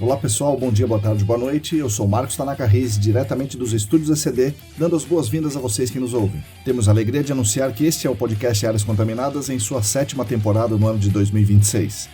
Olá pessoal, bom dia, boa tarde, boa noite. Eu sou Marcos Tanaka Reis, diretamente dos estúdios ECD, dando as boas-vindas a vocês que nos ouvem. Temos a alegria de anunciar que este é o podcast Áreas Contaminadas em sua 7ª temporada no ano de 2026.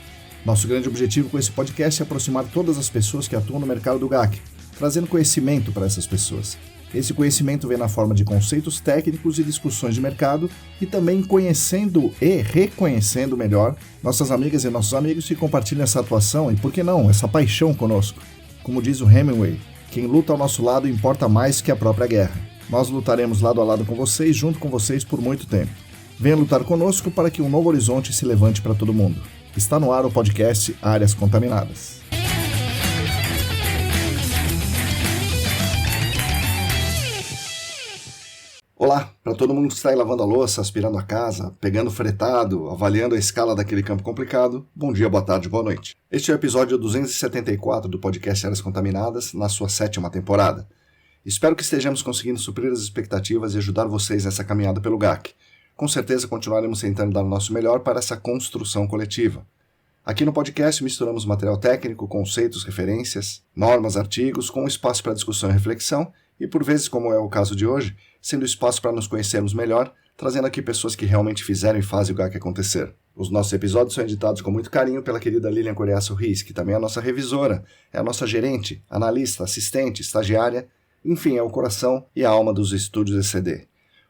Nosso grande objetivo com esse podcast é aproximar todas as pessoas que atuam no mercado do GAC, trazendo conhecimento para essas pessoas. Esse conhecimento vem na forma de conceitos técnicos e discussões de mercado e também conhecendo e reconhecendo melhor nossas amigas e nossos amigos que compartilham essa atuação e, por que não, essa paixão conosco. Como diz o Hemingway, quem luta ao nosso lado importa mais que a própria guerra. Nós lutaremos lado a lado com vocês, junto com vocês por muito tempo. Venha lutar conosco para que um novo horizonte se levante para todo mundo. Está no ar o podcast Áreas Contaminadas. Olá, para todo mundo que está aí lavando a louça, aspirando a casa, pegando fretado, avaliando a escala daquele campo complicado, bom dia, boa tarde, boa noite. Este é o episódio 274 do podcast Áreas Contaminadas, na sua 7ª temporada. Espero que estejamos conseguindo suprir as expectativas e ajudar vocês nessa caminhada pelo GAC. Com certeza continuaremos tentando dar o nosso melhor para essa construção coletiva. Aqui no podcast misturamos material técnico, conceitos, referências, normas, artigos, com espaço para discussão e reflexão, e por vezes, como é o caso de hoje, sendo espaço para nos conhecermos melhor, trazendo aqui pessoas que realmente fizeram e fazem o GAC acontecer. Os nossos episódios são editados com muito carinho pela querida Lilian Coriaço Riz, que também é a nossa revisora, é a nossa gerente, analista, assistente, estagiária, enfim, é o coração e a alma dos estúdios ECD.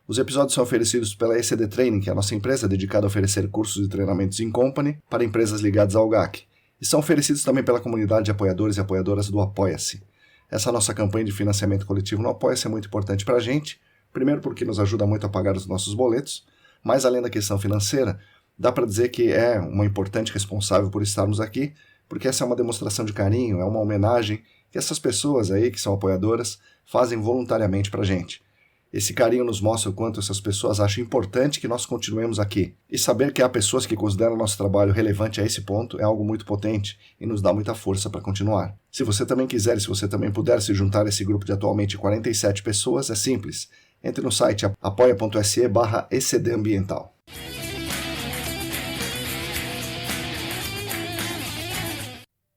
Os episódios são oferecidos pela ECD Training, que é a nossa empresa dedicada a oferecer cursos e treinamentos in company para empresas ligadas ao GAC, e são oferecidos também pela comunidade de apoiadores e apoiadoras do Apoia-se. Essa nossa campanha de financiamento coletivo no Apoia-se é muito importante para a gente, primeiro porque nos ajuda muito a pagar os nossos boletos, mas além da questão financeira, dá para dizer que é uma importante responsável por estarmos aqui, porque essa é uma demonstração de carinho, é uma homenagem que essas pessoas aí que são apoiadoras fazem voluntariamente para a gente. Esse carinho nos mostra o quanto essas pessoas acham importante que nós continuemos aqui. E saber que há pessoas que consideram nosso trabalho relevante a esse ponto é algo muito potente e nos dá muita força para continuar. Se você também quiser e se você também puder se juntar a esse grupo de atualmente 47 pessoas, é simples. Entre no site apoia.se/ecdambiental.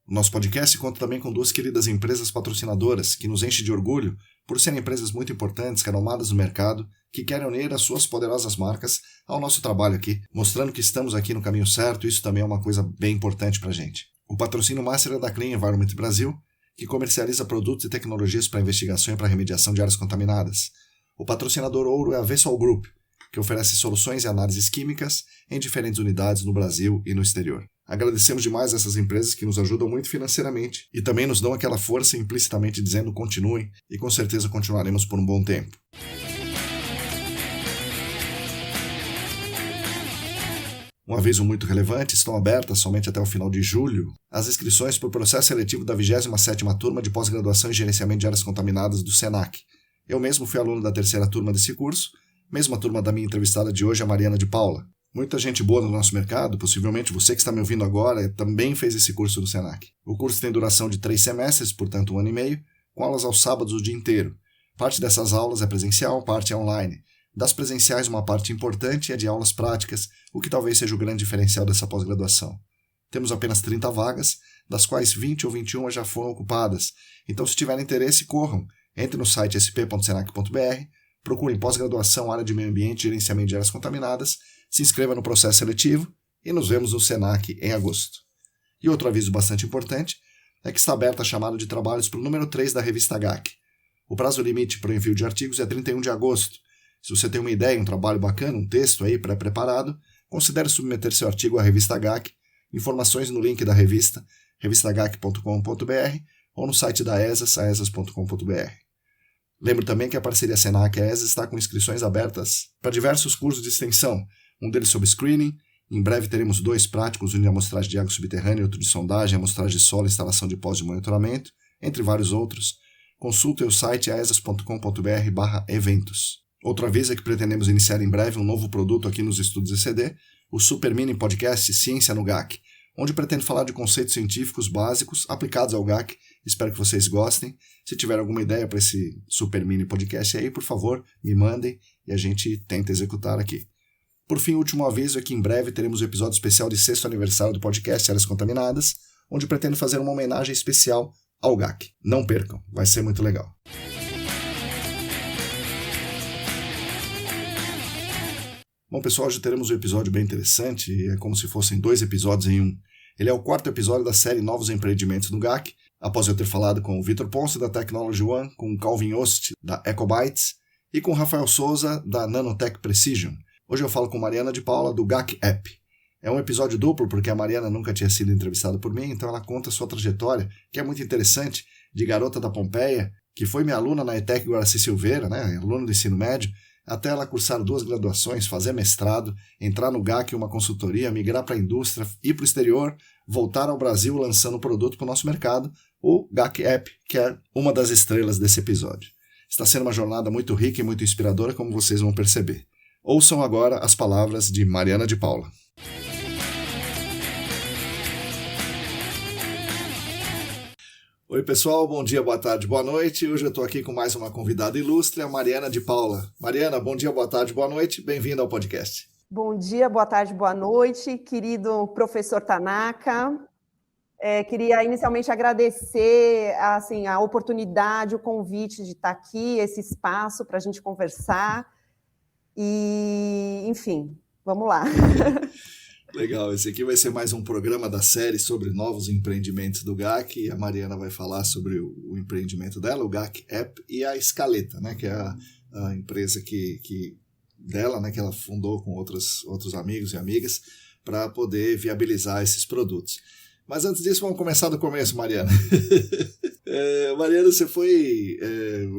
Nosso podcast conta também com 2 queridas empresas patrocinadoras que nos enchem de orgulho por serem empresas muito importantes, renomadas no mercado, que querem unir as suas poderosas marcas ao nosso trabalho aqui, mostrando que estamos aqui no caminho certo, e isso também é uma coisa bem importante para a gente. O patrocínio master é da Clean Environment Brasil, que comercializa produtos e tecnologias para investigação e para remediação de áreas contaminadas. O patrocinador ouro é a Vessol Group, que oferece soluções e análises químicas em diferentes unidades no Brasil e no exterior. Agradecemos demais a essas empresas que nos ajudam muito financeiramente e também nos dão aquela força implicitamente dizendo continuem, e com certeza continuaremos por um bom tempo. Um aviso muito relevante, estão abertas somente até o final de julho as inscrições para o processo seletivo da 27ª turma de pós-graduação em gerenciamento de áreas contaminadas do SENAC. Eu mesmo fui aluno da 3ª turma desse curso, mesma turma da minha entrevistada de hoje, a Mariana de Paula. Muita gente boa no nosso mercado, possivelmente você que está me ouvindo agora, também fez esse curso do SENAC. O curso tem duração de 3 semestres, portanto 1 ano e meio, com aulas aos sábados o dia inteiro. Parte dessas aulas é presencial, parte é online. Das presenciais, uma parte importante é de aulas práticas, o que talvez seja o grande diferencial dessa pós-graduação. Temos apenas 30 vagas, das quais 20 ou 21 já foram ocupadas. Então, se tiverem interesse, corram. Entre no site sp.senac.br, procurem pós-graduação, área de meio ambiente e gerenciamento de áreas contaminadas, se inscreva no processo seletivo e nos vemos no SENAC em agosto. E outro aviso bastante importante é que está aberta a chamada de trabalhos para o número 3 da revista GAC. O prazo limite para o envio de artigos é 31 de agosto. Se você tem uma ideia, um trabalho bacana, um texto aí pré-preparado, considere submeter seu artigo à revista GAC. Informações no link da revista, revistagac.com.br, ou no site da ESAS, aesas.com.br. Lembro também que a parceria SENAC e a ESAS está com inscrições abertas para diversos cursos de extensão, um deles sobre screening. Em breve teremos 2 práticos, um de amostragem de água subterrânea e outro de sondagem, amostragem de solo e instalação de pós de monitoramento, entre vários outros. Consulte o site aesas.com.br/eventos. Outro aviso é que pretendemos iniciar em breve um novo produto aqui nos estúdios ECD, o Super Mini Podcast Ciência no GAC, onde pretendo falar de conceitos científicos básicos aplicados ao GAC. Espero que vocês gostem. Se tiver alguma ideia para esse Super Mini Podcast aí, por favor, me mandem e a gente tenta executar aqui. Por fim, o último aviso é que em breve teremos o episódio especial de 6º aniversário do podcast Áreas Contaminadas, onde pretendo fazer uma homenagem especial ao GAC. Não percam, vai ser muito legal. Bom, pessoal, hoje teremos um episódio bem interessante, é como se fossem 2 episódios em um. Ele é o 4º episódio da série Novos Empreendimentos no GAC, após eu ter falado com o Vitor Ponce, da Technology One, com o Calvin Yost, da Ecobytes, e com o Rafael Souza, da Nanotech Precision. Hoje eu falo com Mariana de Paula, do GAC App. É um episódio duplo, porque a Mariana nunca tinha sido entrevistada por mim, então ela conta sua trajetória, que é muito interessante, de garota da Pompeia, que foi minha aluna na ETEC Guaraci Silveira, né, aluna do ensino médio, até ela cursar 2 graduações, fazer mestrado, entrar no GAC, uma consultoria, migrar para a indústria, ir para o exterior, voltar ao Brasil lançando o produto para o nosso mercado, o GAC App, que é uma das estrelas desse episódio. Está sendo uma jornada muito rica e muito inspiradora, como vocês vão perceber. Ouçam agora as palavras de Mariana de Paula. Oi pessoal, bom dia, boa tarde, boa noite. Hoje eu estou aqui com mais uma convidada ilustre, a Mariana de Paula. Mariana, bom dia, boa tarde, boa noite, bem-vinda ao podcast. Bom dia, boa tarde, boa noite, querido professor Tanaka. Queria inicialmente agradecer assim, a oportunidade, o convite de estar aqui, esse espaço para a gente conversar. E, enfim, vamos lá. Legal, esse aqui vai ser mais um programa da série sobre novos empreendimentos do GAC, e a Mariana vai falar sobre o empreendimento dela, o GAC App, e a Escaleta, né, que é a empresa dela, né, que ela fundou com outros amigos e amigas para poder viabilizar esses produtos. Mas antes disso, vamos começar do começo, Mariana. Mariana, você foi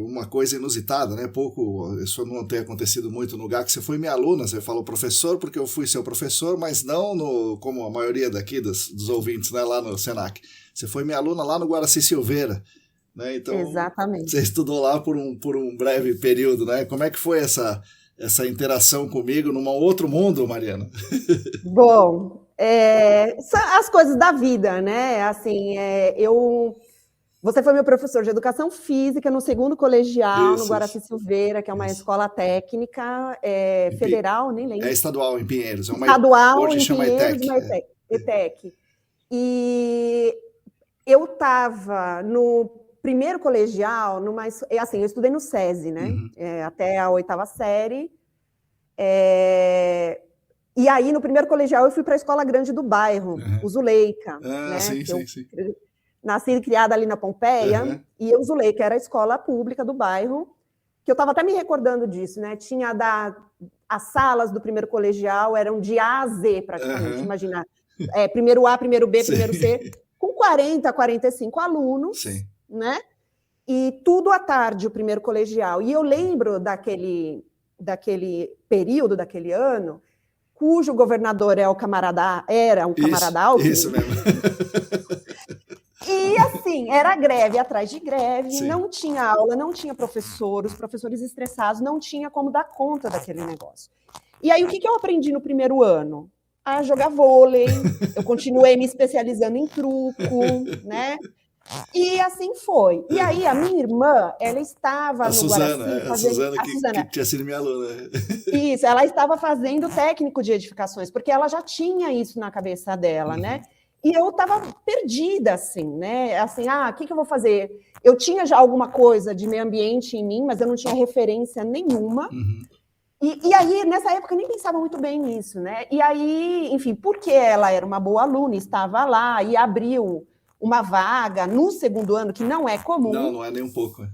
uma coisa inusitada, né? Isso não tem acontecido muito no GAC. Você foi minha aluna, você falou professor, porque eu fui seu professor, mas não como a maioria daqui dos ouvintes, né, lá no Senac. Você foi minha aluna lá no Guaraci Silveira, né? Então, exatamente. Você estudou lá por um breve período, né? Como é que foi essa interação comigo num outro mundo, Mariana? Bom, são as coisas da vida, né? Assim, você foi meu professor de educação física no 2º colegial, no Guaraci Silveira, que é uma escola técnica federal, nem lembro. É estadual em Pinheiros. Estadual hoje em chama Pinheiros, ETEC. ETEC. E eu estava no primeiro colegial, eu estudei no SESI, né? Uhum. Até a 8ª série. E aí, no primeiro colegial, eu fui para a escola grande do bairro, o Zuleika. Né? Sim. Nasci e criada ali na Pompeia, e o Zuleika era a escola pública do bairro, que eu estava até me recordando disso, né? Tinha as salas do primeiro colegial eram de A a Z, praticamente, imagina. Primeiro A, primeiro B, primeiro C, com 40, 45 alunos, né? E tudo à tarde, o primeiro colegial. E eu lembro daquele período, daquele ano, cujo governador era um camarada Alckmin. Isso mesmo. E assim, era greve atrás de greve, não tinha aula, não tinha professor, os professores estressados, não tinha como dar conta daquele negócio. E aí, o que eu aprendi no primeiro ano? A jogar vôlei, eu continuei me especializando em truco, né? E assim foi. E aí, a minha irmã, ela estava no Guaraci... A Suzana, que tinha sido minha aluna. Isso, ela estava fazendo técnico de edificações, porque ela já tinha isso na cabeça dela, né? E eu estava perdida, assim, né? Assim, o que eu vou fazer? Eu tinha já alguma coisa de meio ambiente em mim, mas eu não tinha referência nenhuma. E aí, nessa época, eu nem pensava muito bem nisso, né? E aí, enfim, porque ela era uma boa aluna, estava lá e abriu uma vaga no 2º ano, que não é comum. Não é nem um pouco.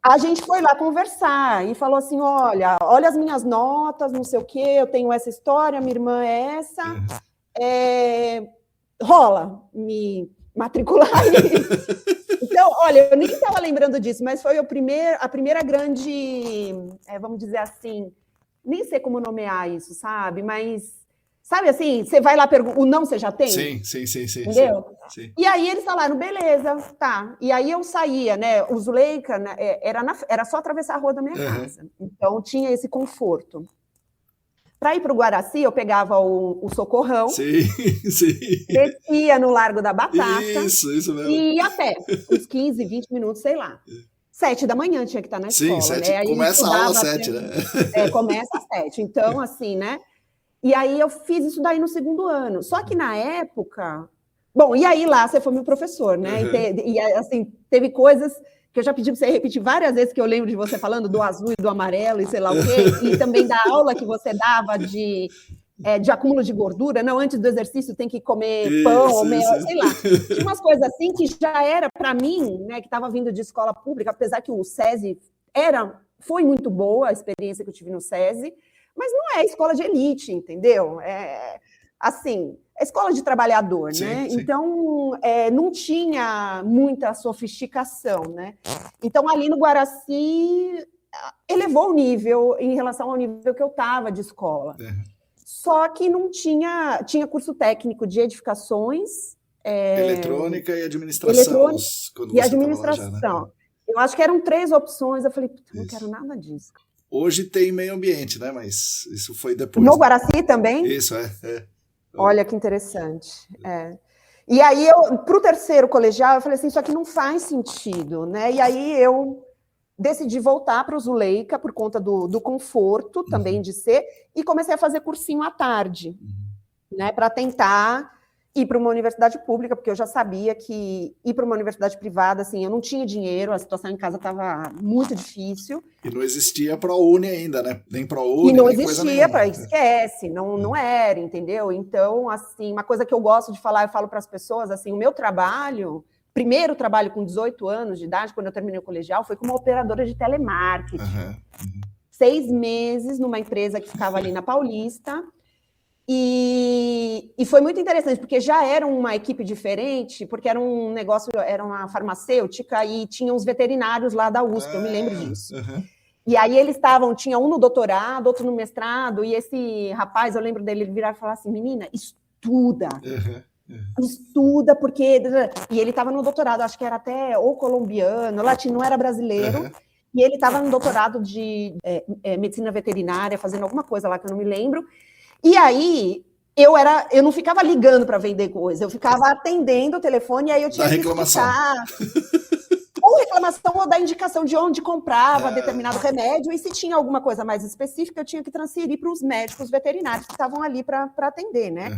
A gente foi lá conversar e falou assim, olha as minhas notas, não sei o quê, eu tenho essa história, minha irmã é essa, rola me matricular aí. Então, olha, eu nem estava lembrando disso, mas foi a primeira grande, vamos dizer assim, nem sei como nomear isso, sabe? Mas, sabe assim, você vai lá, o não você já tem? Sim. Entendeu? Sim. E aí eles falaram, beleza, tá. E aí eu saía, né? O Zuleika, né, era só atravessar a rua da minha casa. Então, tinha esse conforto. Para ir para o Guaraci, eu pegava o socorrão, descia no Largo da Batata, isso mesmo. E ia a pé, uns 15, 20 minutos, sei lá. 7 da manhã tinha que estar na escola. Sim, 7, né? Aí começa a aula às 7, né? Começa às 7. Então, assim, né? E aí eu fiz isso daí no 2º ano. Só que na época, Bom, e aí lá você foi meu professor, né? E assim, teve coisas que eu já pedi para você repetir várias vezes, que eu lembro de você falando do azul e do amarelo e sei lá o quê, e também da aula que você dava de acúmulo de gordura, não, antes do exercício tem que comer pão, ou mel, sei lá. Tinha umas coisas assim que já era, para mim, né, que estava vindo de escola pública, apesar que o SESI foi muito boa a experiência que eu tive no SESI, mas não é escola de elite, entendeu? Assim, é escola de trabalhador, sim, né? Sim. Então, não tinha muita sofisticação, né? Então, ali no Guaraci, elevou o nível em relação ao nível que eu estava de escola. Só que não tinha curso técnico de edificações. Eletrônica e administração. E administração. Já, né? Eu acho que eram 3 opções. Eu falei, não quero nada disso. Hoje tem meio ambiente, né? Mas isso foi depois. No Guaraci também? Isso, Olha que interessante. E aí, para o terceiro colegial, eu falei assim, isso aqui não faz sentido, né? E aí eu decidi voltar para o Zuleika por conta do conforto também de ser, e comecei a fazer cursinho à tarde, né, para tentar ir para uma universidade pública, porque eu já sabia que ir para uma universidade privada, assim, eu não tinha dinheiro, a situação em casa estava muito difícil. E não existia ProUni ainda, né? Nem ProUni, e não nem existia, esquece, não era, entendeu? Então, assim, uma coisa que eu gosto de falar, eu falo para as pessoas, assim, o meu primeiro trabalho com 18 anos de idade, quando eu terminei o colegial, foi como operadora de telemarketing. 6 meses numa empresa que ficava ali na Paulista. E foi muito interessante, porque já era uma equipe diferente, porque era um negócio, era uma farmacêutica e tinha uns veterinários lá da USP, eu me lembro disso. E aí eles tinha um no doutorado, outro no mestrado, e esse rapaz, eu lembro dele virar e falar assim, menina, estuda. Estuda, porque... E ele estava no doutorado, acho que era até ou colombiano, latino, não era brasileiro, e ele estava no doutorado de medicina veterinária, fazendo alguma coisa lá que eu não me lembro. E aí, eu não ficava ligando para vender coisa, eu ficava atendendo o telefone, e aí eu tinha que explicar... ou reclamação ou dar indicação de onde comprava determinado remédio, e se tinha alguma coisa mais específica, eu tinha que transferir para os médicos veterinários que estavam ali para atender, né?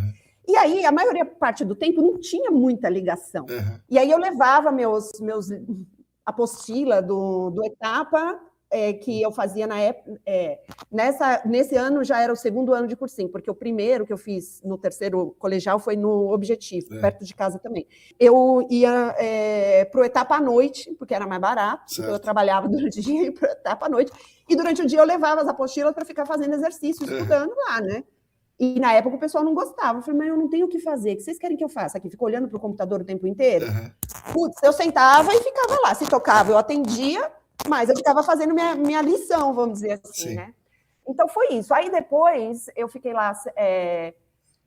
E aí, a parte do tempo, não tinha muita ligação. E aí eu levava meus apostila do Etapa, que eu fazia na época. Nesse ano já era o 2º ano de cursinho, porque o primeiro que eu fiz no terceiro colegial foi no Objetivo, perto de casa também. Eu ia para o Etapa à noite, porque era mais barato, porque eu trabalhava durante o dia e ia para o Etapa à noite. E durante o dia eu levava as apostilas para ficar fazendo exercício, estudando lá, né? E na época o pessoal não gostava. Eu falei, mas eu não tenho o que fazer. O que vocês querem que eu faça aqui? Fico olhando para o computador o tempo inteiro? Putz, eu sentava e ficava lá. Se tocava, eu atendia, mas eu ficava fazendo minha lição, vamos dizer assim, né? Então foi isso. Aí depois eu fiquei lá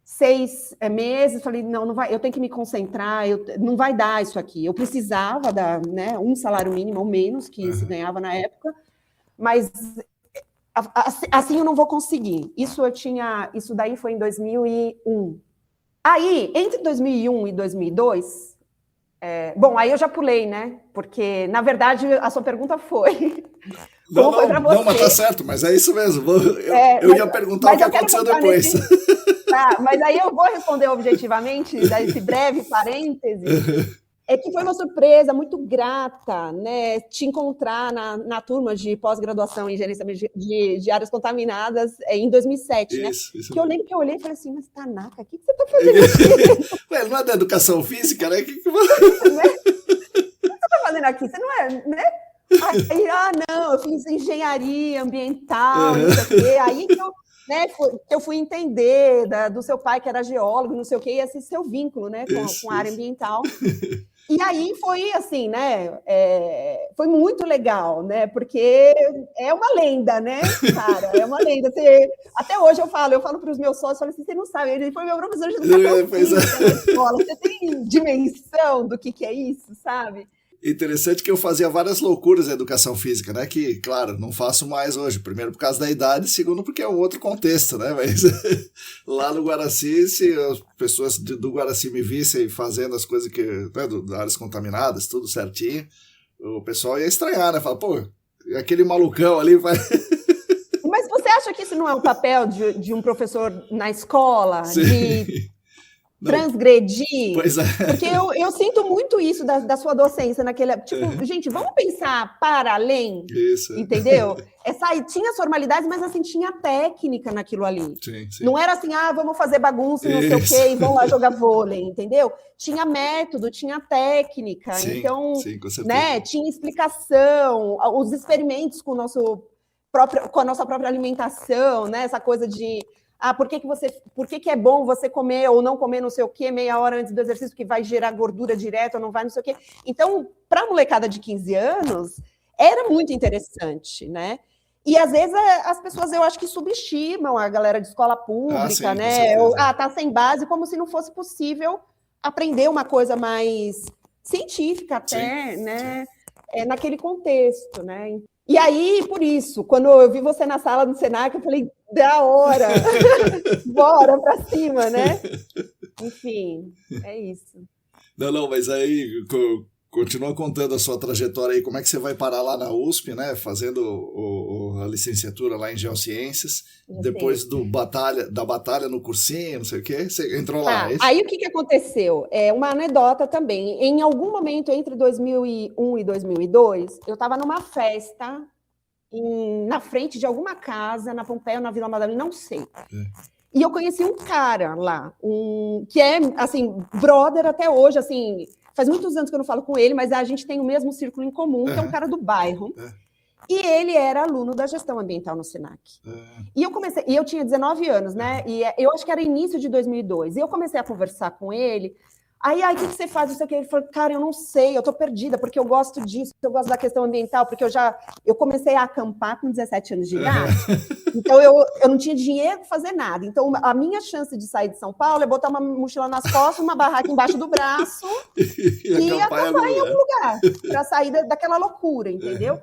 6 meses, falei, não vai, eu tenho que me concentrar, não vai dar isso aqui. Eu precisava dar, né, um salário mínimo ou menos que se ganhava na época, mas assim eu não vou conseguir. Isso daí foi em 2001. Aí, entre 2001 e 2002, bom, aí eu já pulei, né? Porque, na verdade, a sua pergunta foi... Não, mas tá certo, mas é isso mesmo. Eu ia perguntar o que aconteceu depois. Mas aí eu vou responder objetivamente, desse breve parêntese. É que foi uma surpresa muito grata, né, te encontrar na turma de pós-graduação em gerenciamento de áreas contaminadas em 2007, né? Isso. Que eu lembro que eu olhei e falei assim, mas Tanaka, o que você está fazendo aqui? Ué, não é da educação física, né? O que você está fazendo aqui? Você não é, né? Aí, não, eu fiz engenharia ambiental, não sei o quê. Aí que eu fui entender do seu pai, que era geólogo, não sei o quê, e esse seu vínculo, né, com a área ambiental. E aí foi assim, né? Foi muito legal, né? Porque é uma lenda, né, cara? É uma lenda. Até hoje eu falo para os meus sócios, assim, você não sabe, ele foi meu professor de educação física na escola. Você tem dimensão do que é isso, sabe? Interessante que eu fazia várias loucuras na educação física, né? Que, claro, não faço mais hoje. Primeiro, por causa da idade. Segundo, porque é um outro contexto, né? Mas lá no Guaraci, se as pessoas do Guaraci me vissem fazendo as coisas né, áreas contaminadas, tudo certinho, o pessoal ia estranhar, né? Falar, pô, aquele malucão ali vai... Mas você acha que isso não é o papel de um professor na escola? transgredir. Pois é. Porque eu sinto muito isso da sua docência naquele... Tipo, gente, vamos pensar para além, isso. Entendeu? Tinha as formalidades, mas assim, tinha técnica naquilo ali. Sim. Não era assim, vamos fazer bagunça e não sei o quê, e vamos lá jogar vôlei, entendeu? Tinha método, tinha técnica, então, com certeza. Né, tinha explicação, os experimentos com a nossa própria alimentação, né? Essa coisa de por que é bom você comer ou não comer não sei o quê, meia hora antes do exercício, que vai gerar gordura direto ou não vai, não sei o quê. Então, para a molecada de 15 anos, era muito interessante, né? E às vezes as pessoas, eu acho que subestimam a galera de escola pública, sim, né? Tá sem base, como se não fosse possível aprender uma coisa mais científica até, né? Naquele contexto, né? E aí, por isso, quando eu vi você na sala do Senac, eu falei, da hora, bora pra cima, né? Enfim, é isso. Não, mas aí... Continua contando a sua trajetória aí, como é que você vai parar lá na USP, né? Fazendo a licenciatura lá em Geociências, depois da batalha no cursinho, não sei o quê, você entrou lá, é isso? Aí o que aconteceu? Uma anedota também. Em algum momento entre 2001 e 2002, eu estava numa festa na frente de alguma casa, na Pompeia ou na Vila Madalena, não sei. E eu conheci um cara lá, que é, assim, brother até hoje, assim... Faz muitos anos que eu não falo com ele, mas a gente tem o mesmo círculo em comum, que é um cara do bairro. E ele era aluno da gestão ambiental no Senac. E eu tinha 19 anos, né? E eu acho que era início de 2002. E eu comecei a conversar com ele. Aí, o que você faz? Isso aqui. Ele falou, cara, eu não sei, eu tô perdida, porque eu gosto disso, eu gosto da questão ambiental, porque eu comecei a acampar com 17 anos de idade, então eu não tinha dinheiro para fazer nada. Então, a minha chance de sair de São Paulo é botar uma mochila nas costas, uma barraca embaixo do braço e acampar em algum lugar, para sair daquela loucura, entendeu?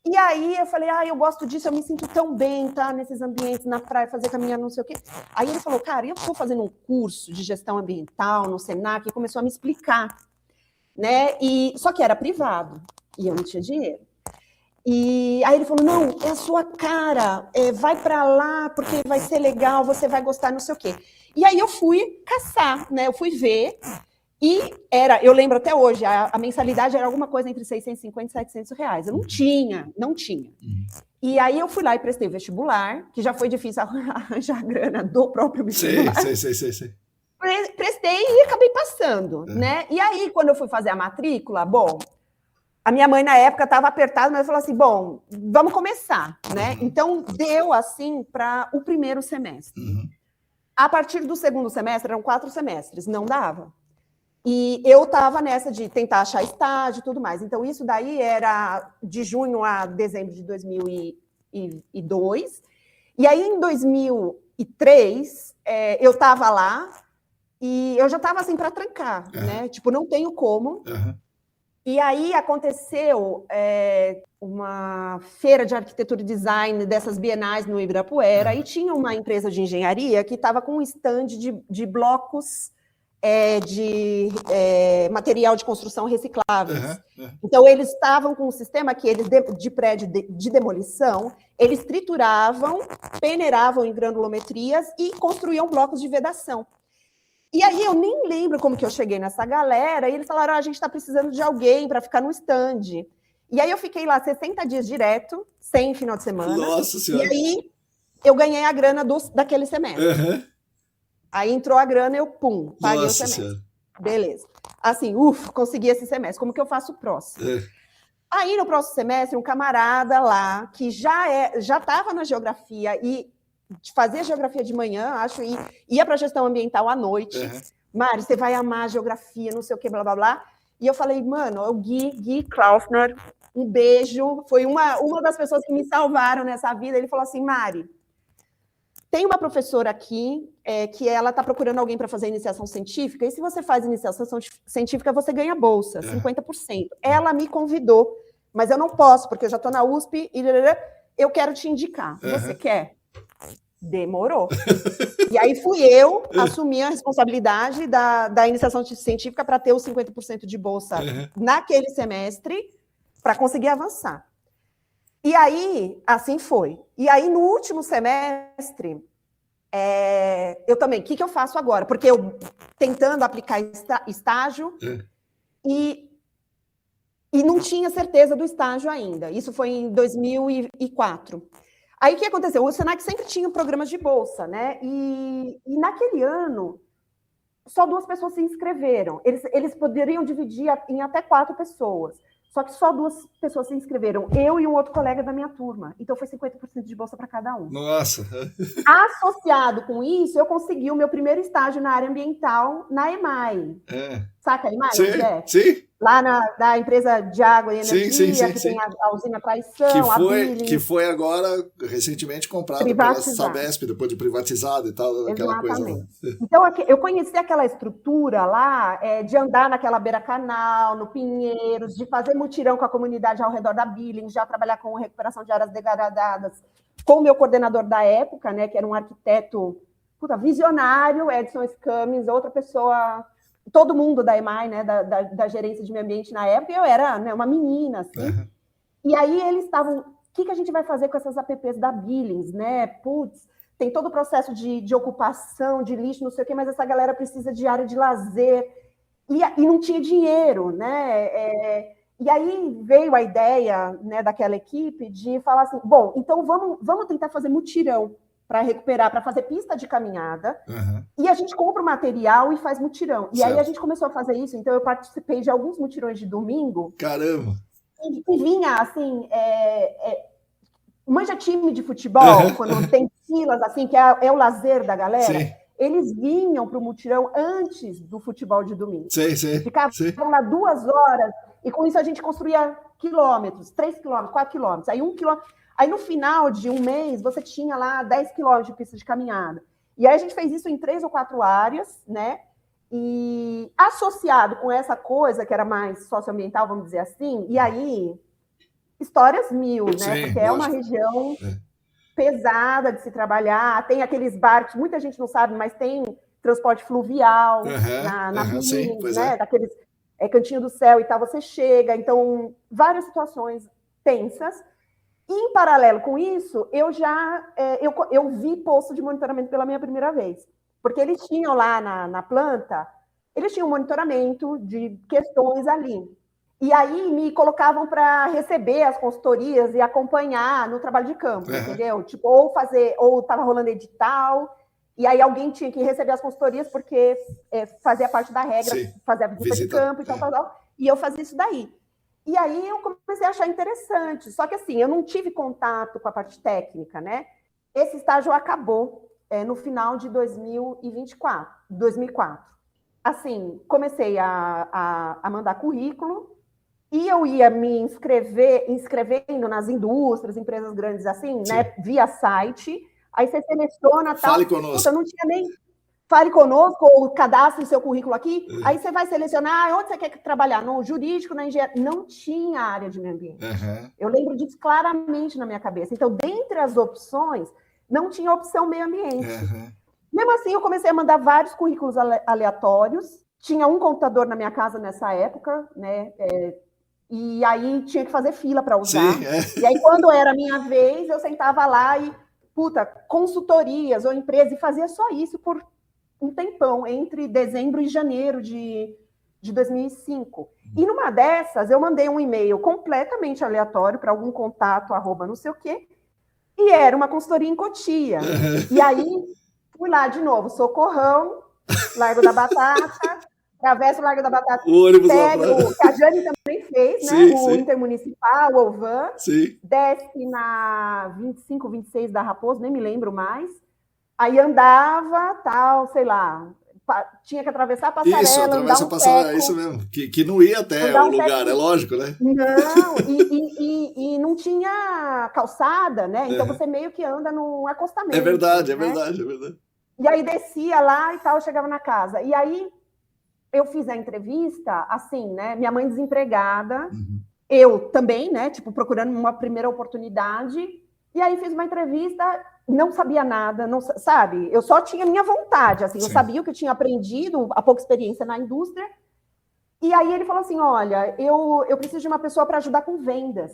E aí eu falei, eu gosto disso, eu me sinto tão bem, tá? Nesses ambientes, na praia, fazer caminhar, não sei o quê. Aí ele falou, cara, eu estou fazendo um curso de gestão ambiental no Senac, e começou a me explicar, né? Só que era privado, e eu não tinha dinheiro. E aí ele falou, não, é a sua cara, vai para lá, porque vai ser legal, você vai gostar, não sei o quê. E aí eu fui caçar, né? Eu fui ver... E eu lembro até hoje, a mensalidade era alguma coisa entre 650 e 700 reais. Eu não tinha. E aí eu fui lá e prestei o vestibular, que já foi difícil arranjar a grana do próprio vestibular. Sei. Prestei e acabei passando, né? E aí, quando eu fui fazer a matrícula, a minha mãe na época estava apertada, mas falou assim, vamos começar, né? Então, deu assim para o primeiro semestre. A partir do segundo semestre, eram 4 semestres, não dava. E eu estava nessa de tentar achar estágio e tudo mais. Então, isso daí era de junho a dezembro de 2002. E aí, em 2003, eu estava lá e eu já estava assim para trancar, né? Tipo, não tenho como. E aí aconteceu uma feira de arquitetura e design dessas bienais no Ibirapuera e tinha uma empresa de engenharia que estava com um stand de blocos de material de construção recicláveis. Então, eles estavam com um sistema que eles, de prédio de demolição, eles trituravam, peneiravam em granulometrias e construíam blocos de vedação. E aí, eu nem lembro como que eu cheguei nessa galera, e eles falaram, a gente está precisando de alguém para ficar no stand. E aí, eu fiquei lá 60 dias direto, sem final de semana. Nossa Senhora! E aí, eu ganhei a grana daquele semestre. Aí entrou a grana, eu, paguei o semestre. Senhora. Beleza. Assim, consegui esse semestre. Como que eu faço o próximo? Aí, no próximo semestre, um camarada lá, que já estava na geografia e fazia geografia de manhã, acho, e ia para a gestão ambiental à noite. Mari, você vai amar a geografia, não sei o que, blá, blá, blá. E eu falei, mano, o Gui Klaufner, um beijo. Foi uma das pessoas que me salvaram nessa vida. Ele falou assim, Mari, tem uma professora aqui que ela está procurando alguém para fazer iniciação científica, e se você faz iniciação científica, você ganha bolsa, 50%. Ela me convidou, mas eu não posso, porque eu já estou na USP e eu quero te indicar. Você quer? Demorou. E aí fui eu assumir a responsabilidade da iniciação científica para ter os 50% de bolsa naquele semestre, para conseguir avançar. E aí, assim foi. E aí, no último semestre, eu também, o que eu faço agora? Porque eu tentando aplicar estágio e não tinha certeza do estágio ainda. Isso foi em 2004. Aí o que aconteceu? O Senac sempre tinha programas de bolsa, né? E naquele ano, só 2 pessoas se inscreveram. Eles poderiam dividir em até 4 pessoas. Só que só 2 pessoas se inscreveram, eu e um outro colega da minha turma. Então foi 50% de bolsa para cada um. Nossa! Associado com isso, eu consegui o meu primeiro estágio na área ambiental na EMAI. Saca a EMAI? Sim. Lá na empresa de água e energia, que tem a usina Traição, que foi agora recentemente comprada pela Sabesp, depois de privatizada e tal, aquela coisa. Então, eu conheci aquela estrutura lá de andar naquela beira-canal, no Pinheiros, de fazer mutirão com a comunidade ao redor da Billings, já trabalhar com recuperação de áreas degradadas, com o meu coordenador da época, né, que era um arquiteto visionário, Edson Escames, outra pessoa... Todo mundo da EMAI, né, da gerência de meio ambiente na época, eu era, né, uma menina, assim. E aí eles estavam, o que a gente vai fazer com essas APPs da Billings, né? Putz, tem todo o processo de ocupação, de lixo, não sei o quê, mas essa galera precisa de área de lazer. E não tinha dinheiro, né? E aí veio a ideia, né, daquela equipe de falar assim, bom, então vamos tentar fazer mutirão para recuperar, para fazer pista de caminhada, e a gente compra o material e faz mutirão. E aí a gente começou a fazer isso, então eu participei de alguns mutirões de domingo. Caramba! E vinha, assim, manja time de futebol, quando tem filas, assim, que é o lazer da galera, eles vinham para o mutirão antes do futebol de domingo. Ficavam lá 2 horas, e com isso a gente construía quilômetros, 3 quilômetros, 4 quilômetros, aí 1 quilômetro. Aí, no final de um mês, você tinha lá 10 quilômetros de pista de caminhada. E aí, a gente fez isso em 3 ou 4 áreas, né? E associado com essa coisa que era mais socioambiental, vamos dizer assim, e aí, histórias mil, né? Porque é uma região pesada de se trabalhar, tem aqueles barcos, muita gente não sabe, mas tem transporte fluvial na Billings, né? Daqueles Cantinho do Céu e tal, você chega, então, várias situações tensas. E, em paralelo com isso, eu vi posto de monitoramento pela minha primeira vez. Porque eles tinham lá na planta, eles tinham monitoramento de questões ali. E aí me colocavam para receber as consultorias e acompanhar no trabalho de campo, entendeu? Tipo, ou estava rolando edital, e aí alguém tinha que receber as consultorias porque fazia parte da regra, fazer a visita de campo e tal. E eu fazia isso daí. E aí eu comecei a achar interessante. Só que assim, eu não tive contato com a parte técnica, né? Esse estágio acabou no final de 2004. Assim, comecei a mandar currículo e eu ia me inscrevendo nas indústrias, empresas grandes assim, né? Via site. Aí você seleciona... Fale conosco. Puta, não tinha nem... Fale conosco, ou cadastre seu currículo aqui, aí você vai selecionar onde você quer trabalhar, no jurídico, na engenharia. Não tinha área de meio ambiente. Eu lembro disso claramente na minha cabeça. Então, dentre as opções, não tinha opção meio ambiente. Mesmo assim, eu comecei a mandar vários currículos aleatórios. Tinha um computador na minha casa nessa época, né? E aí tinha que fazer fila para usar. E aí, quando era a minha vez, eu sentava lá e, consultorias ou empresas, e fazia só isso por um tempão, entre dezembro e janeiro de 2005. E numa dessas, eu mandei um e-mail completamente aleatório para algum contato, @ não sei o quê, e era uma consultoria em Cotia. E aí, fui lá de novo, Socorrão, Largo da Batata, atravesso o Largo da Batata, pego, que a Jane também fez, né? O Intermunicipal, o van, desce na 25, 26 da Raposo, nem me lembro mais. Aí andava, tal, sei lá, tinha que atravessar a passarela, isso, atravessa a passarela, é isso mesmo, que não ia até o lugar, é lógico, né? Não, e não tinha calçada, né? Então você meio que anda no acostamento. É verdade, né? é verdade, é verdade. E aí descia lá e tal, chegava na casa. E aí eu fiz a entrevista, assim, né? Minha mãe desempregada, eu também, né? Tipo, procurando uma primeira oportunidade. E aí fiz uma entrevista, não sabia nada, não, sabe? Eu só tinha minha vontade, assim, eu sabia o que eu tinha aprendido, a pouca experiência na indústria. E aí ele falou assim, olha, eu preciso de uma pessoa para ajudar com vendas.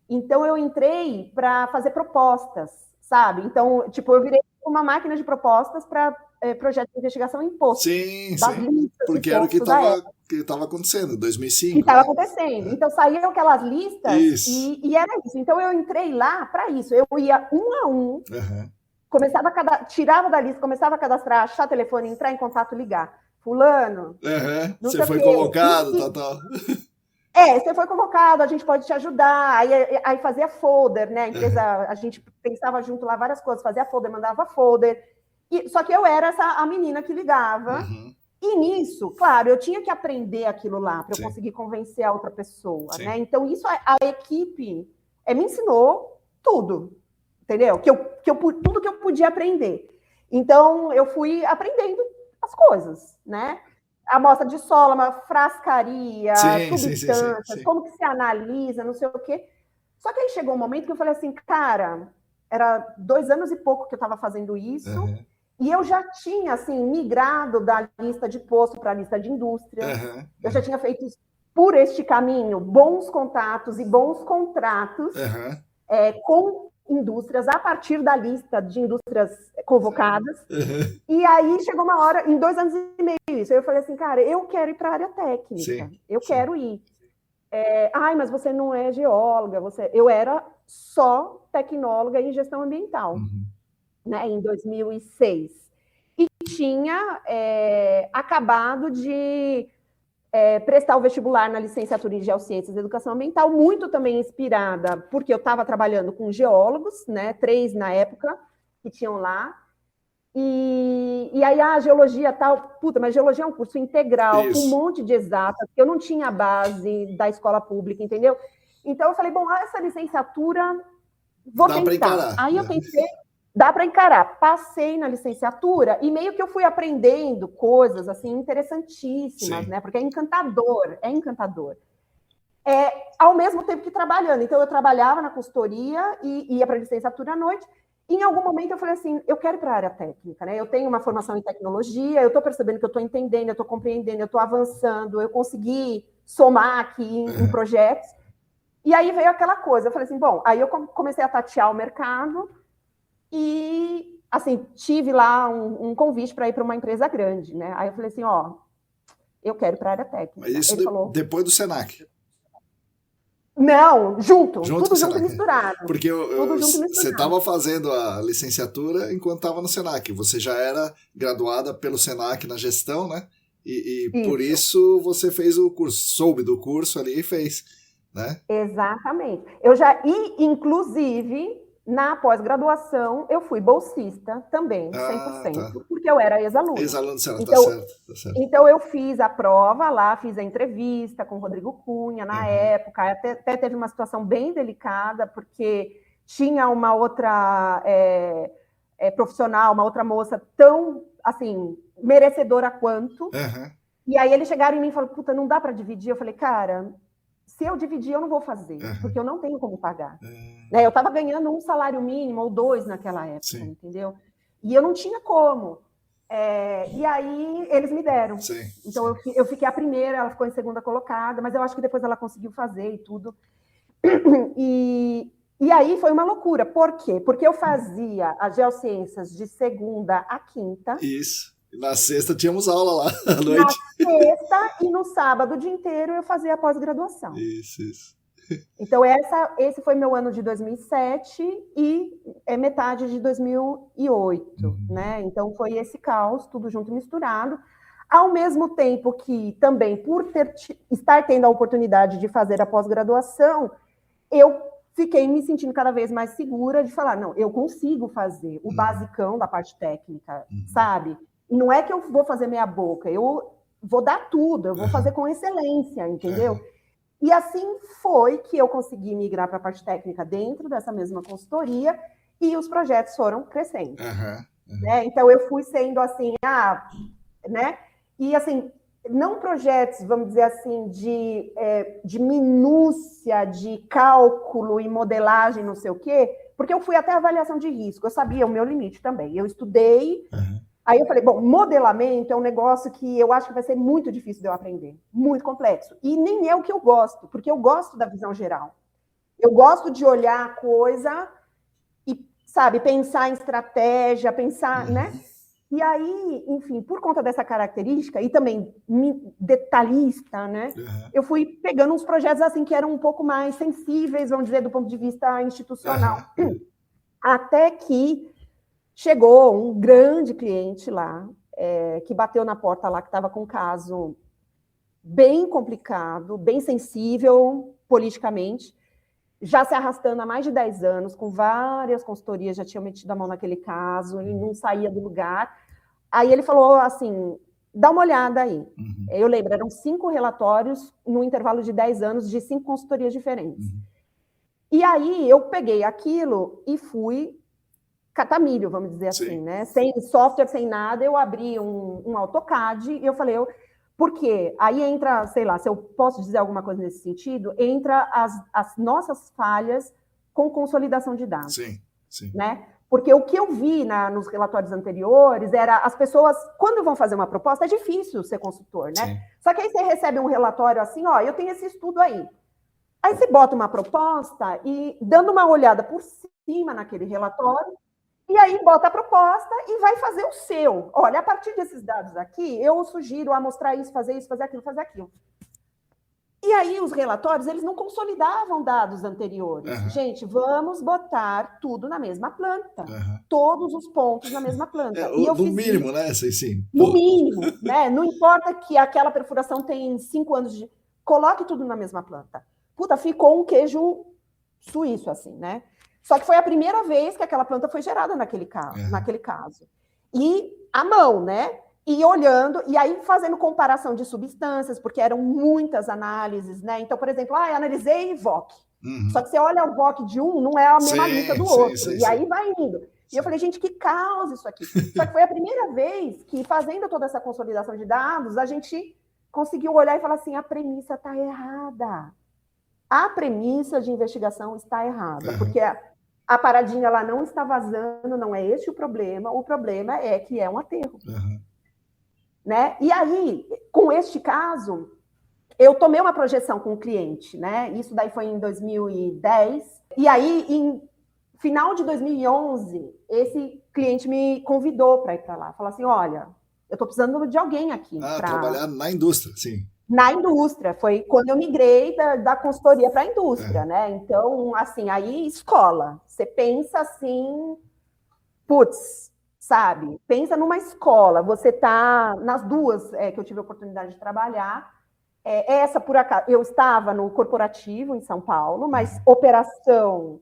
Então eu entrei para fazer propostas, sabe? Então, tipo, eu virei uma máquina de propostas para projetos de investigação em imposto. Sim, sim. Porque era o que estava acontecendo em 2005. Que estava acontecendo. Então, saíam aquelas listas e era isso. Então, eu entrei lá para isso. Eu ia um a um, tirava da lista, começava a cadastrar, achar telefone, entrar em contato, ligar. Fulano. Você foi convocado, tal. Você foi convocado, a gente pode te ajudar. Aí fazia folder, né? A empresa, a gente pensava junto lá várias coisas, fazia folder, mandava folder. Só que eu era a menina que ligava. E nisso, claro, eu tinha que aprender aquilo lá para eu conseguir convencer a outra pessoa, né? Então, isso a equipe me ensinou tudo, entendeu? Tudo que eu podia aprender. Então, eu fui aprendendo as coisas, né? Amostra de solo, uma frascaria, substâncias, como que se analisa, não sei o quê. Só que aí chegou um momento que eu falei assim, cara, era 2 anos e pouco que eu estava fazendo isso, e eu já tinha, assim, migrado da lista de posto para a lista de indústria. Eu já tinha feito por este caminho bons contatos e bons contratos com indústrias a partir da lista de indústrias convocadas. E aí chegou uma hora, em 2 anos e meio, isso. Eu falei assim, cara, eu quero ir para a área técnica. Eu quero ir. Mas você não é geóloga. Eu era só tecnóloga em gestão ambiental, né, em 2006. E tinha acabado de prestar o vestibular na licenciatura em Geociências e Educação Ambiental, muito também inspirada, porque eu estava trabalhando com geólogos, né, 3 na época, que tinham lá, e aí a geologia tal, mas geologia é um curso integral, com um monte de exatas, que eu não tinha a base da escola pública, entendeu? Então eu falei, bom, essa licenciatura, vou tentar. Aí eu pensei, dá para encarar. Passei na licenciatura e meio que eu fui aprendendo coisas assim interessantíssimas, né? Porque é encantador. Ao mesmo tempo que trabalhando. Então, eu trabalhava na consultoria e ia para a licenciatura à noite. E, em algum momento, eu falei assim, eu quero ir para a área técnica, né? Eu tenho uma formação em tecnologia, eu estou percebendo que eu estou entendendo, eu estou compreendendo, eu estou avançando, eu consegui somar aqui em projetos. E aí veio aquela coisa, eu falei assim, bom, aí eu comecei a tatear o mercado. E, assim, tive lá um convite para ir para uma empresa grande, né? Aí eu falei assim, eu quero ir para a área técnica. Mas isso depois do Senac? Não, tudo junto e misturado. Porque você estava fazendo a licenciatura enquanto estava no Senac. Você já era graduada pelo Senac na gestão, né? E por isso você fez o curso, soube do curso ali e fez, né? Exatamente. Inclusive... Na pós-graduação, eu fui bolsista também, 100%, porque eu era ex-aluna. Ex-aluna, certo, então, tá certo. Então, eu fiz a prova lá, fiz a entrevista com o Rodrigo Cunha na época, até teve uma situação bem delicada, porque tinha uma outra profissional, uma outra moça tão, assim, merecedora quanto, e aí eles chegaram em mim e falaram, puta, não dá para dividir? Eu falei, cara... Se eu dividir, eu não vou fazer, porque eu não tenho como pagar. Né? Eu estava ganhando 1 salário mínimo ou 2 naquela época, entendeu? E eu não tinha como. E aí, eles me deram. Então, eu fiquei a primeira, ela ficou em segunda colocada, mas eu acho que depois ela conseguiu fazer e tudo. E aí, foi uma loucura. Por quê? Porque eu fazia as geociências de segunda a quinta. Isso. Na sexta tínhamos aula lá à noite. Na sexta e no sábado o dia inteiro eu fazia a pós-graduação. Isso. Então, esse foi meu ano de 2007 e metade de 2008, né? Então, foi esse caos, tudo junto e misturado. Ao mesmo tempo que também, por estar tendo a oportunidade de fazer a pós-graduação, eu fiquei me sentindo cada vez mais segura de falar, não, eu consigo fazer o basicão da parte técnica, sabe? Não é que eu vou fazer meia boca, eu vou dar tudo, eu vou fazer com excelência, entendeu? E assim foi que eu consegui migrar para a parte técnica dentro dessa mesma consultoria e os projetos foram crescendo. Né? Então, eu fui sendo assim, né? E assim, não projetos, vamos dizer assim, de minúcia, de cálculo e modelagem, não sei o quê, porque eu fui até avaliação de risco, eu sabia o meu limite também. Eu estudei... Aí eu falei, bom, modelamento é um negócio que eu acho que vai ser muito difícil de eu aprender, muito complexo. E nem é o que eu gosto, porque eu gosto da visão geral. Eu gosto de olhar a coisa e sabe, pensar em estratégia, pensar, né? E aí, enfim, por conta dessa característica, e também detalhista, né? Eu fui pegando uns projetos assim que eram um pouco mais sensíveis, vamos dizer, do ponto de vista institucional. Até que chegou um grande cliente lá, que bateu na porta lá, que estava com um caso bem complicado, bem sensível politicamente, já se arrastando há mais de 10 anos, com várias consultorias, já tinham metido a mão naquele caso, e não saía do lugar. Aí ele falou assim, dá uma olhada aí. Eu lembro, eram 5 relatórios no intervalo de 10 anos, de 5 consultorias diferentes. E aí eu peguei aquilo e fui catamilho, vamos dizer assim, né? Sem software, sem nada, eu abri um AutoCAD e eu falei... Por quê? Aí entra, sei lá, se eu posso dizer alguma coisa nesse sentido, entra as nossas falhas com consolidação de dados. Sim. Né? Porque o que eu vi nos relatórios anteriores era as pessoas, quando vão fazer uma proposta, é difícil ser consultor, né? Sim. Só que aí você recebe um relatório assim, ó, eu tenho esse estudo aí. Aí você bota uma proposta e, dando uma olhada por cima naquele relatório, e aí bota a proposta e vai fazer o seu. Olha, a partir desses dados aqui, eu sugiro a mostrar isso, fazer aquilo, fazer aquilo. E aí os relatórios, eles não consolidavam dados anteriores. Gente, vamos botar tudo na mesma planta. Todos os pontos na mesma planta. No mínimo, né? Sim. No mínimo, né? Não importa que aquela perfuração tem 5 anos de... Coloque tudo na mesma planta. Puta, ficou um queijo suíço, assim, né? Só que foi a primeira vez que aquela planta foi gerada naquele caso. E à mão, né? E olhando, e aí fazendo comparação de substâncias, porque eram muitas análises, né? Então, por exemplo, analisei VOC. Só que você olha o VOC de um, não é a mesma lista do outro. E aí vai indo. E eu falei, gente, que caos isso aqui. Só que foi a primeira vez que, fazendo toda essa consolidação de dados, a gente conseguiu olhar e falar assim, a premissa está errada. A premissa de investigação está errada, porque a paradinha lá não está vazando, não é esse o problema é que é um aterro. Né? E aí, com este caso, eu tomei uma projeção com o cliente, né? Isso daí foi em 2010, e aí, em final de 2011, esse cliente me convidou para ir para lá, falou assim, olha, eu estou precisando de alguém aqui. Trabalhar na indústria, sim. Na indústria, foi quando eu migrei da consultoria para a indústria, né? Então, assim, aí escola. Você pensa assim, putz, sabe? Pensa numa escola. Você tá nas duas que eu tive a oportunidade de trabalhar. Essa, por acaso, eu estava no corporativo em São Paulo, mas operação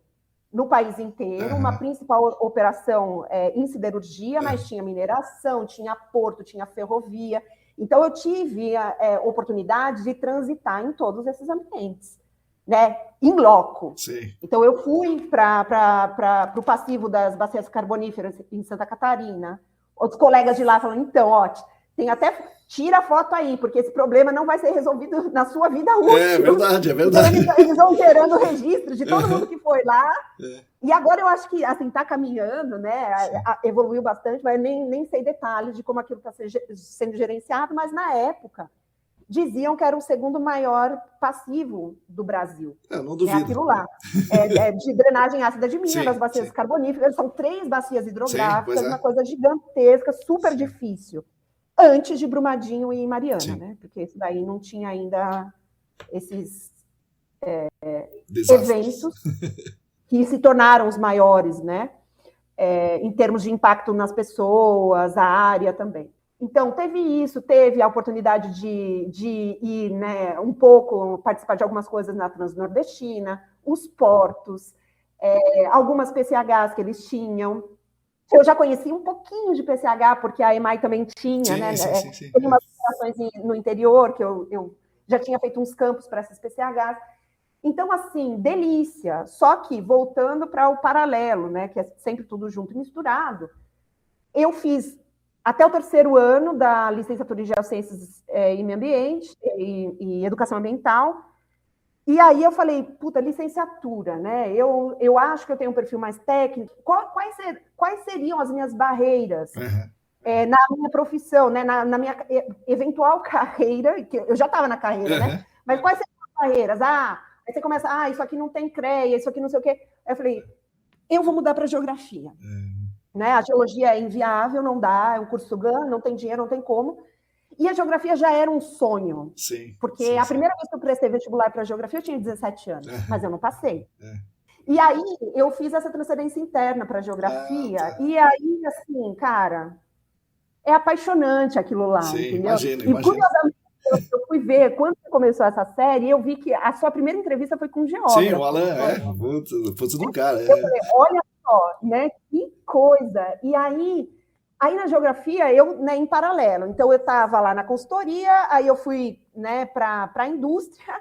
no país inteiro, uma principal operação em siderurgia, mas tinha mineração, tinha porto, tinha ferrovia. Então, eu tive a oportunidade de transitar em todos esses ambientes, né? Em loco. Sim. Então, eu fui para o passivo das bacias carboníferas em Santa Catarina. Outros colegas de lá falam, então, ó, tem até... Tira a foto aí, porque esse problema não vai ser resolvido na sua vida útil. É verdade. Então, eles vão gerando registro de todo mundo que foi lá. E agora eu acho que, assim, está caminhando, né? Evoluiu bastante, mas nem sei detalhes de como aquilo está sendo gerenciado, mas na época diziam que era o segundo maior passivo do Brasil. Não duvido. É aquilo lá. De drenagem ácida de mina, das bacias carboníferas, são 3 bacias hidrográficas, uma coisa gigantesca, super difícil. Antes de Brumadinho e Mariana, né? Porque isso daí não tinha ainda esses eventos que se tornaram os maiores, né? Em termos de impacto nas pessoas, a área também. Então, teve a oportunidade de ir, né, um pouco, participar de algumas coisas na Transnordestina, os portos, algumas PCHs que eles tinham. Eu já conheci um pouquinho de PCH, porque a EMAI também tinha, né? Tem umas operações no interior, que eu já tinha feito uns campos para essas PCHs. Então, assim, delícia. Só que, voltando para o paralelo, né? Que é sempre tudo junto e misturado, eu fiz até o 3º ano da licenciatura em Geociências e Meio Ambiente e Educação Ambiental. E aí eu falei, puta, licenciatura, né? Eu acho que eu tenho um perfil mais técnico. Quais seriam as minhas barreiras na minha profissão, né? Na minha eventual carreira, que eu já estava na carreira, né? Mas quais seriam as barreiras? Aí você começa, isso aqui não tem CREA, isso aqui não sei o quê. Aí eu falei, eu vou mudar para geografia. Né? A geologia é inviável, não dá, é um curso GAN, não tem dinheiro, não tem como. E a geografia já era um sonho. Sim, porque a primeira vez que eu prestei vestibular para geografia, eu tinha 17 anos, mas eu não passei. E aí eu fiz essa transferência interna para geografia, e aí, assim, cara, é apaixonante aquilo lá, entendeu? Imagina. Curiosamente, eu fui ver, quando começou essa série, eu vi que a sua primeira entrevista foi com um geógrafo. Sim, o Alan, putz do cara. Eu falei, olha só, né, que coisa. E aí na geografia, eu, né, em paralelo. Então, eu estava lá na consultoria, aí eu fui, né, para a indústria,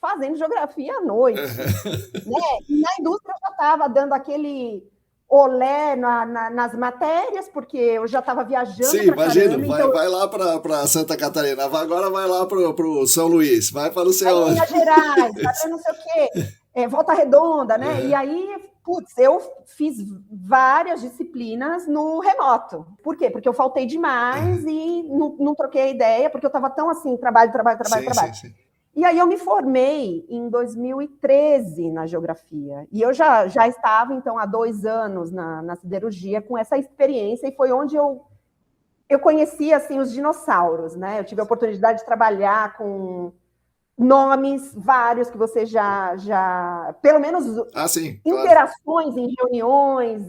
fazendo geografia à noite. Né? E na indústria, eu já estava dando aquele olé nas matérias, porque eu já estava viajando. Sim, imagina, vai lá para Santa Catarina, agora vai lá para o São Luís, vai para o céu. Minas Gerais, vai para não sei o quê, Volta Redonda, né? E aí, putz, eu fiz várias disciplinas no remoto. Por quê? Porque eu faltei demais e não troquei a ideia, porque eu estava tão assim, trabalho. Sim. E aí eu me formei em 2013 na geografia. E eu já estava, então, há 2 anos na siderurgia com essa experiência, e foi onde eu conheci, assim, os dinossauros, né? Eu tive a oportunidade de trabalhar com nomes vários que você já pelo menos interações em reuniões,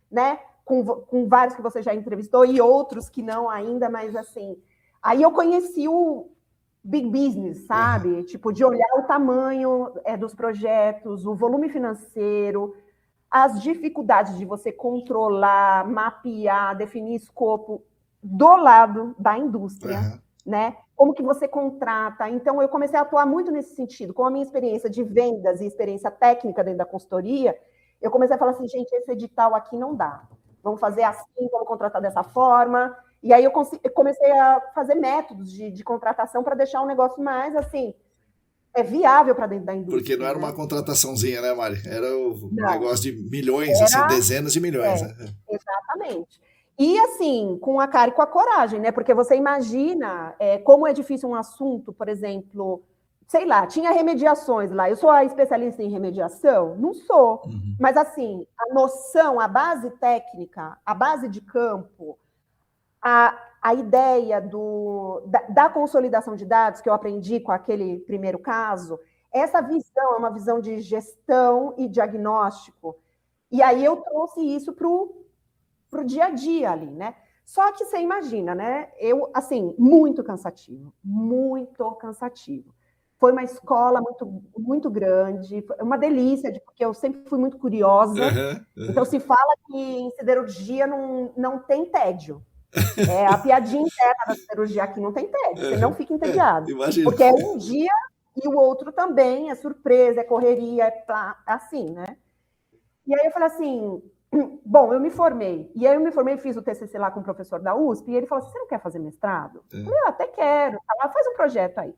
né? Com vários que você já entrevistou e outros que não ainda, mas assim, aí eu conheci o big business, sabe? Tipo, de olhar o tamanho dos projetos, o volume financeiro, as dificuldades de você controlar, mapear, definir escopo do lado da indústria, né? Como que você contrata. Então, eu comecei a atuar muito nesse sentido. Com a minha experiência de vendas e experiência técnica dentro da consultoria, eu comecei a falar assim, gente, esse edital aqui não dá. Vamos fazer assim, vamos contratar dessa forma. E aí eu comecei a fazer métodos de contratação para deixar um negócio mais, assim, viável para dentro da indústria. Porque não era uma contrataçãozinha, né, Mari? Era um negócio de milhões, assim, dezenas de milhões. Né? Exatamente. E, assim, com a cara e com a coragem, né? Porque você imagina como é difícil um assunto, por exemplo, sei lá, tinha remediações lá. Eu sou a especialista em remediação? Não sou. Mas, assim, a noção, a base técnica, a base de campo, a ideia da consolidação de dados que eu aprendi com aquele primeiro caso, essa visão é uma visão de gestão e diagnóstico. E aí eu trouxe isso para o dia a dia ali, né? Só que você imagina, né? Eu, assim, muito cansativo. Foi uma escola muito, muito grande, uma delícia, porque eu sempre fui muito curiosa. Então, se fala que em siderurgia não tem tédio. A piadinha interna da siderurgia aqui não tem tédio, você não fica entediado. Porque é um dia e o outro também, é surpresa, é correria, assim, né? E aí eu falei assim, bom, eu me formei. E aí eu me formei, fiz o TCC lá com o professor da USP, e ele falou assim, você não quer fazer mestrado? Eu falei, até quero, faz um projeto aí.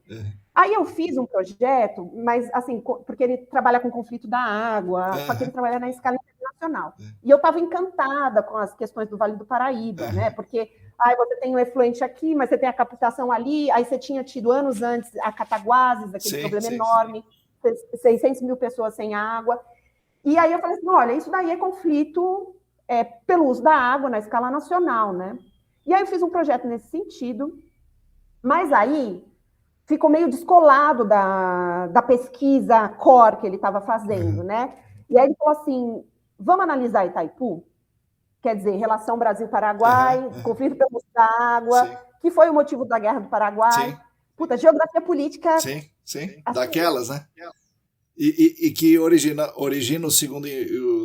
Aí eu fiz um projeto, mas assim, porque ele trabalha com conflito da água, só que ele trabalha na escala internacional. E eu estava encantada com as questões do Vale do Paraíba, né? Porque você tem o efluente aqui, mas você tem a captação ali, aí você tinha tido anos antes a Cataguases, aquele problema enorme, 600 mil pessoas sem água. E aí eu falei assim, olha, isso daí é conflito pelo uso da água na escala nacional, né? E aí eu fiz um projeto nesse sentido, mas aí ficou meio descolado da pesquisa core que ele estava fazendo, né? E aí ele falou assim, vamos analisar Itaipu? Quer dizer, relação Brasil-Paraguai, conflito pelo uso da água, que foi o motivo da Guerra do Paraguai. Puta, geografia política... Sim. Assim, daquelas, né? E que origina o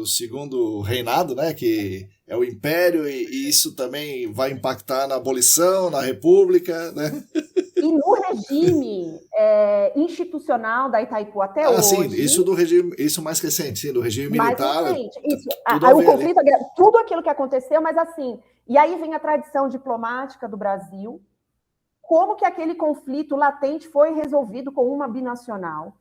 segundo reinado, né? Que é o Império, e isso também vai impactar na abolição, na República, né? E no regime institucional da Itaipu até hoje... Sim, isso do regime, isso mais recente, sim, do regime militar. Mais recente, isso. O conflito, tudo aquilo que aconteceu, mas assim... E aí vem a tradição diplomática do Brasil, como que aquele conflito latente foi resolvido com uma binacional.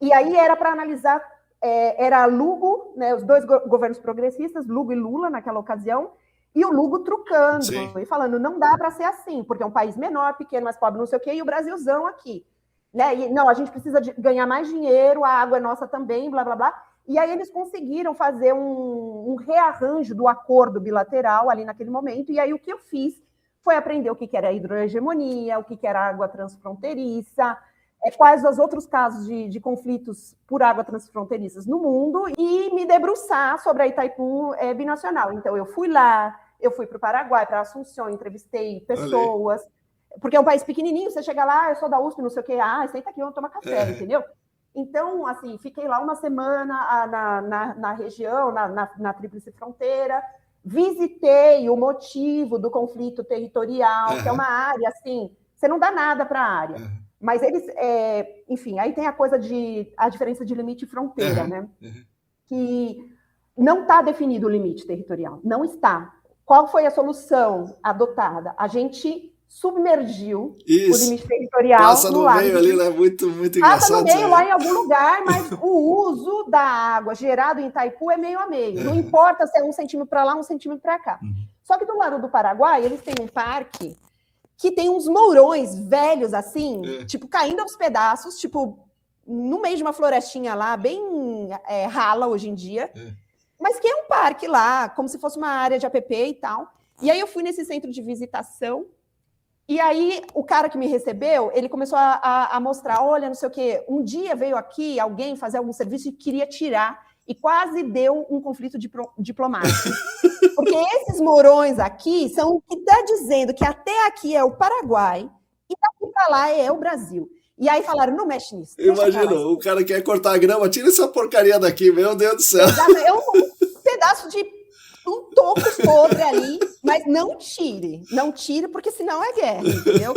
E aí era para analisar, era Lugo, né, os dois governos progressistas, Lugo e Lula naquela ocasião, e o Lugo trucando, e falando, não dá para ser assim, porque é um país menor, pequeno, mais pobre, não sei o quê, e o Brasilzão aqui. Né? E, não, a gente precisa ganhar mais dinheiro, a água é nossa também, blá, blá, blá. E aí eles conseguiram fazer um rearranjo do acordo bilateral ali naquele momento. E aí o que eu fiz foi aprender o que era hidrohegemonia, o que era água transfronteiriça, quais os outros casos de conflitos por água transfronteiriças no mundo e me debruçar sobre a Itaipu binacional. Então eu fui lá, eu fui para o Paraguai, para Assunção, entrevistei pessoas, porque é um país pequenininho, você chega lá, eu sou da USP, não sei o quê, senta aqui, vamos tomar café, entendeu? Então, assim, fiquei lá uma semana na região, na Tríplice Fronteira, visitei o motivo do conflito territorial, que é uma área, assim, você não dá nada para a área, mas eles, enfim, aí tem a diferença de limite e fronteira, né? Que não está definido o limite territorial, não está. Qual foi a solução adotada? A gente submergiu o limite territorial passa no meio ali, né? Muito engraçado. Passa no meio lá em algum lugar, mas o uso da água gerado em Itaipu é meio a meio. Não importa se é 1 centímetro para lá, 1 centímetro para cá. Só que do lado do Paraguai, eles têm um parque que tem uns mourões velhos, assim, tipo, caindo aos pedaços, tipo, no meio de uma florestinha lá, bem rala hoje em dia, mas que é um parque lá, como se fosse uma área de app e tal. E aí eu fui nesse centro de visitação. E aí, o cara que me recebeu, ele começou a mostrar, olha, não sei o quê, um dia veio aqui alguém fazer algum serviço e queria tirar, e quase deu um conflito diplomático. Porque esses mourões aqui são o que está dizendo que até aqui é o Paraguai e daqui para lá é o Brasil. E aí falaram, não mexe nisso. Imagina, o cara quer cortar a grama, tira essa porcaria daqui, meu Deus do céu. É um pedaço de um toco podre ali, mas não tire, porque senão é guerra, entendeu?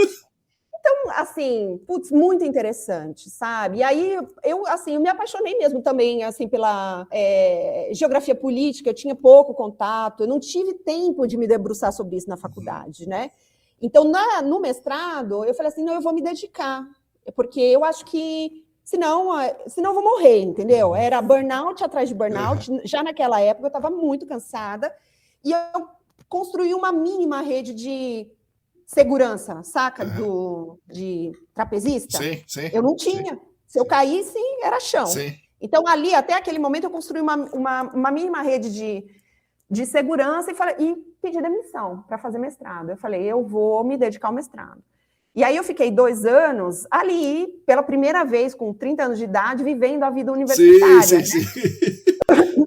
Então, assim, putz, muito interessante, sabe? E aí, eu me apaixonei mesmo também, assim, pela geografia política, eu tinha pouco contato, eu não tive tempo de me debruçar sobre isso na faculdade, né? Então, no mestrado, eu falei assim, não, eu vou me dedicar, porque eu acho que senão eu vou morrer, entendeu? Era burnout atrás de burnout. Já naquela época eu estava muito cansada e eu construí uma mínima rede de segurança, saca? De trapezista. Sim. Eu não tinha. Sim. Se eu caísse, era chão. Sim. Então, ali, até aquele momento, eu construí uma mínima rede de segurança e pedi demissão para fazer mestrado. Eu falei, eu vou me dedicar ao mestrado. E aí eu fiquei 2 anos ali, pela primeira vez, com 30 anos de idade, vivendo a vida universitária. Sim.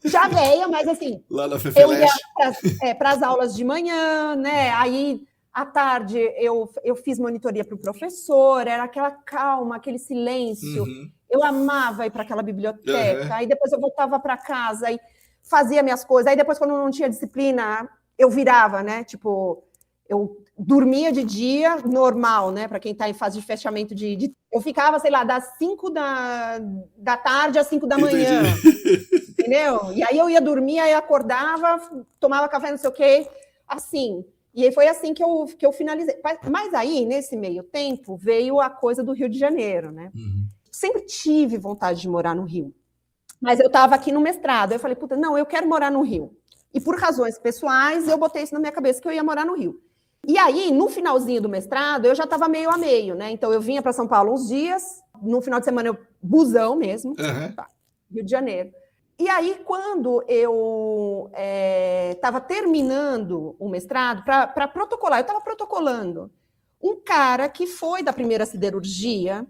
Já velha, mas assim, lá na eu ia para as aulas de manhã, né? Aí, à tarde, eu fiz monitoria para o professor, era aquela calma, aquele silêncio. Eu amava ir para aquela biblioteca. Aí depois eu voltava para casa e fazia minhas coisas. Aí depois, quando não tinha disciplina, eu virava, né? Tipo, eu dormia de dia, normal, né? Para quem está em fase de fechamento eu ficava, sei lá, das 5 da tarde às 5 da manhã. Entendeu? E aí eu ia dormir, aí eu acordava, tomava café, não sei o quê, assim. E aí foi assim que eu finalizei. Mas aí, nesse meio tempo, veio a coisa do Rio de Janeiro, né? Sempre tive vontade de morar no Rio. Mas eu estava aqui no mestrado. Eu falei, puta, não, eu quero morar no Rio. E por razões pessoais, eu botei isso na minha cabeça que eu ia morar no Rio. E aí, no finalzinho do mestrado, eu já estava meio a meio, né? Então, eu vinha para São Paulo uns dias, no final de semana, busão mesmo, Rio de Janeiro. E aí, quando eu estava terminando o mestrado, para protocolar, eu estava protocolando, um cara que foi da primeira siderurgia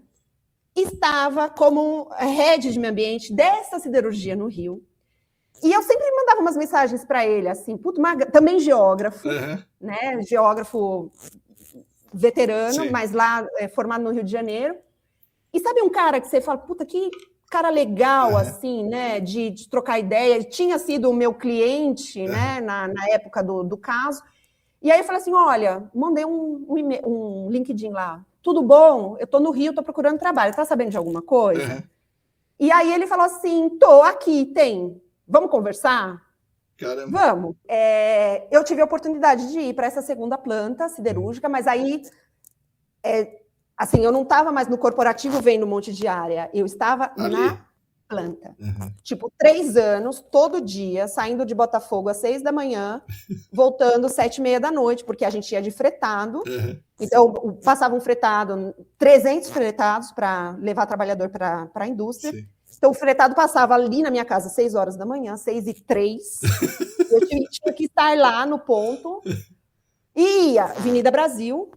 estava como head de meio ambiente dessa siderurgia no Rio. E eu sempre mandava umas mensagens para ele, assim, também geógrafo, né? Geógrafo veterano, sim, mas lá formado no Rio de Janeiro. E sabe um cara que você fala, puta, que cara legal, assim, né? De trocar ideia. Tinha sido o meu cliente, né? Na época do caso. E aí eu falei assim, olha, mandei um LinkedIn lá. Tudo bom? Eu tô no Rio, tô procurando trabalho. Tá sabendo de alguma coisa? E aí ele falou assim, tô aqui, tem... Vamos conversar? Caramba. Vamos. Eu tive a oportunidade de ir para essa segunda planta siderúrgica, mas aí, assim, eu não estava mais no corporativo vendo um monte de área, eu estava na planta. Tipo, 3 anos, todo dia, saindo de Botafogo às 6 da manhã, voltando às 7h30 da noite, porque a gente ia de fretado. Então, passava um fretado, 300 fretados para levar trabalhador para a indústria. Sim. Então, o fretado passava ali na minha casa às 6 horas da manhã, 6h03. Eu tinha que estar lá no ponto. E ia, Avenida Brasil,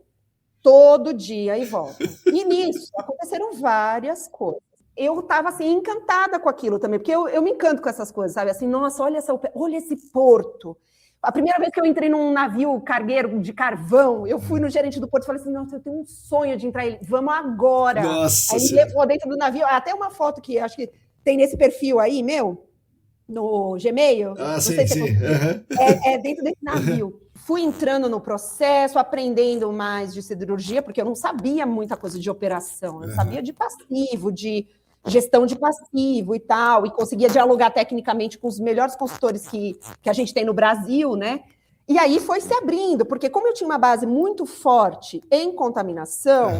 todo dia e volta. E nisso, aconteceram várias coisas. Eu estava, assim, encantada com aquilo também, porque eu me encanto com essas coisas, sabe? Assim, nossa, olha esse porto. A primeira vez que eu entrei num navio cargueiro de carvão, eu fui no gerente do porto e falei assim, nossa, eu tenho um sonho de entrar, vamos agora. Nossa, aí ele levou dentro do navio, até uma foto que acho que tem nesse perfil aí, meu, no Gmail. Ah, não sim, sei se sim. é dentro desse navio. Fui entrando no processo, aprendendo mais de siderurgia, porque eu não sabia muita coisa de operação, eu sabia de passivo, de gestão de passivo e tal, e conseguia dialogar tecnicamente com os melhores consultores que a gente tem no Brasil, né? E aí foi se abrindo, porque como eu tinha uma base muito forte em contaminação,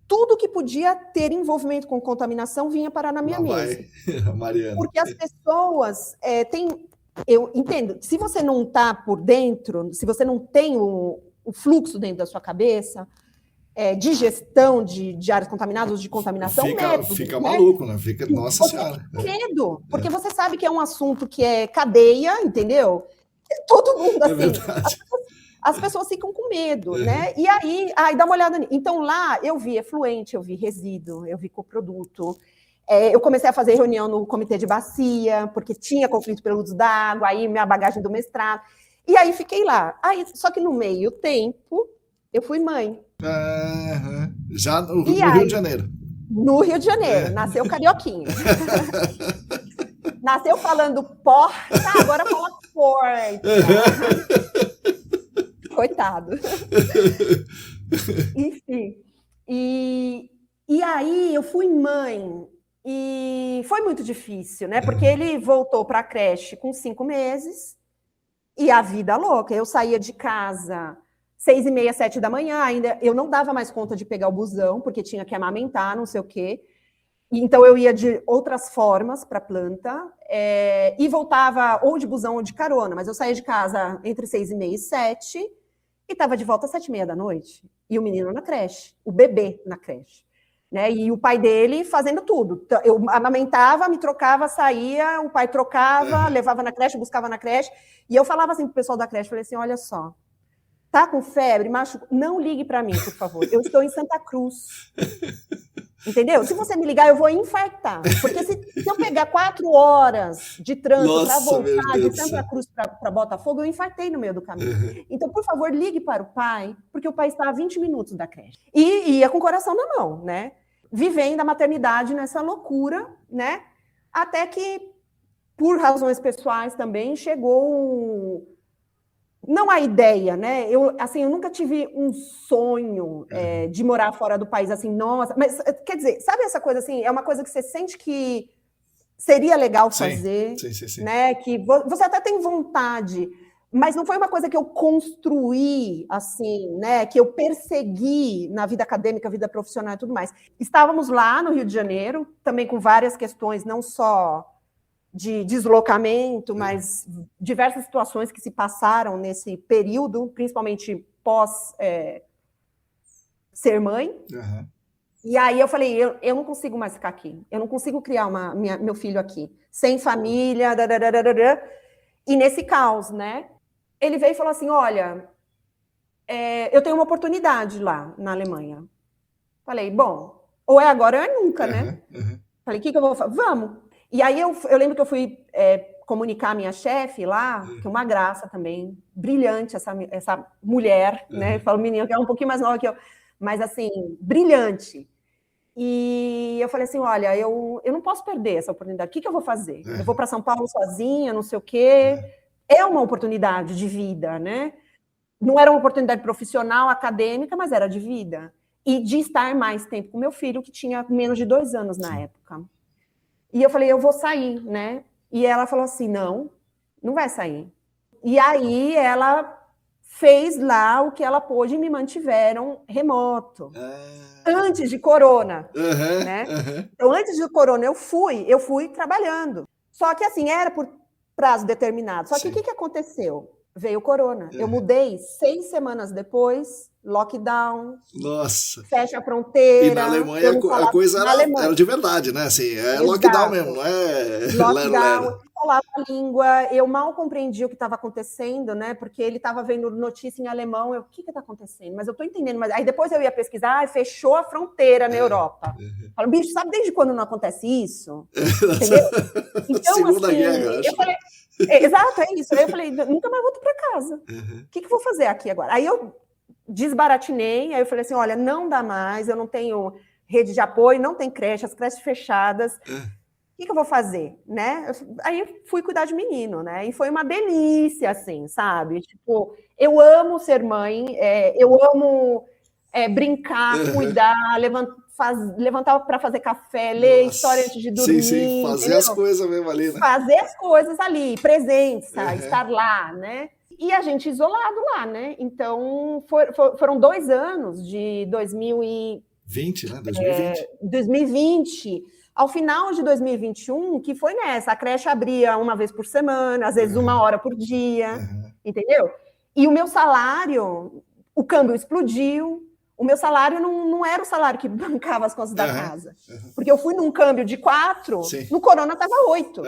tudo que podia ter envolvimento com contaminação vinha parar na minha mesa. Mariana. Porque as pessoas têm... Eu entendo, se você não está por dentro, se você não tem o fluxo dentro da sua cabeça... de gestão de áreas contaminadas, de contaminação, fica maluco, né? Fica, nossa senhora. Fica medo, porque você sabe que é um assunto que é cadeia, entendeu? Todo mundo, assim, as pessoas ficam com medo, né? E aí, dá uma olhada nisso. Então, lá, eu vi efluente, eu vi resíduo, eu vi coproduto. Eu comecei a fazer reunião no comitê de bacia, porque tinha conflito pelo uso da água, aí minha bagagem do mestrado. E aí, fiquei lá. Só que no meio tempo, eu fui mãe. Já no Rio de Janeiro. No Rio de Janeiro, nasceu carioquinho. Nasceu falando porta, agora fala porta. Coitado. Enfim. E aí eu fui mãe. E foi muito difícil, né? Porque ele voltou para a creche com 5 meses e a vida louca. Eu saía de casa 6h30, 7 da manhã, ainda eu não dava mais conta de pegar o busão, porque tinha que amamentar, não sei o quê. Então, eu ia de outras formas para a planta, e voltava ou de busão ou de carona, mas eu saía de casa entre 6h30 e 7, e estava de volta às 7h30 da noite. E o menino na creche, o bebê na creche. Né? E o pai dele fazendo tudo. Eu amamentava, me trocava, saía, o pai trocava, levava na creche, buscava na creche, e eu falava assim para o pessoal da creche, falei assim, olha só, tá com febre, machucou? Não ligue para mim, por favor. Eu estou em Santa Cruz. Entendeu? Se você me ligar, eu vou infartar. Porque se eu pegar 4 horas de trânsito para voltar de Santa Cruz para Botafogo, eu infartei no meio do caminho. Então, por favor, ligue para o pai, porque o pai está a 20 minutos da creche. E ia com o coração na mão, né? Vivendo a maternidade nessa loucura, né? Até que, por razões pessoais também, chegou... Não a ideia, né? Eu nunca tive um sonho de morar fora do país, assim, nossa... Mas, quer dizer, sabe essa coisa, assim, é uma coisa que você sente que seria legal fazer, sim. Né? Que você até tem vontade, mas não foi uma coisa que eu construí, assim, né? Que eu persegui na vida acadêmica, vida profissional e tudo mais. Estávamos lá no Rio de Janeiro, também com várias questões, não só... de deslocamento, mas diversas situações que se passaram nesse período, principalmente pós ser mãe. E aí eu falei, eu não consigo mais ficar aqui, eu não consigo criar meu filho aqui, sem família, e nesse caos, né? Ele veio e falou assim, olha, eu tenho uma oportunidade lá na Alemanha. Falei, bom, ou é agora ou é nunca, né? Falei, o que eu vou fazer? Vamos! E aí eu lembro que eu fui comunicar a minha chefe lá, que é uma graça também, brilhante essa mulher, né? Eu falo menina, que é um pouquinho mais nova que eu, mas assim, brilhante. E eu falei assim, olha, eu não posso perder essa oportunidade, o que eu vou fazer? Eu vou para São Paulo sozinha, não sei o quê. É uma oportunidade de vida, né? Não era uma oportunidade profissional, acadêmica, mas era de vida. E de estar mais tempo com meu filho, que tinha menos de 2 anos na época. E eu falei, eu vou sair, né? E ela falou assim, não vai sair. E aí ela fez lá o que ela pôde e me mantiveram remoto. Antes de corona, né? Então, antes de corona, eu fui trabalhando. Só que assim, era por prazo determinado. Só que o que aconteceu? veio o corona. Eu mudei 6 semanas depois, lockdown. Nossa. Fecha a fronteira. E na Alemanha a coisa era de verdade, né? Assim, lockdown mesmo, não é lockdown. lero. Falava a língua, eu mal compreendi o que estava acontecendo, né? Porque ele estava vendo notícia em alemão. O que está acontecendo? Mas eu estou entendendo. Mas aí depois eu ia pesquisar, fechou a fronteira na Europa. Falo, bicho, sabe desde quando não acontece isso? Entendeu? Então, Segunda assim, Guerra, acho. Eu falei, exato, é isso. Aí eu falei, nunca mais volto para casa. O que eu vou fazer aqui agora? Aí eu desbaratinei, aí eu falei assim, olha, não dá mais, eu não tenho rede de apoio, não tem creche, as creches fechadas. O que eu vou fazer, né? Aí fui cuidar de menino, né? E foi uma delícia, assim, sabe? Tipo, eu amo ser mãe, eu amo brincar, cuidar, levantar para fazer café, ler história antes de dormir. Sim, fazer entendeu? As coisas mesmo ali, né? Fazer as coisas ali, presença, estar lá, né? E a gente isolado lá, né? Então, foram 2 anos de 2020, né? 2020. Ao final de 2021, que foi nessa, a creche abria uma vez por semana, às vezes 1 hora por dia, entendeu? E o meu salário, o câmbio explodiu, o meu salário não era o salário que bancava as contas da casa. Porque eu fui num câmbio de 4, no corona estava 8,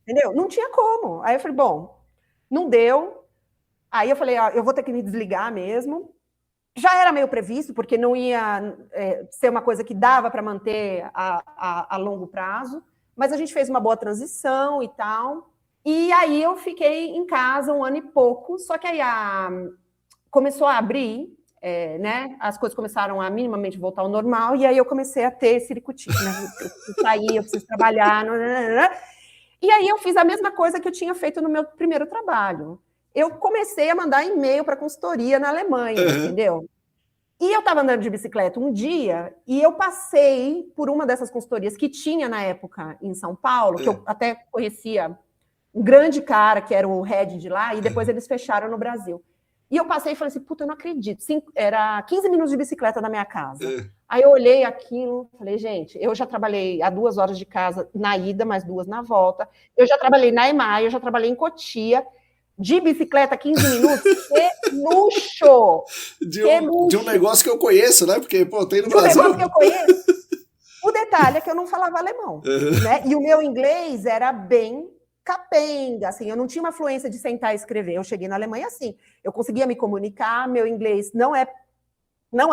entendeu? Não tinha como. Aí eu falei, bom, não deu. Aí eu falei, eu vou ter que me desligar mesmo. Já era meio previsto, porque não ia ser uma coisa que dava para manter a longo prazo, mas a gente fez uma boa transição e tal. E aí eu fiquei em casa 1 ano e pouco, só que aí começou a abrir, né? As coisas começaram a minimamente voltar ao normal, e aí eu comecei a ter ciricutice, né? Eu preciso sair, eu preciso trabalhar. E aí eu fiz a mesma coisa que eu tinha feito no meu primeiro trabalho. Eu comecei a mandar e-mail para consultoria na Alemanha, entendeu? E eu estava andando de bicicleta um dia e eu passei por uma dessas consultorias que tinha na época em São Paulo, que eu até conhecia um grande cara que era o head de lá, e depois eles fecharam no Brasil. E eu passei e falei assim, puta, eu não acredito. Era 15 minutos de bicicleta da minha casa. Aí eu olhei aquilo, falei, gente, eu já trabalhei a 2 horas de casa na ida, mais 2 na volta. Eu já trabalhei na EMAI, eu já trabalhei em Cotia. De bicicleta, 15 minutos, que luxo! De um negócio que eu conheço, né? Porque, pô, tem no Brasil. Um negócio que eu conheço. O detalhe é que eu não falava alemão, né? E o meu inglês era bem capenga, assim, eu não tinha uma fluência de sentar e escrever. Eu cheguei na Alemanha assim, eu conseguia me comunicar, meu inglês não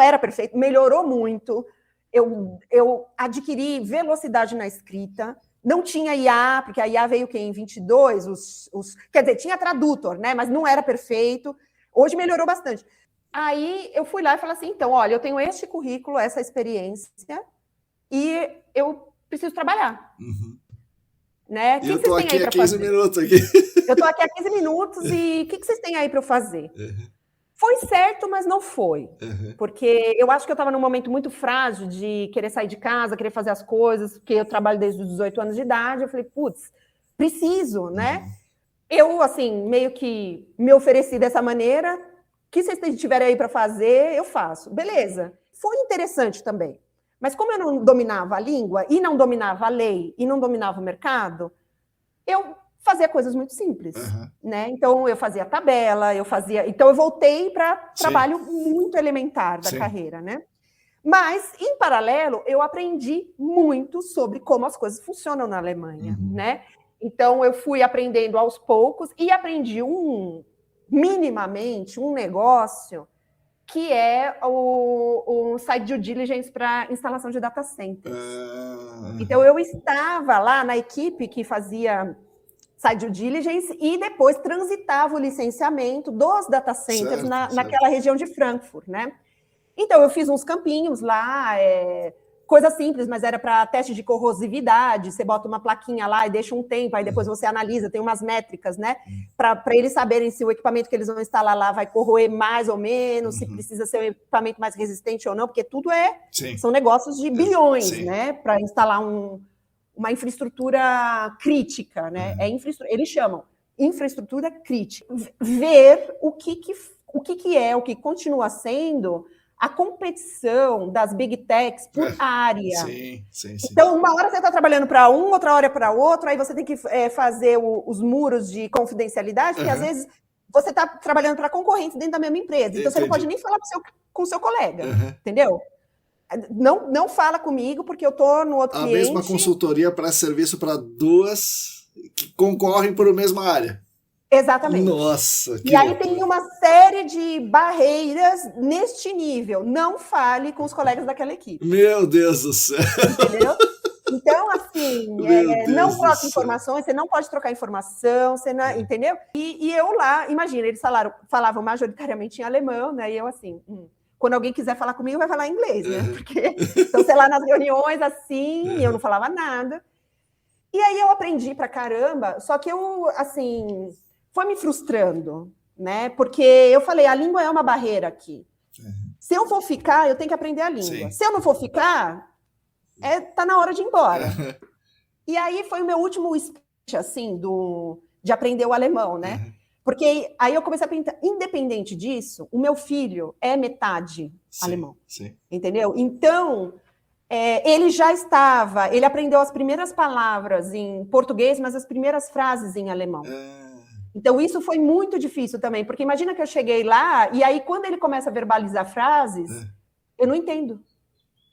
era perfeito, melhorou muito, eu adquiri velocidade na escrita, não tinha IA, porque a IA veio em 22, quer dizer, tinha tradutor, né? Mas não era perfeito. Hoje melhorou bastante. Aí eu fui lá e falei assim, então, olha, eu tenho este currículo, essa experiência, e eu preciso trabalhar. Né? E eu estou aqui há 15 minutos. Aqui. Eu estou aqui há 15 minutos e o que vocês têm aí para eu fazer? Foi certo, mas não foi. Porque eu acho que eu estava num momento muito frágil de querer sair de casa, querer fazer as coisas, porque eu trabalho desde os 18 anos de idade. Eu falei, putz, preciso, né? Eu, assim, meio que me ofereci dessa maneira. O que vocês tiverem aí para fazer, eu faço. Beleza. Foi interessante também. Mas como eu não dominava a língua, e não dominava a lei, e não dominava o mercado, eu fazia coisas muito simples, né? Então, eu fazia tabela, Então, eu voltei para trabalho muito elementar da carreira, né? Mas, em paralelo, eu aprendi muito sobre como as coisas funcionam na Alemanha, né? Então, eu fui aprendendo aos poucos e aprendi minimamente um negócio que é o site due diligence para instalação de data centers. Então, eu estava lá na equipe que fazia site due diligence e depois transitava o licenciamento dos data centers naquela região de Frankfurt, né? Então, eu fiz uns campinhos lá, coisa simples, mas era para teste de corrosividade, você bota uma plaquinha lá e deixa um tempo, aí depois você analisa, tem umas métricas, né? Para eles saberem se o equipamento que eles vão instalar lá vai corroer mais ou menos, se precisa ser um equipamento mais resistente ou não, porque tudo são negócios de bilhões, né? Para instalar uma infraestrutura crítica, né? Eles chamam infraestrutura crítica. Ver o que continua sendo a competição das big techs por área. Sim. Então, uma hora você está trabalhando para um, outra hora para outro, aí você tem que fazer os muros de confidencialidade, que às vezes você está trabalhando para concorrentes dentro da mesma empresa. Então, você não pode nem falar com o seu colega, entendeu? Não fala comigo, porque eu estou no outro cliente. A mesma consultoria presta serviço para duas que concorrem por a mesma área. Exatamente. Nossa, que E aí loucura. tem uma série de barreiras neste nível. Não fale com os colegas daquela equipe. Meu Deus do céu. Entendeu? Então, assim, não troca informações, você não pode trocar informação, você não, entendeu? E eu lá, imagina, eles falavam majoritariamente em alemão, né? E eu assim, quando alguém quiser falar comigo, vai falar em inglês, né? Porque, então, sei lá, nas reuniões, assim, eu não falava nada. E aí eu aprendi pra caramba, só que eu, assim, foi me frustrando, né? Porque eu falei, a língua é uma barreira aqui. Se eu for ficar, eu tenho que aprender a língua. Se eu não for ficar, tá na hora de ir embora. E aí foi o meu último speech, assim, de aprender o alemão, né? Porque aí eu comecei a pensar, independente disso, o meu filho é metade alemão, entendeu? Então, ele aprendeu as primeiras palavras em português, mas as primeiras frases em alemão. Então, isso foi muito difícil também, porque imagina que eu cheguei lá, e aí quando ele começa a verbalizar frases, eu não entendo.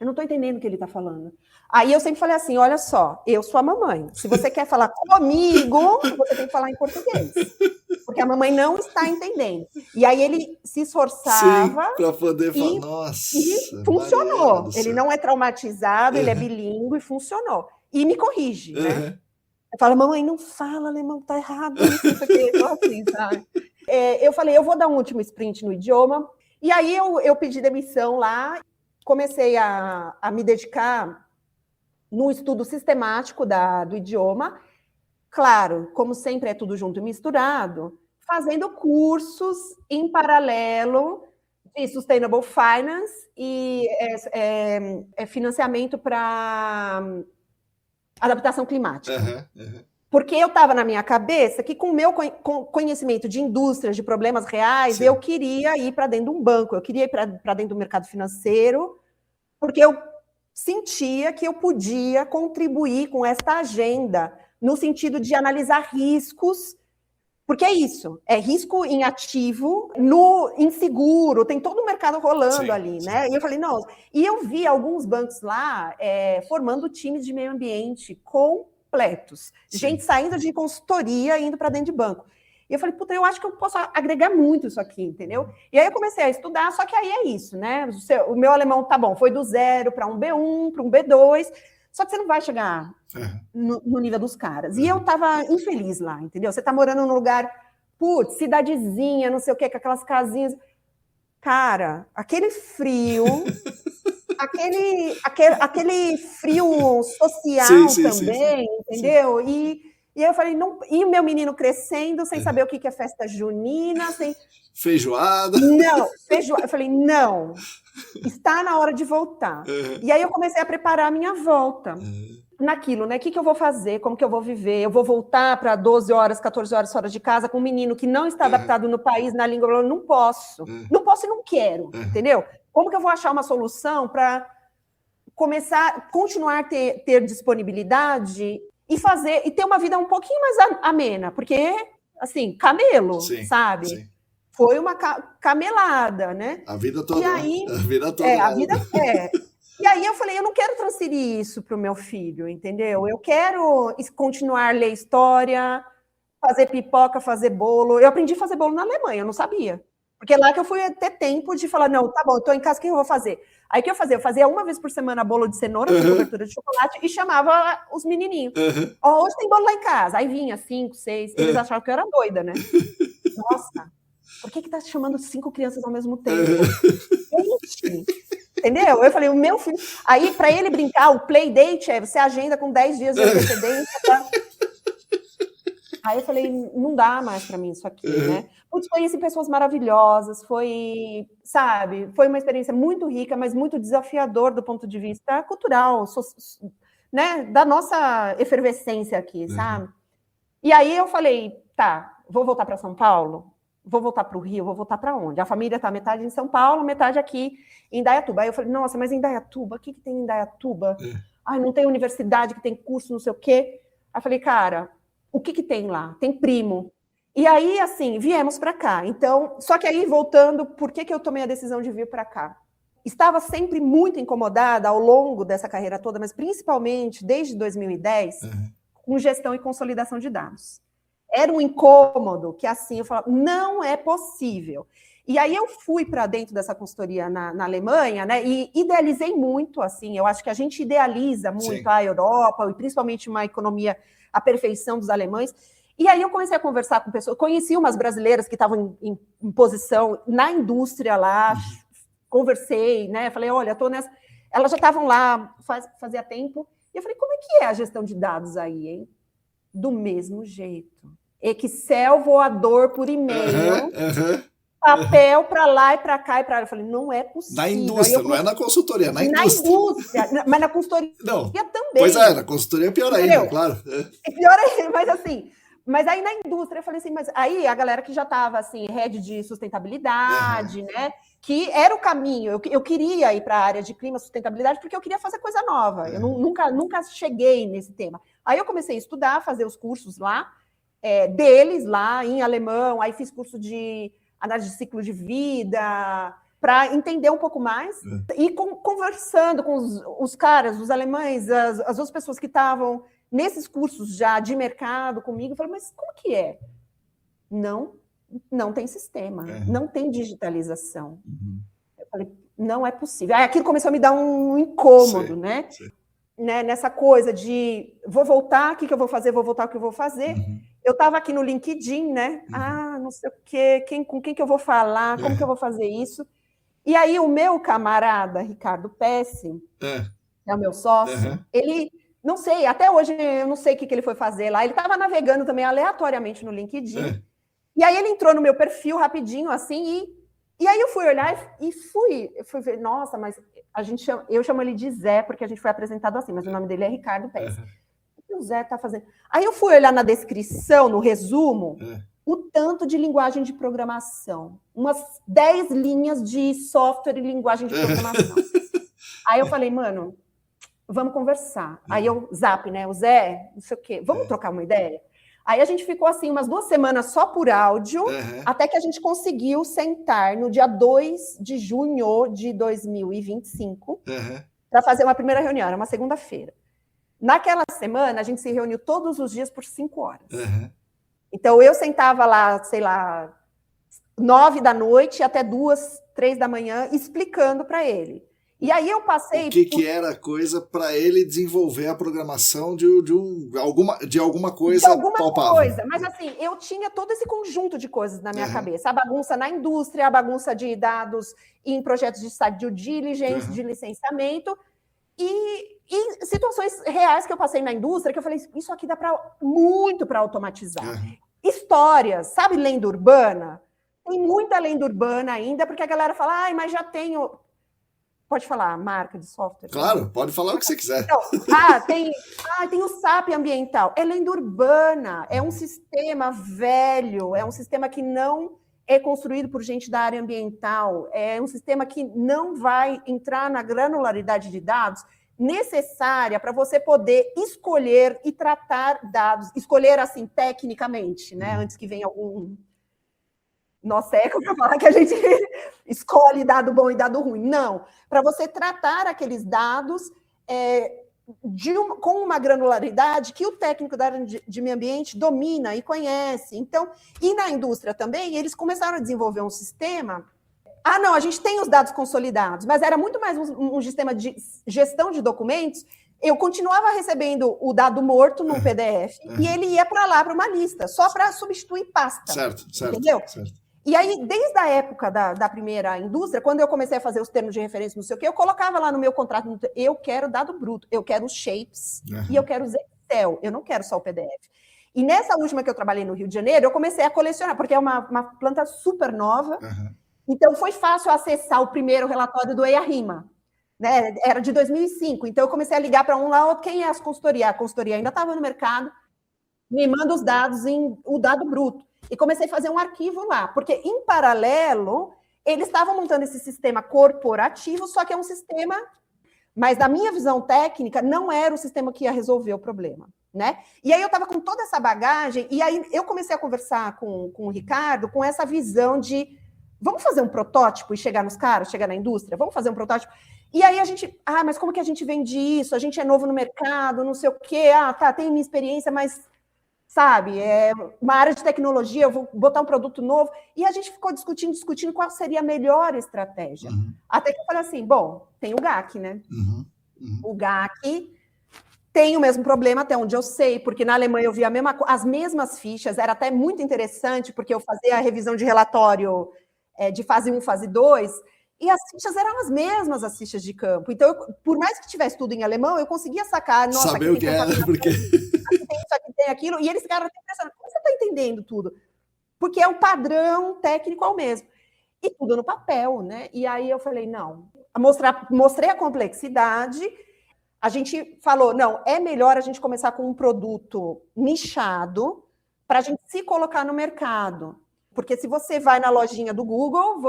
Eu não estou entendendo o que ele está falando. Aí eu sempre falei assim, olha só, eu sou a mamãe. Se você quer falar comigo, você tem que falar em português. Porque a mamãe não está entendendo. E aí ele se esforçava. Para poder falar, nossa. E funcionou. Ele não é traumatizado, ele é bilíngue e funcionou. E me corrige, né? Eu falo, mamãe, não fala alemão, tá errado. Isso aqui. Então, assim, sabe? Eu falei, eu vou dar um último sprint no idioma. E aí eu pedi demissão lá. Comecei a me dedicar no estudo sistemático do idioma. Claro, como sempre é tudo junto e misturado, fazendo cursos em paralelo de Sustainable Finance e financiamento para adaptação climática. Porque eu estava na minha cabeça que com o meu conhecimento de indústrias, de problemas reais, eu queria ir para dentro de um banco, eu queria ir para dentro do mercado financeiro, porque eu sentia que eu podia contribuir com esta agenda, no sentido de analisar riscos, porque é isso, é risco em ativo, no inseguro, tem todo o mercado rolando ali, né? E eu falei, não, e eu vi alguns bancos lá formando times de meio ambiente completos, gente saindo de consultoria e indo para dentro de banco. E eu falei, puta, eu acho que eu posso agregar muito isso aqui, entendeu? E aí eu comecei a estudar, só que aí é isso, né? O meu alemão, tá bom, foi do 0 para um B1, para um B2, só que você não vai chegar no nível dos caras. E eu tava infeliz lá, entendeu? Você tá morando num lugar, putz, cidadezinha, não sei o quê, com aquelas casinhas. Cara, aquele frio, aquele frio social também, entendeu? E aí eu falei, não, e o meu menino crescendo, sem saber o que é festa junina, sem... Feijoada. Não, feijoada. Eu falei, não, está na hora de voltar. E aí eu comecei a preparar a minha volta naquilo, né? O que eu vou fazer? Como que eu vou viver? Eu vou voltar para 12 horas, 14 horas fora de casa com um menino que não está adaptado no país, na língua. Eu não posso. Não posso e não quero, entendeu? Como que eu vou achar uma solução para continuar a ter disponibilidade e ter uma vida um pouquinho mais amena? Porque, assim, camelo, sabe? Foi uma camelada, né? A vida toda. E aí, E aí eu falei, eu não quero transferir isso para o meu filho, entendeu? Eu quero continuar a ler história, fazer pipoca, fazer bolo. Eu aprendi a fazer bolo na Alemanha, eu não sabia. Porque lá que eu fui ter tempo de falar, não, tá bom, eu tô em casa, o que eu vou fazer? Aí o que eu fazia? Eu fazia uma vez por semana bolo de cenoura, com cobertura de chocolate, e chamava os menininhos. Ó, hoje tem bolo lá em casa. Aí vinha 5, 6, eles achavam que eu era doida, né? Nossa, por que tá chamando 5 crianças ao mesmo tempo? Gente, entendeu? Eu falei, o meu filho... Aí, para ele brincar, o playdate você agenda com 10 dias de antecedência, tá? Aí eu falei, não dá mais para mim isso aqui, né? Putz, conheci pessoas maravilhosas, foi uma experiência muito rica, mas muito desafiador do ponto de vista cultural, né? Da nossa efervescência aqui, sabe? E aí eu falei, tá, vou voltar para São Paulo? Vou voltar para o Rio? Vou voltar para onde? A família tá metade em São Paulo, metade aqui em Indaiatuba. Aí eu falei, nossa, mas em Indaiatuba, o que tem em Indaiatuba? Ai, não tem universidade, que tem curso, não sei o quê. Aí eu falei, cara, o que tem lá? Tem primo. E aí, assim, viemos para cá. Então, só que aí, voltando, por que eu tomei a decisão de vir para cá? Estava sempre muito incomodada ao longo dessa carreira toda, mas principalmente desde 2010, com gestão e consolidação de dados. Era um incômodo que, assim, eu falava, não é possível. E aí eu fui para dentro dessa consultoria na Alemanha, né, e idealizei muito, assim, eu acho que a gente idealiza muito a Europa, e principalmente uma economia, a perfeição dos alemães. E aí eu comecei a conversar com pessoas, conheci umas brasileiras que estavam em posição na indústria lá, conversei, né, falei, olha, estou nessa... Elas já estavam lá fazia tempo, e eu falei, como é que é a gestão de dados aí, hein? Do mesmo jeito. Excel voador por e-mail, papel para lá e para cá e para lá. Eu falei, não é possível. Na indústria, não é na consultoria, na indústria. Na indústria, mas na consultoria não. Também. Pois é, na consultoria é pior ainda, claro. É pior ainda, mas assim... Mas aí na indústria, eu falei assim, mas aí a galera que já estava assim, head de sustentabilidade, né? Que era o caminho. Eu queria ir para a área de clima, sustentabilidade, porque eu queria fazer coisa nova. Eu nunca cheguei nesse tema. Aí eu comecei a estudar, fazer os cursos lá, deles lá em alemão, aí fiz curso de análise de ciclo de vida, para entender um pouco mais. E conversando com os caras, os alemães, as outras pessoas que estavam nesses cursos já de mercado comigo, eu falei, mas como que é? Não tem sistema, não tem digitalização. Eu falei, não é possível. Aí aquilo começou a me dar um incômodo, né? Nessa coisa de vou voltar, o que eu vou fazer, vou voltar, o que eu vou fazer. Eu estava aqui no LinkedIn, né? Não sei o quê, com quem que eu vou falar, como que eu vou fazer isso? E aí o meu camarada, Ricardo Pesce, que é o meu sócio, ele... Não sei, até hoje eu não sei o que ele foi fazer lá. Ele estava navegando também aleatoriamente no LinkedIn. E aí ele entrou no meu perfil rapidinho, assim, e aí eu fui olhar e fui ver, nossa, mas eu chamo ele de Zé, porque a gente foi apresentado assim, mas o nome dele é Ricardo Pesce. O que o Zé está fazendo? Aí eu fui olhar na descrição, no resumo, o tanto de linguagem de programação. Umas 10 linhas de software e linguagem de programação. Aí eu falei, mano... Vamos conversar. Aí eu, zap, né? O Zé, não sei o quê. Vamos trocar uma ideia? Aí a gente ficou assim umas 2 semanas só por áudio, até que a gente conseguiu sentar no dia 2 de junho de 2025 para fazer uma primeira reunião. Era uma segunda-feira. Naquela semana, a gente se reuniu todos os dias por 5 horas. Então, eu sentava lá, sei lá, 9 da noite até 2, 3 da manhã, explicando para ele. E aí eu passei... O que era a coisa para ele desenvolver a programação de alguma coisa palpável. Mas assim, eu tinha todo esse conjunto de coisas na minha cabeça. A bagunça na indústria, a bagunça de dados em projetos de due diligence, de licenciamento, e situações reais que eu passei na indústria, que eu falei, isso aqui dá muito para automatizar. Histórias, sabe lenda urbana? Tem muita lenda urbana ainda, porque a galera fala, mas já tenho... Pode falar, marca de software? Claro, pode falar o que você quiser. Então, tem o SAP ambiental. É lenda urbana, é um sistema velho, é um sistema que não é construído por gente da área ambiental, é um sistema que não vai entrar na granularidade de dados necessária para você poder escolher e tratar dados, escolher assim, tecnicamente, né? Antes que venha algum... Nossa, para falar que a gente escolhe dado bom e dado ruim. Não, para você tratar aqueles dados com uma granularidade que o técnico da área de meio ambiente domina e conhece. Então, e na indústria também, eles começaram a desenvolver um sistema... não, a gente tem os dados consolidados, mas era muito mais um sistema de gestão de documentos. Eu continuava recebendo o dado morto no PDF e ele ia para lá, para uma lista, só para substituir pasta. Certo. Entendeu? Certo. E aí, desde a época da primeira indústria, quando eu comecei a fazer os termos de referência, não sei o quê, eu colocava lá no meu contrato, eu quero dado bruto, eu quero os shapes e eu quero os Excel, eu não quero só o PDF. E nessa última que eu trabalhei no Rio de Janeiro, eu comecei a colecionar, porque é uma planta super nova, então foi fácil acessar o primeiro relatório do EIA-RIMA, né? Era de 2005, então eu comecei a ligar para um lá, quem é a consultoria? A consultoria ainda estava no mercado, me manda os dados o dado bruto. E comecei a fazer um arquivo lá, porque, em paralelo, eles estavam montando esse sistema corporativo, só que é um sistema... Mas, na minha visão técnica, não era o sistema que ia resolver o problema. né? E aí eu estava com toda essa bagagem, e aí eu comecei a conversar com o Ricardo com essa visão de vamos fazer um protótipo e chegar nos caras, chegar na indústria? Vamos fazer um protótipo? E aí a gente, mas como que a gente vende isso? A gente é novo no mercado, não sei o quê. Tá, tem minha experiência, mas, sabe, é uma área de tecnologia, eu vou botar um produto novo. E a gente ficou discutindo qual seria a melhor estratégia. Até que eu falei assim, bom, tem o GAC, né? O GAC tem o mesmo problema, até onde eu sei, porque na Alemanha eu vi as mesmas fichas, era até muito interessante, porque eu fazia a revisão de relatório de fase 1, fase 2, e as fichas eram as mesmas, as fichas de campo. Então, por mais que tivesse tudo em alemão, eu conseguia sacar, nossa, saber o que era, porque aqui tem isso, aqui tem aquilo, e eles ficaram impressionados. Como você está entendendo tudo? Porque é um padrão técnico ao mesmo. E tudo no papel, né? E aí eu falei, não, mostrei a complexidade, a gente falou, não, é melhor a gente começar com um produto nichado para a gente se colocar no mercado. Porque se você vai na lojinha do Google,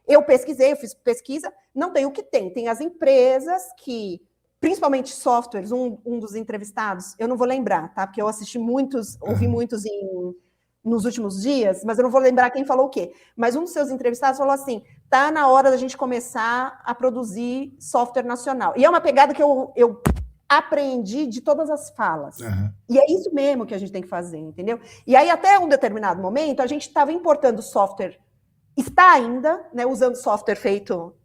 eu pesquisei, eu fiz pesquisa, não tem o que tem. Tem as empresas que, principalmente softwares, um dos entrevistados, eu não vou lembrar, tá? Porque eu assisti muitos, ouvi muitos nos últimos dias, mas eu não vou lembrar quem falou o quê. Mas um dos seus entrevistados falou assim, tá na hora da gente começar a produzir software nacional. E é uma pegada que eu aprendi de todas as falas. E é isso mesmo que a gente tem que fazer, entendeu? E aí, até um determinado momento, a gente estava importando software, está ainda, né, usando software feito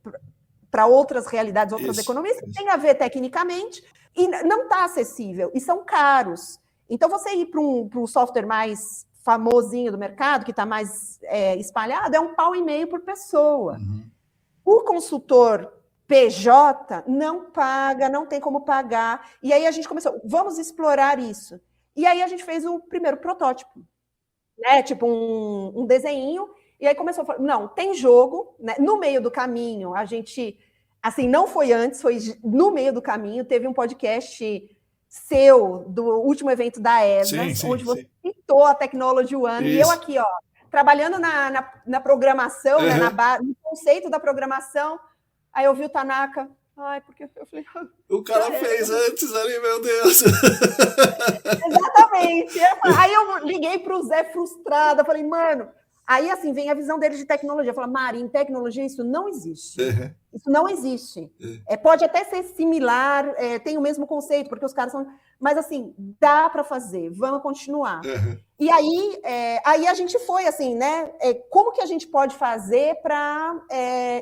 para outras realidades, outras economias, que tem a ver tecnicamente, e não está acessível, e são caros. Então, você ir para um software mais famosinho do mercado, que está mais espalhado, é £1,50 por pessoa. O consultor PJ não paga, não tem como pagar. E aí a gente começou, vamos explorar isso. E aí a gente fez o primeiro protótipo, né? Tipo um desenho. E aí começou a falar, não, tem jogo, né? No meio do caminho, a gente, assim, não foi antes, foi no meio do caminho, teve um podcast seu, do último evento da ESA, onde você citou a Technology One, e eu aqui, ó, trabalhando na programação, né, no conceito da programação. Aí eu vi o Tanaka, porque eu falei... O cara fez antes ali, meu Deus! Exatamente. Aí eu liguei para o Zé frustrada, falei, mano... Aí, assim, vem a visão dele de tecnologia. Fala, Mari, em tecnologia isso não existe. Isso não existe. Pode até ser similar, tem o mesmo conceito, porque os caras são... Mas, assim, dá para fazer, vamos continuar. E aí a gente foi, assim, né? Como que a gente pode fazer para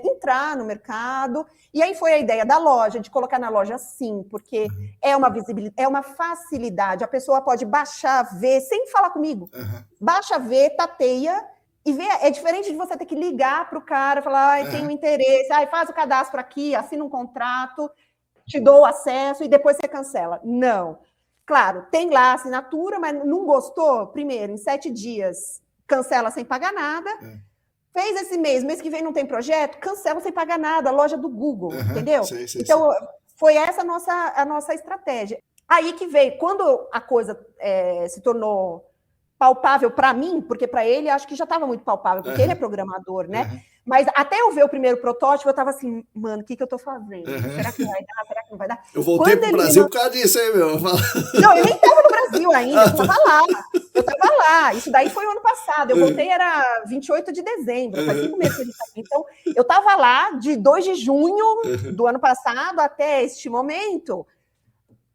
entrar no mercado? E aí foi a ideia da loja, de colocar na loja sim, porque é uma visibilidade, é uma facilidade. A pessoa pode baixar, ver, sem falar comigo. Baixa, ver, tateia... E ver, é diferente de você ter que ligar para o cara, falar, tenho interesse, faz o cadastro aqui, assina um contrato, te dou o acesso e depois você cancela. Não. Claro, tem lá a assinatura, mas não gostou? Primeiro, em 7 dias, cancela sem pagar nada. Fez esse mês que vem não tem projeto, cancela sem pagar nada, loja do Google, entendeu? Então, foi essa a nossa estratégia. Aí que veio, quando a coisa se tornou palpável para mim, porque para ele acho que já estava muito palpável, porque ele é programador, né? Mas até eu ver o primeiro protótipo, eu estava assim, mano, o que eu estou fazendo? Será que vai dar? Será que não vai dar? Eu voltei para o Brasil por causa disso, hein, meu? Não, eu nem estava no Brasil ainda, eu estava lá. Isso daí foi o ano passado, eu voltei, era 28 de dezembro, faz 5 meses que a gente está aqui. Então, eu estava lá de 2 de junho do ano passado até este momento,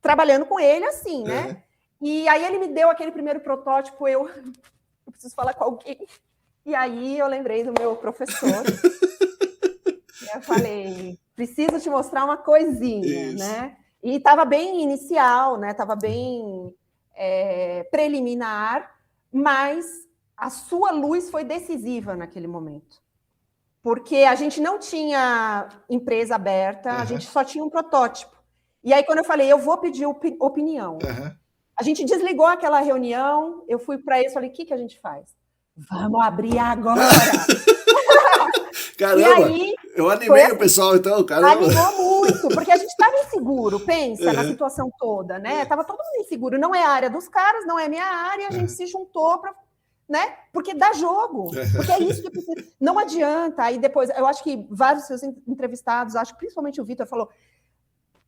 trabalhando com ele assim, né? E aí ele me deu aquele primeiro protótipo, eu preciso falar com alguém. E aí eu lembrei do meu professor. E eu falei, preciso te mostrar uma coisinha, né? E estava bem inicial, né? Estava bem preliminar, mas a sua luz foi decisiva naquele momento. Porque a gente não tinha empresa aberta, a gente só tinha um protótipo. E aí quando eu falei, eu vou pedir opinião. A gente desligou aquela reunião, eu fui para ele e falei, o que a gente faz? Vamos abrir agora! Caramba, aí, eu animei o pessoal, então, caramba. Animou muito, porque a gente estava inseguro, pensa, na situação toda, né? Estava todo mundo inseguro, não é a área dos caras, não é minha área, a gente se juntou para... Né? Porque dá jogo, porque é isso que precisa. Não adianta, aí depois, eu acho que vários seus entrevistados, acho que principalmente o Vitor falou,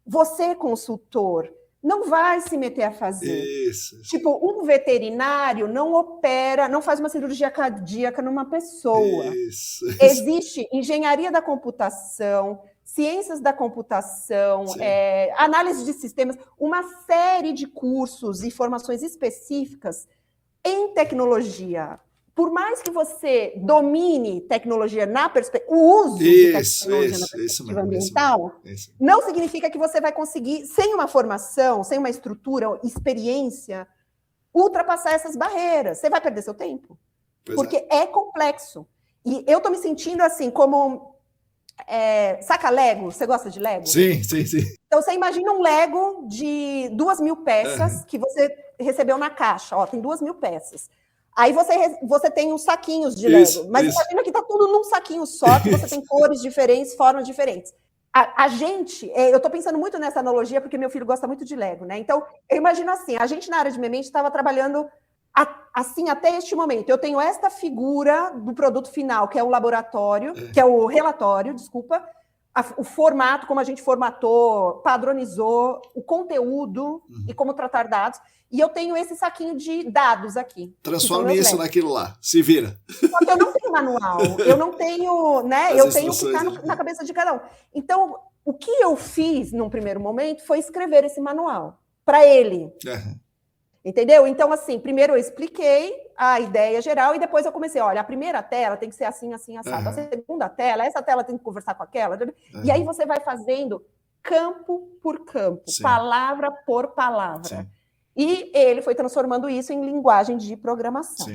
você consultor, não vai se meter a fazer. Isso. Tipo, um veterinário não opera, não faz uma cirurgia cardíaca numa pessoa. Isso. Existe engenharia da computação, ciências da computação, análise de sistemas, uma série de cursos e formações específicas em tecnologia. Por mais que você domine tecnologia na perspectiva, o uso de tecnologia na perspectiva ambiental, não significa que você vai conseguir, sem uma formação, sem uma estrutura, experiência, ultrapassar essas barreiras. Você vai perder seu tempo. Porque é complexo. E eu estou me sentindo assim, como... saca Lego? Você gosta de Lego? Sim. Então, você imagina um Lego de 2.000 peças que você recebeu na caixa. Ó, tem 2.000 peças. Aí você tem uns saquinhos de Lego. Mas imagina que está tudo num saquinho só, que você tem cores diferentes, formas diferentes. A gente... eu estou pensando muito nessa analogia, porque meu filho gosta muito de Lego, né? Então, eu imagino assim, a gente na área de meio ambiente estava trabalhando assim até este momento. Eu tenho esta figura do produto final, que é o laboratório, que é o relatório, desculpa, o formato, como a gente formatou, padronizou, o conteúdo e como tratar dados. E eu tenho esse saquinho de dados aqui. Transforme isso naquilo lá. Se vira. Só que eu não tenho manual. Eu não tenho, né? Eu tenho que estar na cabeça de cada um. Então, o que eu fiz num primeiro momento foi escrever esse manual para ele. Entendeu? Então, assim, primeiro eu expliquei a ideia geral e depois eu comecei, olha, a primeira tela tem que ser assim, assim, assado. A segunda tela, essa tela tem que conversar com aquela. E aí você vai fazendo campo por campo, palavra por palavra. E ele foi transformando isso em linguagem de programação.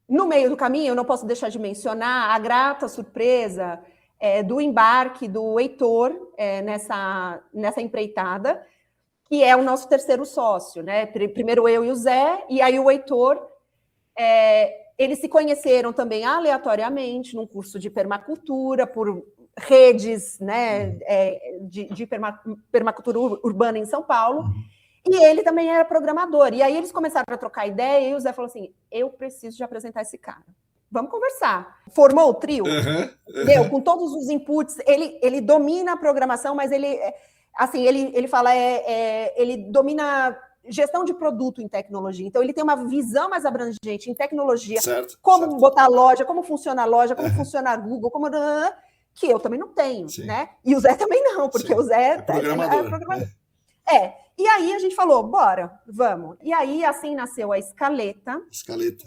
No meio do caminho, eu não posso deixar de mencionar a grata surpresa do embarque do Heitor nessa empreitada, que é o nosso terceiro sócio, né? Primeiro eu e o Zé, e aí o Heitor, eles se conheceram também aleatoriamente num curso de permacultura, por redes, né, de permacultura urbana em São Paulo, e ele também era programador. E aí eles começaram a trocar ideia, e o Zé falou assim, eu preciso de apresentar esse cara. Vamos conversar. Formou o trio, entendeu? Com todos os inputs, ele domina a programação, mas ele... Assim, ele fala, ele domina gestão de produto em tecnologia. Então, ele tem uma visão mais abrangente em tecnologia, como botar loja, como funciona a loja, como funciona a Google, que eu também não tenho, né? E o Zé também não, porque o Zé é programador. E aí a gente falou, bora, vamos. E aí, assim, nasceu a Escaleta.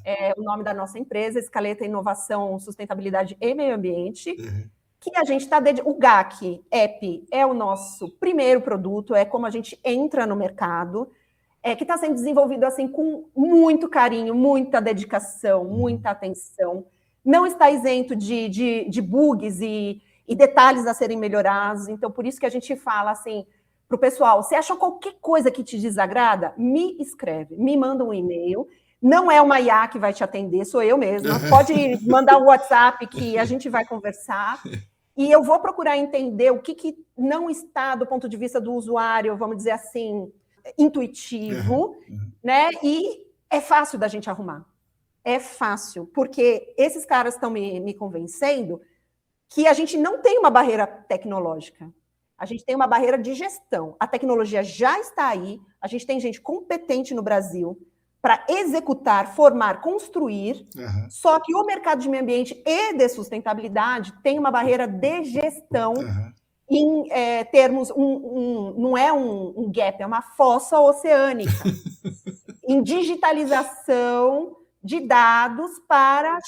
É o nome da nossa empresa, Escaleta Inovação, Sustentabilidade e Meio Ambiente. Que a gente está... O GAC App é o nosso primeiro produto, é como a gente entra no mercado, que está sendo desenvolvido assim com muito carinho, muita dedicação, muita atenção. Não está isento de bugs e detalhes a serem melhorados. Então, por isso que a gente fala assim para o pessoal, se acha qualquer coisa que te desagrada, me escreve, me manda um e-mail. Não é uma IA que vai te atender, sou eu mesma. Pode mandar um WhatsApp que a gente vai conversar. E eu vou procurar entender o que não está, do ponto de vista do usuário, vamos dizer assim, intuitivo, né? E é fácil da gente arrumar. É fácil, porque esses caras estão me convencendo que a gente não tem uma barreira tecnológica. A gente tem uma barreira de gestão. A tecnologia já está aí, a gente tem gente competente no Brasil para executar, formar, construir, só que o mercado de meio ambiente e de sustentabilidade tem uma barreira de gestão em termos, não é um gap, é uma fossa oceânica, em digitalização de dados para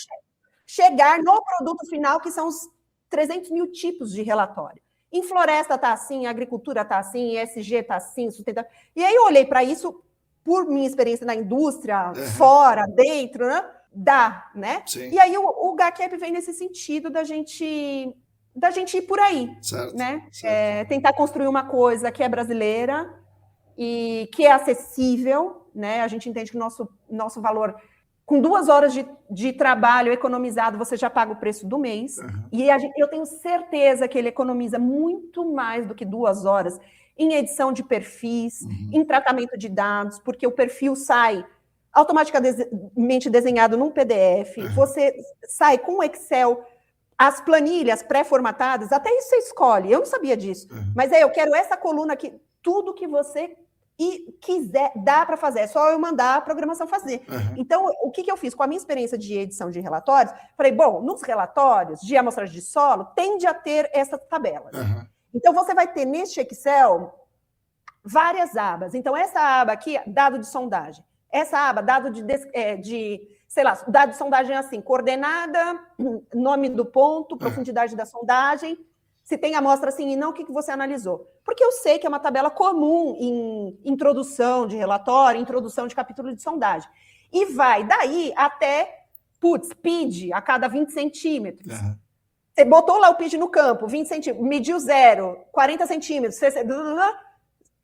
chegar no produto final, que são os 300 mil tipos de relatório. Em floresta está assim, agricultura está assim, ESG está assim, sustentável. E aí eu olhei para isso, por minha experiência na indústria, fora, dentro, né? Dá, né? E aí o GACAP vem nesse sentido da gente ir por aí, né? Tentar construir uma coisa que é brasileira e que é acessível, né? A gente entende que o nosso valor, com 2 horas de trabalho economizado, você já paga o preço do mês. E eu tenho certeza que ele economiza muito mais do que 2 horas em edição de perfis, em tratamento de dados, porque o perfil sai automaticamente desenhado num PDF, você sai com o Excel, as planilhas pré-formatadas, até isso você escolhe, eu não sabia disso, mas eu quero essa coluna aqui, tudo que você e quiser, dá para fazer, é só eu mandar a programação fazer. Uhum. Então, o que eu fiz com a minha experiência de edição de relatórios? Falei, bom, nos relatórios de amostragem de solo, tende a ter essas tabelas. Uhum. Então, você vai ter neste Excel várias abas. Então, essa aba aqui, dado de sondagem. Essa aba, dado sei lá, dado de sondagem assim, coordenada, nome do ponto, profundidade da sondagem, se tem amostra assim e não, o que você analisou? Porque eu sei que é uma tabela comum em introdução de relatório, introdução de capítulo de sondagem. E vai daí até, PID a cada 20 centímetros. Uhum. Você botou lá o PID no campo, 20 centímetros, mediu 0, 40 centímetros,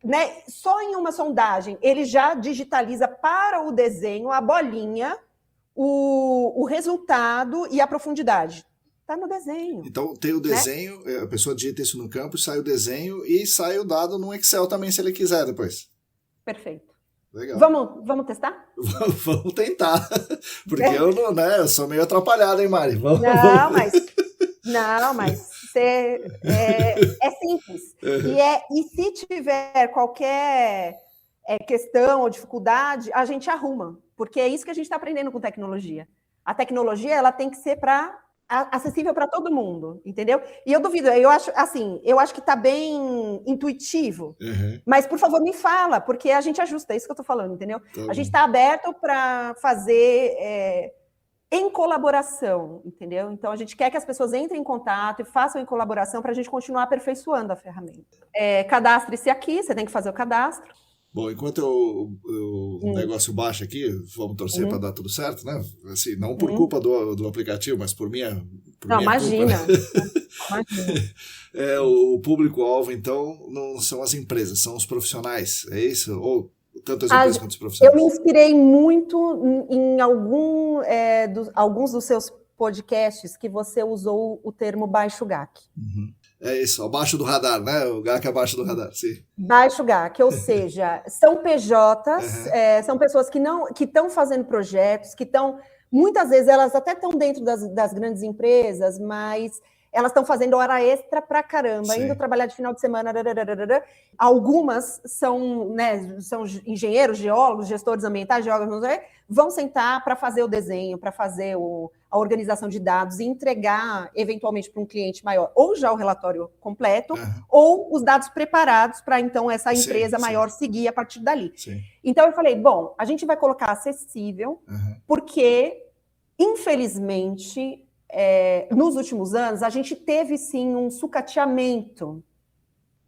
né? Só em uma sondagem, ele já digitaliza para o desenho a bolinha, o resultado e a profundidade. Está no desenho. Então tem o desenho, né? A pessoa digita isso no campo, sai o desenho e sai o dado no Excel também, se ele quiser depois. Perfeito. Legal. Vamos testar? Vamos tentar. Porque eu sou meio atrapalhado, hein, Mari? Não, mas é simples. E se tiver qualquer questão ou dificuldade, a gente arruma. Porque é isso que a gente está aprendendo com tecnologia. A tecnologia ela tem que ser acessível para todo mundo, entendeu? E eu duvido, eu acho que está bem intuitivo, mas por favor me fala, porque a gente ajusta, é isso que eu estou falando, entendeu? A gente está aberto para fazer em colaboração, entendeu? Então a gente quer que as pessoas entrem em contato e façam em colaboração para a gente continuar aperfeiçoando a ferramenta. Cadastre-se aqui, você tem que fazer o cadastro. Bom, enquanto o negócio baixa aqui, vamos torcer para dar tudo certo, né? Assim, não por culpa do aplicativo, mas por minha imagina. Culpa. Imagina. O público-alvo, então, não são as empresas, são os profissionais, é isso? Ou tanto as empresas quanto os profissionais? Eu me inspirei muito em alguns dos seus podcasts que você usou o termo baixo GAC. Uhum. É isso, abaixo do radar, né? O GAC é abaixo do radar, sim. Baixo GAC, ou seja, são PJs, são pessoas que estão fazendo projetos, que estão, muitas vezes elas até estão dentro das grandes empresas, mas elas estão fazendo hora extra pra caramba, indo trabalhar de final de semana. Algumas são engenheiros, geólogos, gestores ambientais, geógrafos, vão sentar para fazer o desenho, para fazer a organização de dados e entregar, eventualmente, para um cliente maior, ou já o relatório completo, ou os dados preparados para, então, essa empresa maior seguir a partir dali. Sim. Então, eu falei, bom, a gente vai colocar acessível, porque, infelizmente, nos últimos anos, a gente teve, sim, um sucateamento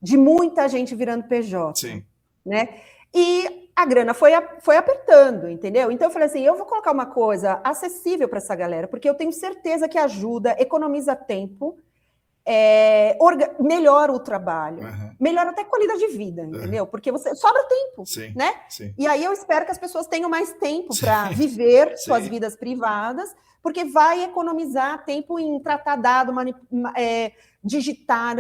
de muita gente virando PJ. Sim. Né? E a grana foi apertando, entendeu? Então eu falei assim, eu vou colocar uma coisa acessível para essa galera, porque eu tenho certeza que ajuda, economiza tempo, melhora o trabalho, melhora até a qualidade de vida, entendeu? Porque você sobra tempo, né? Sim. E aí eu espero que as pessoas tenham mais tempo para viver suas vidas privadas, porque vai economizar tempo em tratar dado, digitar,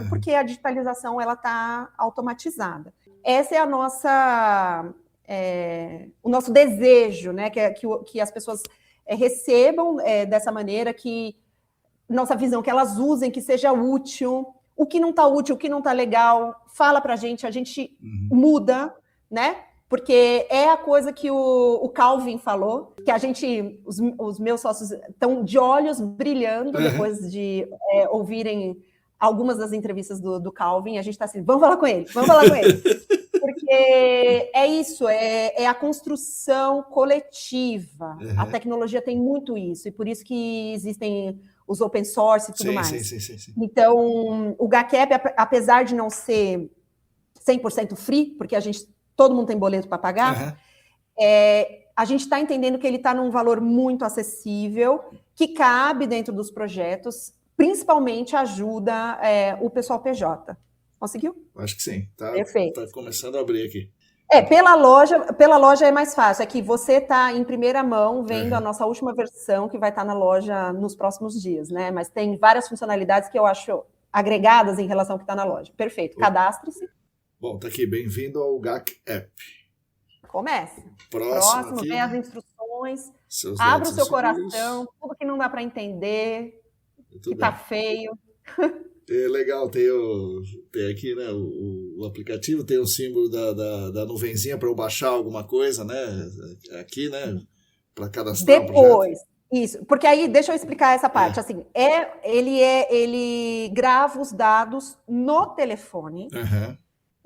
porque a digitalização ela está automatizada. Essa é a o nosso desejo, né? Que as pessoas recebam dessa maneira, que nossa visão, que elas usem, que seja útil. O que não está útil, o que não está legal, fala para a gente muda, né? Porque é a coisa que o Calvin falou, que os meus sócios estão de olhos brilhando depois de ouvirem algumas das entrevistas do Calvin. A gente está assim, vamos falar com ele. Porque é isso, é a construção coletiva. A tecnologia tem muito isso, e por isso que existem os open source e tudo mais. Sim. Então, o GACAP, apesar de não ser 100% free, porque todo mundo tem boleto para pagar, a gente está entendendo que ele está num valor muito acessível, que cabe dentro dos projetos, principalmente ajuda o pessoal PJ. Conseguiu? Acho que sim. Perfeito. Tá começando a abrir aqui. Pela loja é mais fácil. É que você está em primeira mão vendo a nossa última versão, que vai estar na loja nos próximos dias, né? Mas tem várias funcionalidades que eu acho agregadas em relação ao que está na loja. Perfeito. Cadastre-se. Bom, tá aqui. Bem-vindo ao GAC App. Comece. Próximo vem as instruções. Seus abra o seu coração. Tudo que não dá para entender, que tá feio. É legal, tem aqui, né, o aplicativo, tem o símbolo da nuvenzinha para eu baixar alguma coisa, né, aqui, né, para cadastrar o projeto. Depois, isso, porque aí, deixa eu explicar essa parte, assim, ele grava os dados no telefone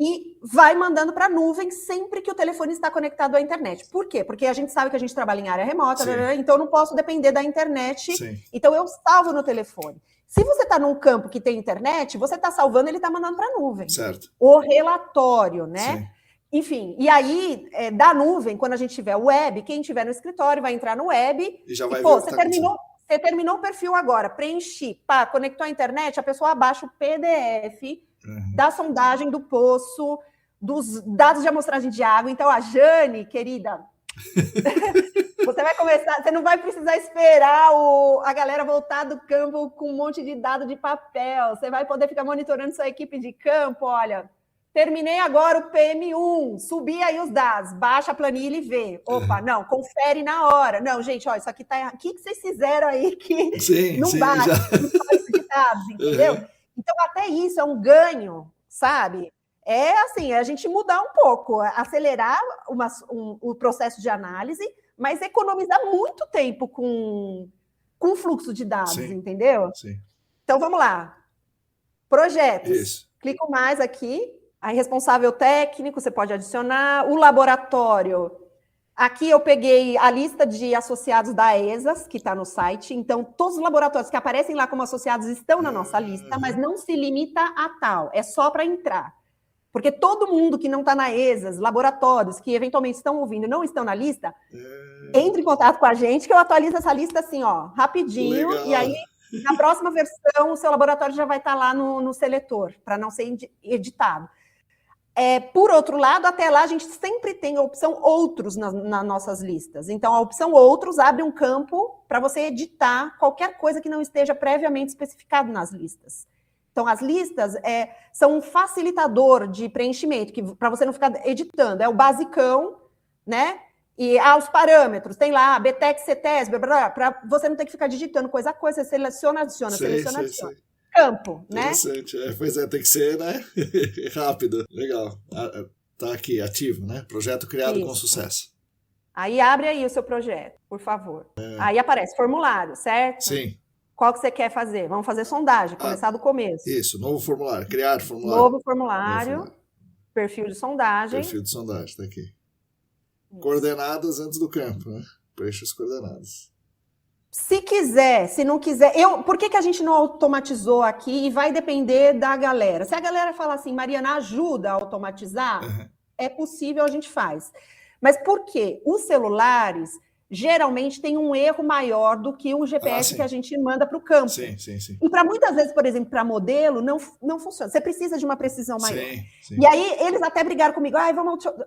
e vai mandando para a nuvem sempre que o telefone está conectado à internet. Por quê? Porque a gente sabe que a gente trabalha em área remota, então eu não posso depender da internet, então eu salvo no telefone. Se você está num campo que tem internet, você está salvando, ele está mandando para a nuvem. Certo. O relatório, né? Sim. Enfim, e aí, da nuvem, quando a gente tiver web, quem tiver no escritório vai entrar no web e já vai ver você terminou o perfil agora, preenchi, conectou à internet, a pessoa abaixa o PDF da sondagem do poço, dos dados de amostragem de água. Então, a Jane, querida, você vai começar, você não vai precisar esperar a galera voltar do campo com um monte de dado de papel, você vai poder ficar monitorando sua equipe de campo, olha... Terminei agora o PM1, subi aí os dados, baixa a planilha e vê. Opa, não, confere na hora. Não, gente, ó, isso aqui tá errado. O que vocês fizeram aí que não bate no banco de dados, entendeu? Então, até isso é um ganho, sabe? É assim, a gente mudar um pouco, acelerar o processo de análise, mas economizar muito tempo com fluxo de dados, entendeu? Sim. Então, vamos lá. Projetos. Isso. Clico mais aqui. Aí, responsável técnico, você pode adicionar. O laboratório. Aqui eu peguei a lista de associados da ESAS, que está no site. Então, todos os laboratórios que aparecem lá como associados estão na nossa lista, mas não se limita a tal. É só para entrar. Porque todo mundo que não está na ESAS, laboratórios que eventualmente estão ouvindo e não estão na lista, entre em contato com a gente, que eu atualizo essa lista assim, ó, rapidinho. Legal. E aí, na próxima versão, o seu laboratório já vai estar lá no seletor, para não ser editado. Por outro lado, até lá a gente sempre tem a opção outros nas nossas listas. Então, a opção outros abre um campo para você editar qualquer coisa que não esteja previamente especificado nas listas. Então, as listas são um facilitador de preenchimento, que para você não ficar editando. É o basicão, né? E os parâmetros, tem lá, BTEC, CETES, para você não ter que ficar digitando coisa a coisa, você seleciona, adiciona, seleciona, adiciona. Campo, né? Interessante, pois tem que ser, né? Rápido, legal. Tá aqui, ativo, né? Projeto criado com sucesso. Aí abre aí o seu projeto, por favor. Aí aparece formulário, certo? Sim. Qual que você quer fazer? Vamos fazer sondagem, começar do começo. Isso, novo formulário, criar formulário. Novo formulário. Perfil de sondagem. Perfil de sondagem, tá aqui. Isso. Coordenadas antes do campo, né? Preenche as coordenadas. Se quiser, se não quiser... Por que a gente não automatizou aqui e vai depender da galera? Se a galera falar assim, Mariana, ajuda a automatizar, é possível, a gente faz. Mas por quê? Os celulares geralmente têm um erro maior do que o GPS que a gente manda para o campo. Sim. E para muitas vezes, por exemplo, para modelo, não funciona. Você precisa de uma precisão maior. Sim. E aí, eles até brigaram comigo.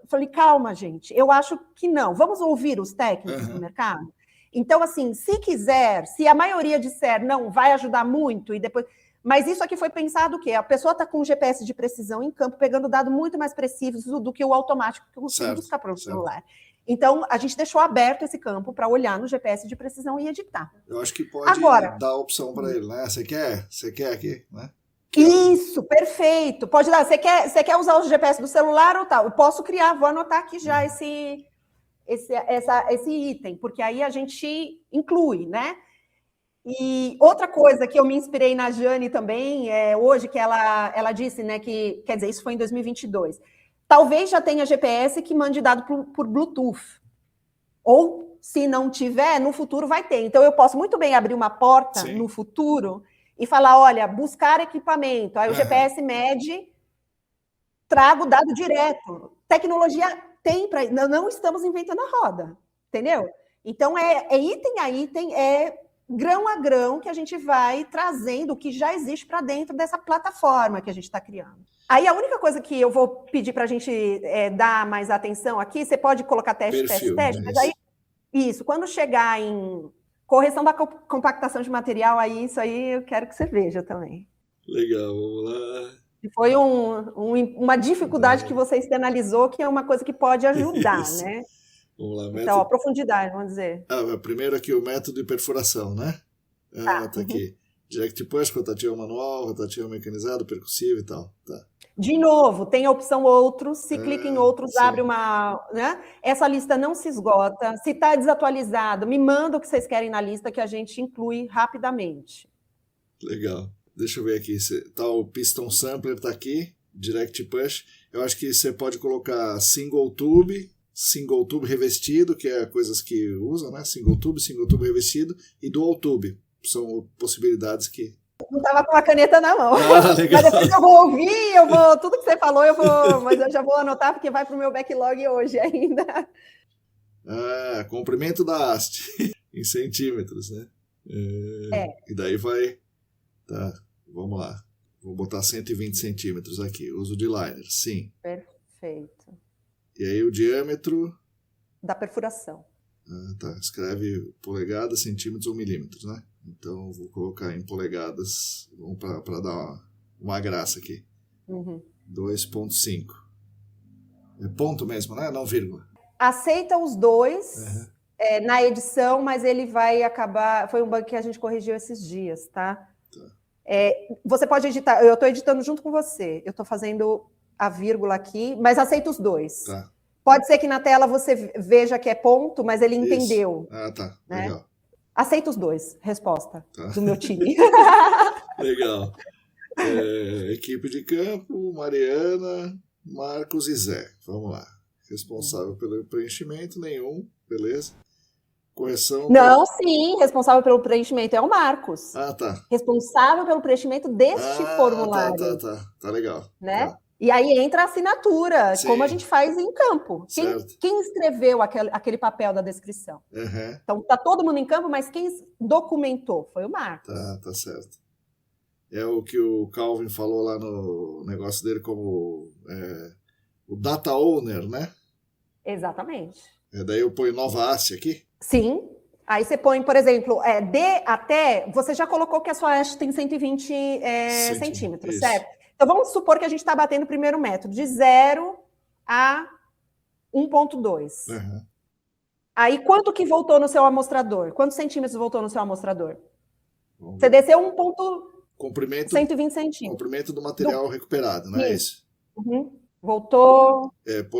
Falei, calma, gente, eu acho que não. Vamos ouvir os técnicos do mercado? Então, assim, se quiser, se a maioria disser não, vai ajudar muito, e depois... Mas isso aqui foi pensado o quê? A pessoa está com um GPS de precisão em campo, pegando dado muito mais preciso do que o automático que eu consigo buscar para o celular. Então, a gente deixou aberto esse campo para olhar no GPS de precisão e editar. Eu acho que pode dar a opção para ele, né? Você quer aqui, né? Isso, perfeito. Pode dar. Você quer usar o GPS do celular ou tal? Eu posso criar, vou anotar aqui já esse item, porque aí a gente inclui, né? E outra coisa que eu me inspirei na Jane também, hoje, que ela disse, né, que, quer dizer, isso foi em 2022, talvez já tenha GPS que mande dado por Bluetooth, ou se não tiver, no futuro vai ter. Então, eu posso muito bem abrir uma porta no futuro e falar, olha, buscar equipamento, aí o GPS mede, trago o dado direto. Tecnologia tem para... Não estamos inventando a roda, entendeu? Então, item a item, grão a grão que a gente vai trazendo o que já existe para dentro dessa plataforma que a gente está criando. Aí, a única coisa que eu vou pedir para a gente dar mais atenção aqui, você pode colocar teste, mas aí, isso, quando chegar em correção da compactação de material, aí isso aí eu quero que você veja também. Legal, vamos lá. Foi uma dificuldade que você externalizou, que é uma coisa que pode ajudar, né? Vamos lá, método... Então, a profundidade, vamos dizer. Primeiro aqui o método de perfuração, né? Tá aqui. Direct push, rotativa manual, rotativa mecanizada, percussiva e tal. Tá. De novo, tem a opção outros, se clica em outros, sim. abre uma... Né? Essa lista não se esgota. Se está desatualizado, me manda o que vocês querem na lista que a gente inclui rapidamente. Legal. Deixa eu ver aqui. Tá, o Piston Sampler está aqui, Direct Push. Eu acho que você pode colocar single tube revestido, que é coisas que usam, né? Single tube revestido, e dual tube. São possibilidades que... Não estava com a caneta na mão. Ah, legal. Mas depois eu vou ouvir, tudo que você falou, mas eu já vou anotar, porque vai para o meu backlog hoje ainda. Comprimento da haste em centímetros, né? E daí vai... Tá, vamos lá. Vou botar 120 centímetros aqui. Uso de liner, sim. Perfeito. E aí o diâmetro... Da perfuração. Tá, escreve polegadas, centímetros ou milímetros, né? Então, vou colocar em polegadas, para dar uma graça aqui. 2,5. É ponto mesmo, né? Não vírgula. Aceita os dois na edição, mas ele vai acabar... Foi um bug que a gente corrigiu esses dias, tá? Você pode editar... Eu estou editando junto com você. Eu estou fazendo a vírgula aqui, mas aceita os dois. Tá. Pode ser que na tela você veja que é ponto, mas ele entendeu. Tá. Né? Legal. Aceita os dois. Resposta do meu time. Legal. Equipe de campo, Mariana, Marcos e Zé. Vamos lá. Responsável pelo preenchimento, nenhum. Beleza. Correção... Não, sim. Responsável pelo preenchimento é o Marcos. Tá. Responsável pelo preenchimento deste formulário. Tá legal. Né? Tá. E aí entra a assinatura, Sim. como a gente faz em campo. Quem escreveu aquele papel da descrição? Então, está todo mundo em campo, mas quem documentou foi o Marcos. Tá certo. É o que o Calvin falou lá no negócio dele como o data owner, né? Exatamente. Daí eu ponho nova haste aqui? Sim. Aí você põe, por exemplo, de até... Você já colocou que a sua haste tem 120 centímetros, certo? Então, vamos supor que a gente está batendo o primeiro método, de 0 a 1,2. Aí, quanto que voltou no seu amostrador? Quantos centímetros voltou no seu amostrador? Você desceu 1,120 centímetros. Comprimento do material recuperado, não é isso? Voltou...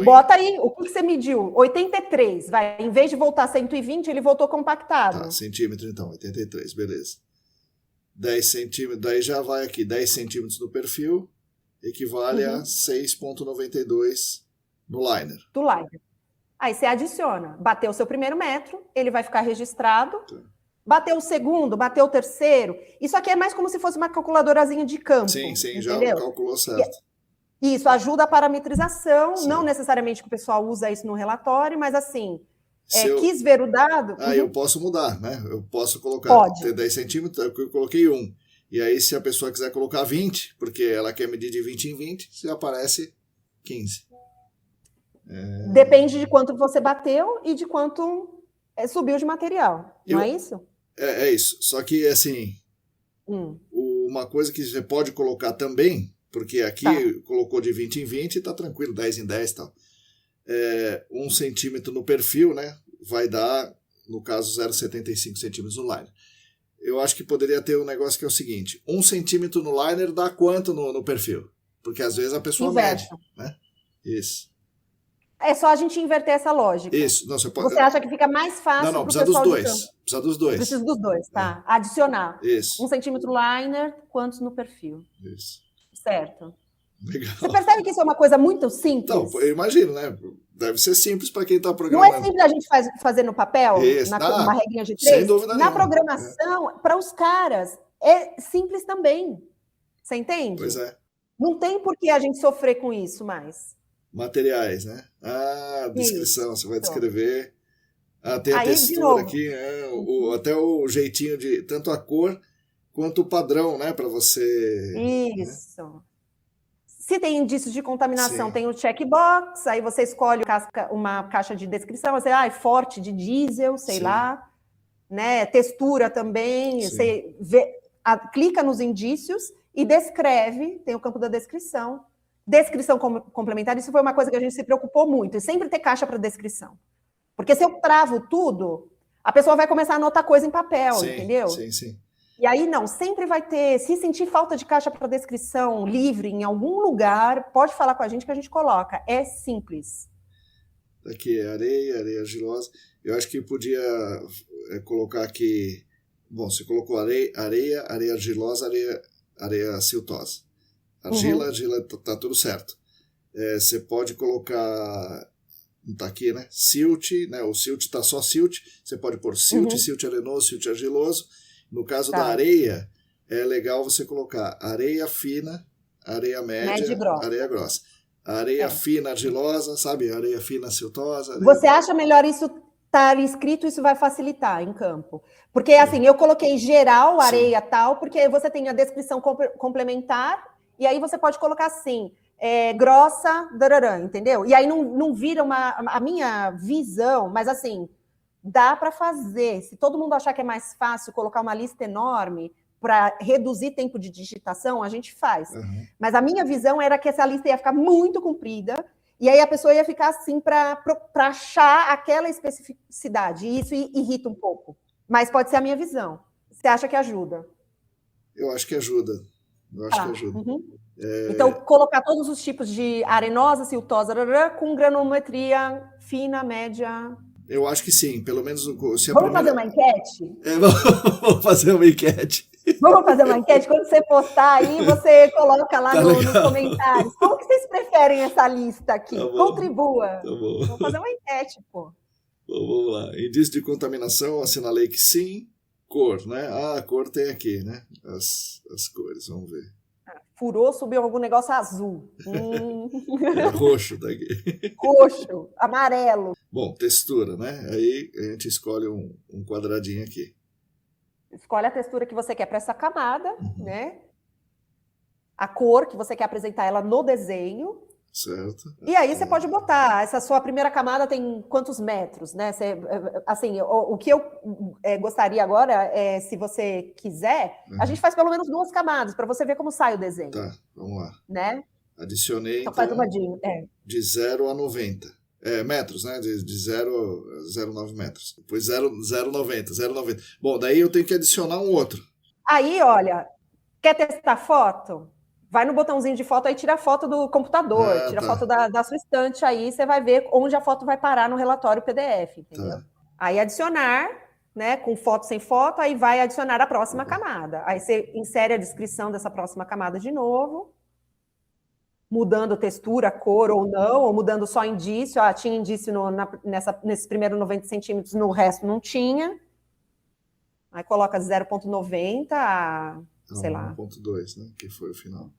Bota aí, o que você mediu? 83, vai. Em vez de voltar 120, ele voltou compactado. Tá, centímetro então, 83, beleza. 10 centímetros, daí já vai aqui, 10 centímetros no perfil, equivale a 6,92 no liner. Do liner. Aí você adiciona, bateu o seu primeiro metro, ele vai ficar registrado, bateu o segundo, bateu o terceiro, isso aqui é mais como se fosse uma calculadorazinha de campo. Sim, entendeu? Já calculou certo. Isso ajuda a parametrização, não necessariamente que o pessoal usa isso no relatório, mas assim... quis ver o dado... Eu posso mudar, né? Eu posso colocar... Pode. 10 centímetros, eu coloquei 1. E aí, se a pessoa quiser colocar 20, porque ela quer medir de 20 em 20, se aparece 15. Depende de quanto você bateu e de quanto subiu de material, não é isso? É isso. Só que, assim, uma coisa que você pode colocar também, porque aqui colocou de 20 em 20 e tá tranquilo, 10 em 10 e tal. 1 centímetro no perfil, né? Vai dar, no caso, 0,75 centímetros no liner. Eu acho que poderia ter um negócio que é o seguinte: 1 centímetro no liner dá quanto no perfil? Porque às vezes a pessoa mede, né? Isso. É só a gente inverter essa lógica. Isso. Não, você acha que fica mais fácil? Não, precisa dos dois. Precisa dos dois. Precisa dos dois, tá. Adicionar. Isso. 1 centímetro liner, quantos no perfil? Isso. Certo. Legal. Você percebe que isso é uma coisa muito simples? Então, eu imagino, né? Deve ser simples para quem está programando. Não é simples a gente fazer no papel, uma regrinha de 3? Sem dúvida nenhuma. Na programação, para os caras, é simples também. Você entende? Pois é. Não tem por que a gente sofrer com isso mais. Materiais, né? Descrição, você vai descrever. Tem a textura aqui, até o jeitinho de tanto a cor quanto o padrão, né? Para você... Isso. Né? Se tem indícios de contaminação, tem o checkbox, aí você escolhe uma caixa de descrição, você, forte de diesel, sei lá, né? Textura também, você clica nos indícios e descreve, tem o campo da descrição. Descrição complementar, isso foi uma coisa que a gente se preocupou muito, e sempre ter caixa para descrição. Porque se eu travo tudo, a pessoa vai começar a anotar coisa em papel, entendeu? Sim. E aí, não, sempre vai ter, se sentir falta de caixa para descrição livre em algum lugar, pode falar com a gente que a gente coloca. É simples. Aqui é areia argilosa. Eu acho que podia colocar aqui... Bom, você colocou areia argilosa, areia siltosa. Argila tá tudo certo. Você pode colocar... Não tá aqui, né? Silt, né? O silt tá só silt. Você pode pôr silt, silt arenoso, silt argiloso. No caso da areia, é legal você colocar areia fina, areia média, areia grossa. Areia fina argilosa, sabe? Areia fina siltosa. Você acha melhor isso estar escrito? Isso vai facilitar em campo. Porque, assim, eu coloquei geral, areia tal, porque você tem a descrição complementar, e aí você pode colocar assim, grossa, dararã, entendeu? E aí não vira a minha visão, mas assim, dá para fazer. Se todo mundo achar que é mais fácil colocar uma lista enorme para reduzir tempo de digitação, a gente faz. Mas a minha visão era que essa lista ia ficar muito comprida, e aí a pessoa ia ficar assim para achar aquela especificidade, e isso irrita um pouco. Mas pode ser a minha visão. Você acha que ajuda? Eu acho que ajuda. Então, colocar todos os tipos de arenosa, siltosa, com granulometria fina, média... Eu acho que sim, pelo menos... Vamos fazer uma enquete? Vamos fazer uma enquete. Vamos fazer uma enquete? Quando você postar aí, você coloca lá nos comentários. Como que vocês preferem essa lista aqui? Tá, contribua. Tá bom. Vamos fazer uma enquete, pô. Bom, vamos lá. Indício de contaminação, assinalei que sim. Cor, né? A cor tem aqui, né? As cores, vamos ver. Furou, subiu algum negócio azul. É roxo daqui. Roxo, amarelo. Bom, textura, né? Aí a gente escolhe um quadradinho aqui. Escolhe a textura que você quer para essa camada, né? A cor que você quer apresentar ela no desenho. Certo. E aí você pode botar, essa sua primeira camada tem quantos metros, né? Assim, o que eu gostaria agora é, se você quiser, a gente faz pelo menos 2 camadas, para você ver como sai o desenho. Tá, vamos lá. Né? Adicionei, então faz uma dica. De 0 a 90. Metros, né? De 0 a 0,9 metros. Depois 0,90. Bom, daí eu tenho que adicionar um outro. Aí, olha, quer testar foto? Vai no botãozinho de foto, aí tira a foto do computador, tira a foto da sua estante, aí você vai ver onde a foto vai parar no relatório PDF, entendeu? Tá. Aí adicionar, né, com foto sem foto, aí vai adicionar a próxima camada. Aí você insere a descrição dessa próxima camada de novo, mudando textura, cor ou não, ou mudando só indício. Tinha indício nesse primeiro 90 centímetros, no resto não tinha. Aí coloca 0,90 a, sei lá. 1,2, né, que foi o final.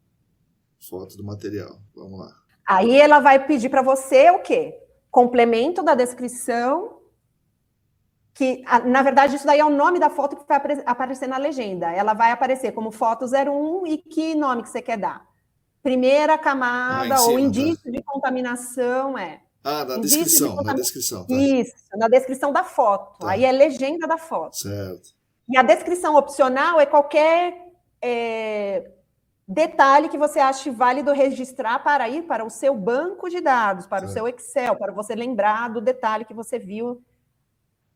Foto do material, vamos lá. Aí ela vai pedir para você o quê? Complemento da descrição, que, na verdade, isso daí é o nome da foto que vai aparecer na legenda. Ela vai aparecer como foto 01 e que nome que você quer dar? Primeira camada ou indício de contaminação, na descrição, na descrição. Tá. Isso, na descrição da foto. Tá. Aí é legenda da foto. Certo. E a descrição opcional é qualquer... detalhe que você ache válido registrar para ir para o seu banco de dados, para o seu Excel, para você lembrar do detalhe que você viu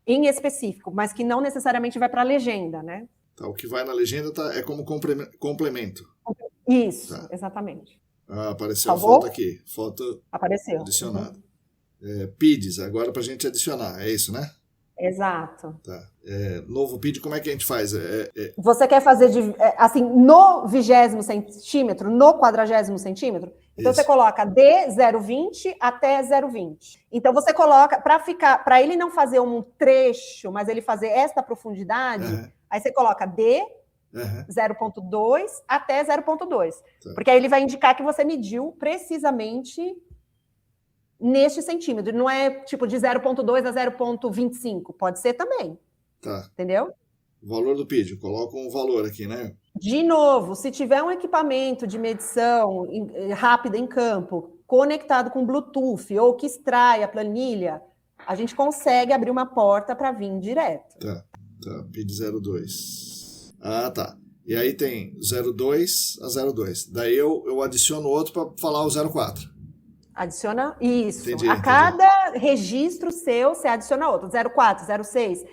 em específico, mas que não necessariamente vai para a legenda, né? Tá, o que vai na legenda é como complemento. Isso, exatamente. Apareceu a foto aqui, foto apareceu. Adicionada. PIDs, agora para a gente adicionar, é isso, né? Exato. Tá. Novo PID, como é que a gente faz? Você quer fazer assim, no 20º centímetro, no 40º centímetro? Então você coloca de 0,20 até 0,20. Então você coloca, para ele não fazer um trecho, mas ele fazer esta profundidade, aí você coloca de 0,2 até 0,2. Tá. Porque aí ele vai indicar que você mediu precisamente neste centímetro. Não é tipo de 0,2 a 0,25. Pode ser também. Tá. Entendeu? O valor do PID. Coloca um valor aqui, né? De novo, se tiver um equipamento de medição rápida em campo, conectado com Bluetooth ou que extrai a planilha, a gente consegue abrir uma porta para vir direto. Tá. PID 02. Tá. E aí tem 02 a 02. Daí eu adiciono outro para falar o 04. Adiciona isso. Entendi. Cada registro seu, você adiciona outro. 04, 06.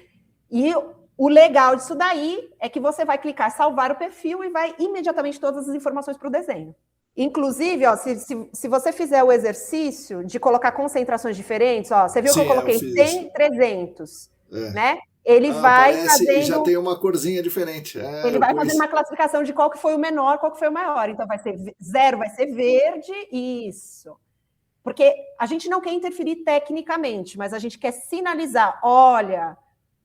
E O legal disso daí é que você vai clicar salvar o perfil e vai imediatamente todas as informações para o desenho. Inclusive, ó, se você fizer o exercício de colocar concentrações diferentes, ó, você viu que eu coloquei 100, 300, né? Ele vai fazendo... já tem uma corzinha diferente. Ele vai fazendo uma classificação de qual que foi o menor, qual que foi o maior. Então, vai ser 0, vai ser verde, isso. Porque a gente não quer interferir tecnicamente, mas a gente quer sinalizar, olha,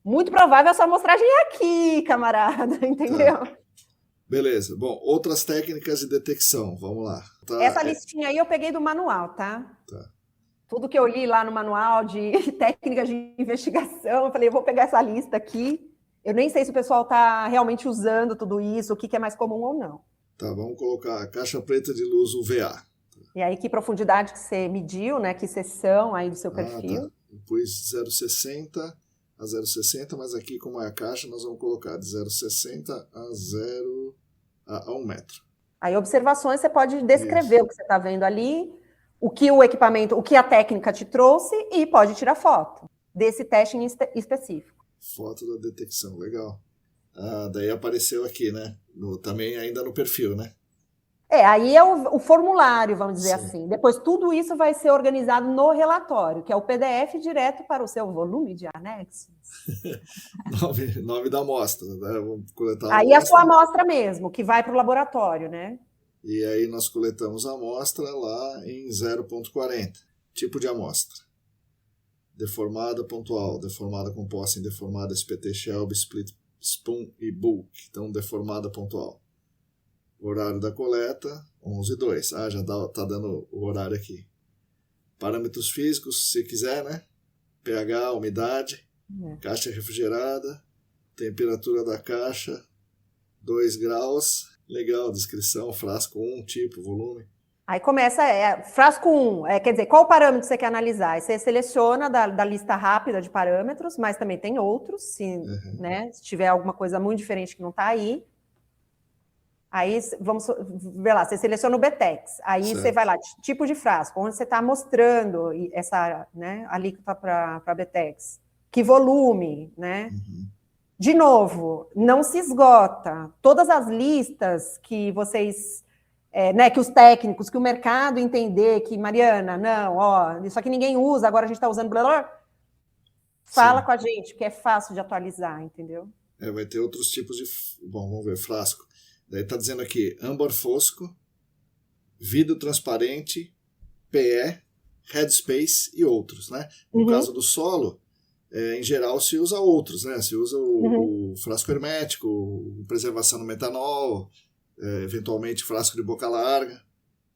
muito provável a sua amostragem é aqui, camarada, entendeu? Tá. Beleza. Bom, outras técnicas de detecção, vamos lá. Tá. Essa listinha aí eu peguei do manual, tá? Tudo que eu li lá no manual de técnicas de investigação, eu falei, eu vou pegar essa lista aqui. Eu nem sei se o pessoal está realmente usando tudo isso, o que é mais comum ou não. Tá, vamos colocar a caixa preta de luz UVA. E aí, que profundidade que você mediu, né? Que seção aí do seu perfil? Tá. Eu pus 0,60 a 0,60, mas aqui, como é a caixa, nós vamos colocar de 0,60 a 1 metro. Aí, observações, você pode descrever o que você está vendo ali, o que o equipamento, o que a técnica te trouxe e pode tirar foto desse teste em específico. Foto da detecção, legal. Daí apareceu aqui, né? Também ainda no perfil, né? Aí é o formulário, vamos dizer assim. Depois, tudo isso vai ser organizado no relatório, que é o PDF direto para o seu volume de anexos. nome da amostra, né? Vamos coletar aí a sua amostra mesmo, que vai para o laboratório, né? E aí nós coletamos a amostra lá em 0,40. Tipo de amostra. Deformada pontual, deformada composta em deformada SPT Shelby, Split Spoon e Bulk. Então, deformada pontual. Horário da coleta, 11:02. Já tá dando o horário aqui. Parâmetros físicos, se quiser, né? pH, umidade, caixa refrigerada, temperatura da caixa, 2 graus. Legal, descrição, frasco 1, tipo, volume. Aí começa, frasco 1, quer dizer, qual parâmetro você quer analisar? Aí você seleciona da lista rápida de parâmetros, mas também tem outros, né, se tiver alguma coisa muito diferente que não está aí. Aí, vamos ver lá, você seleciona o BTEX, aí certo. Você vai lá, tipo de frasco, onde você está mostrando essa, né, alíquota para BTEX. Que volume, né? De novo, não se esgota. Todas as listas que vocês, né, que os técnicos, que o mercado entender que, Mariana, não, ó, isso aqui ninguém usa, agora a gente está usando blá, blá, fala com a gente, que é fácil de atualizar, entendeu? Vai ter outros tipos de... Bom, vamos ver, frasco. Daí está dizendo aqui, âmbar fosco, vidro transparente, PE, headspace e outros, né? No caso do solo, em geral se usa outros, né? Se usa o frasco hermético, preservação no metanol, eventualmente frasco de boca larga.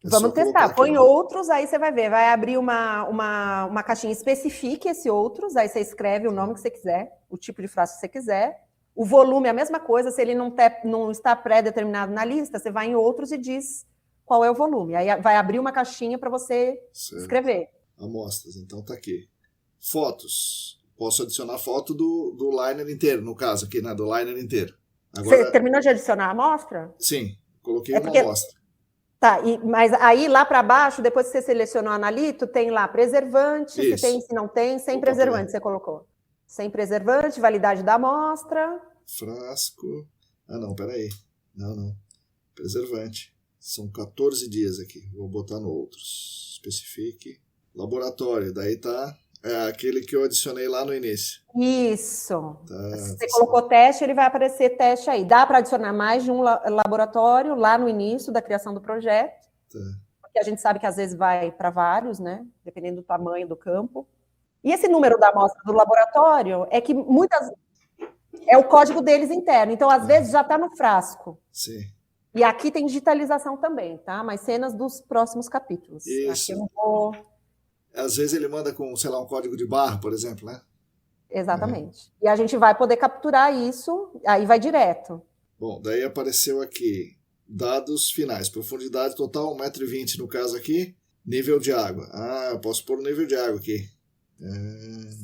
Vamos testar, põe outros, aí você vai ver, vai abrir uma caixinha, especifique esse outros, aí você escreve o nome que você quiser, o tipo de frasco que você quiser. O volume é a mesma coisa, se ele não está pré-determinado na lista, você vai em outros e diz qual é o volume. Aí vai abrir uma caixinha para você escrever. Amostras, então tá aqui. Fotos. Posso adicionar foto do liner inteiro, no caso aqui, né? Do liner inteiro. Agora... Você terminou de adicionar a amostra? Sim, coloquei uma amostra. Tá, mas aí lá para baixo, depois que você selecionou o analito, tem lá preservante, se tem, se não tem, sem preservante você colocou. Sem preservante, validade da amostra. Frasco. Não, peraí. Não. Preservante. São 14 dias aqui. Vou botar no outros. Especifique. Laboratório. Daí tá aquele que eu adicionei lá no início. Isso. Tá, se você colocou teste, ele vai aparecer teste aí. Dá para adicionar mais de um laboratório lá no início da criação do projeto. Tá. Porque a gente sabe que às vezes vai para vários, né? Dependendo do tamanho do campo. E esse número da amostra do laboratório é que é o código deles interno. Então, às vezes, já está no frasco. Sim. E aqui tem digitalização também, tá? Mas cenas dos próximos capítulos. Isso. Aqui eu não vou... Às vezes ele manda com, sei lá, um código de barra, por exemplo, né? Exatamente. E a gente vai poder capturar isso, aí vai direto. Bom, daí apareceu aqui, dados finais. Profundidade total, 1,20 m no caso aqui. Nível de água. Eu posso pôr o nível de água aqui.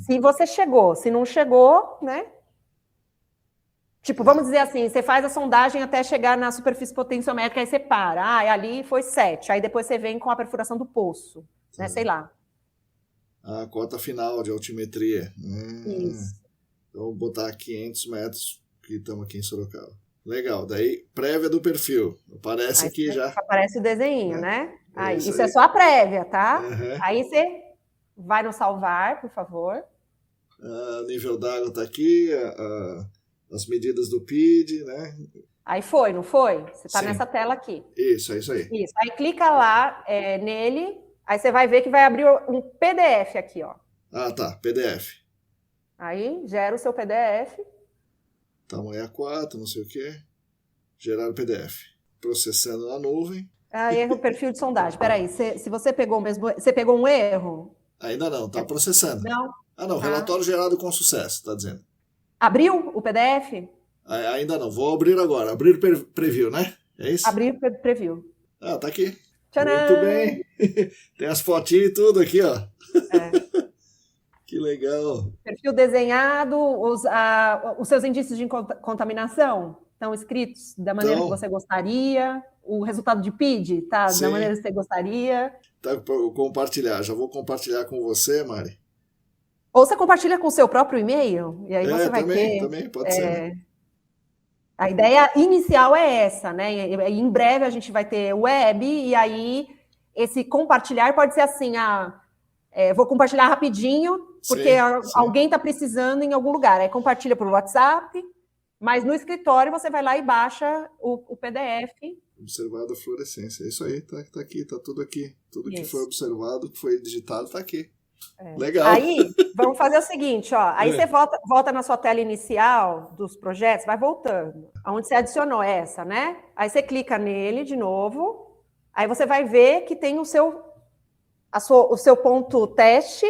Se você chegou, se não chegou, né? Tipo, vamos dizer assim, você faz a sondagem até chegar na superfície potenciométrica, aí você para. Ali foi 7. Aí depois você vem com a perfuração do poço, né? Sei lá. A cota final de altimetria. Isso. Então, vou botar 500 metros, que estamos aqui em Sorocaba. Legal, daí prévia do perfil. Aparece Aí aqui já. aparece o desenho, né? Aí, Isso isso aí. é só a prévia, tá? Uhum. Aí você vai no salvar, por favor. Nível d'água está aqui, as medidas do PID, né? Aí foi, não foi? Você está Sim. nessa tela aqui. Isso, é isso aí. Isso. Aí clica lá nele, aí você vai ver que vai abrir um PDF aqui, ó. Ah, tá, PDF. Aí gera o seu PDF. Tamanho A4, não sei o quê. Gerar o PDF. Processando na nuvem. Erro perfil de sondagem. Peraí, se você pegou você pegou um erro? Ainda não, tá processando. Não. Ah, não, relatório gerado com sucesso, tá dizendo. Abriu o PDF? Ainda não, vou abrir agora. Abrir preview, né? É isso? Abrir preview. Ah, tá aqui. Tcharam! Muito bem. Tem as fotinhas e tudo aqui, ó. Que legal. Perfil desenhado, os seus indícios de contaminação estão escritos da maneira que você gostaria, o resultado de PID tá da maneira que você gostaria. Tá, compartilhar, já vou compartilhar com você, Mari. Ou você compartilha com o seu próprio e-mail, e aí você vai ter... Também, pode ser. Né? A ideia inicial é essa, né? Em breve a gente vai ter web, e aí esse compartilhar pode ser assim, vou compartilhar rapidinho, porque alguém está precisando em algum lugar. Aí compartilha por WhatsApp, mas no escritório você vai lá e baixa o PDF. Observado a fluorescência. É isso aí, tá aqui, tá tudo aqui. Tudo que foi observado, que foi digitado, tá aqui. Legal. Aí, vamos fazer o seguinte, ó. Aí você volta na sua tela inicial dos projetos, vai voltando. Onde você adicionou essa, né? Aí você clica nele de novo. Aí você vai ver que tem o seu ponto teste,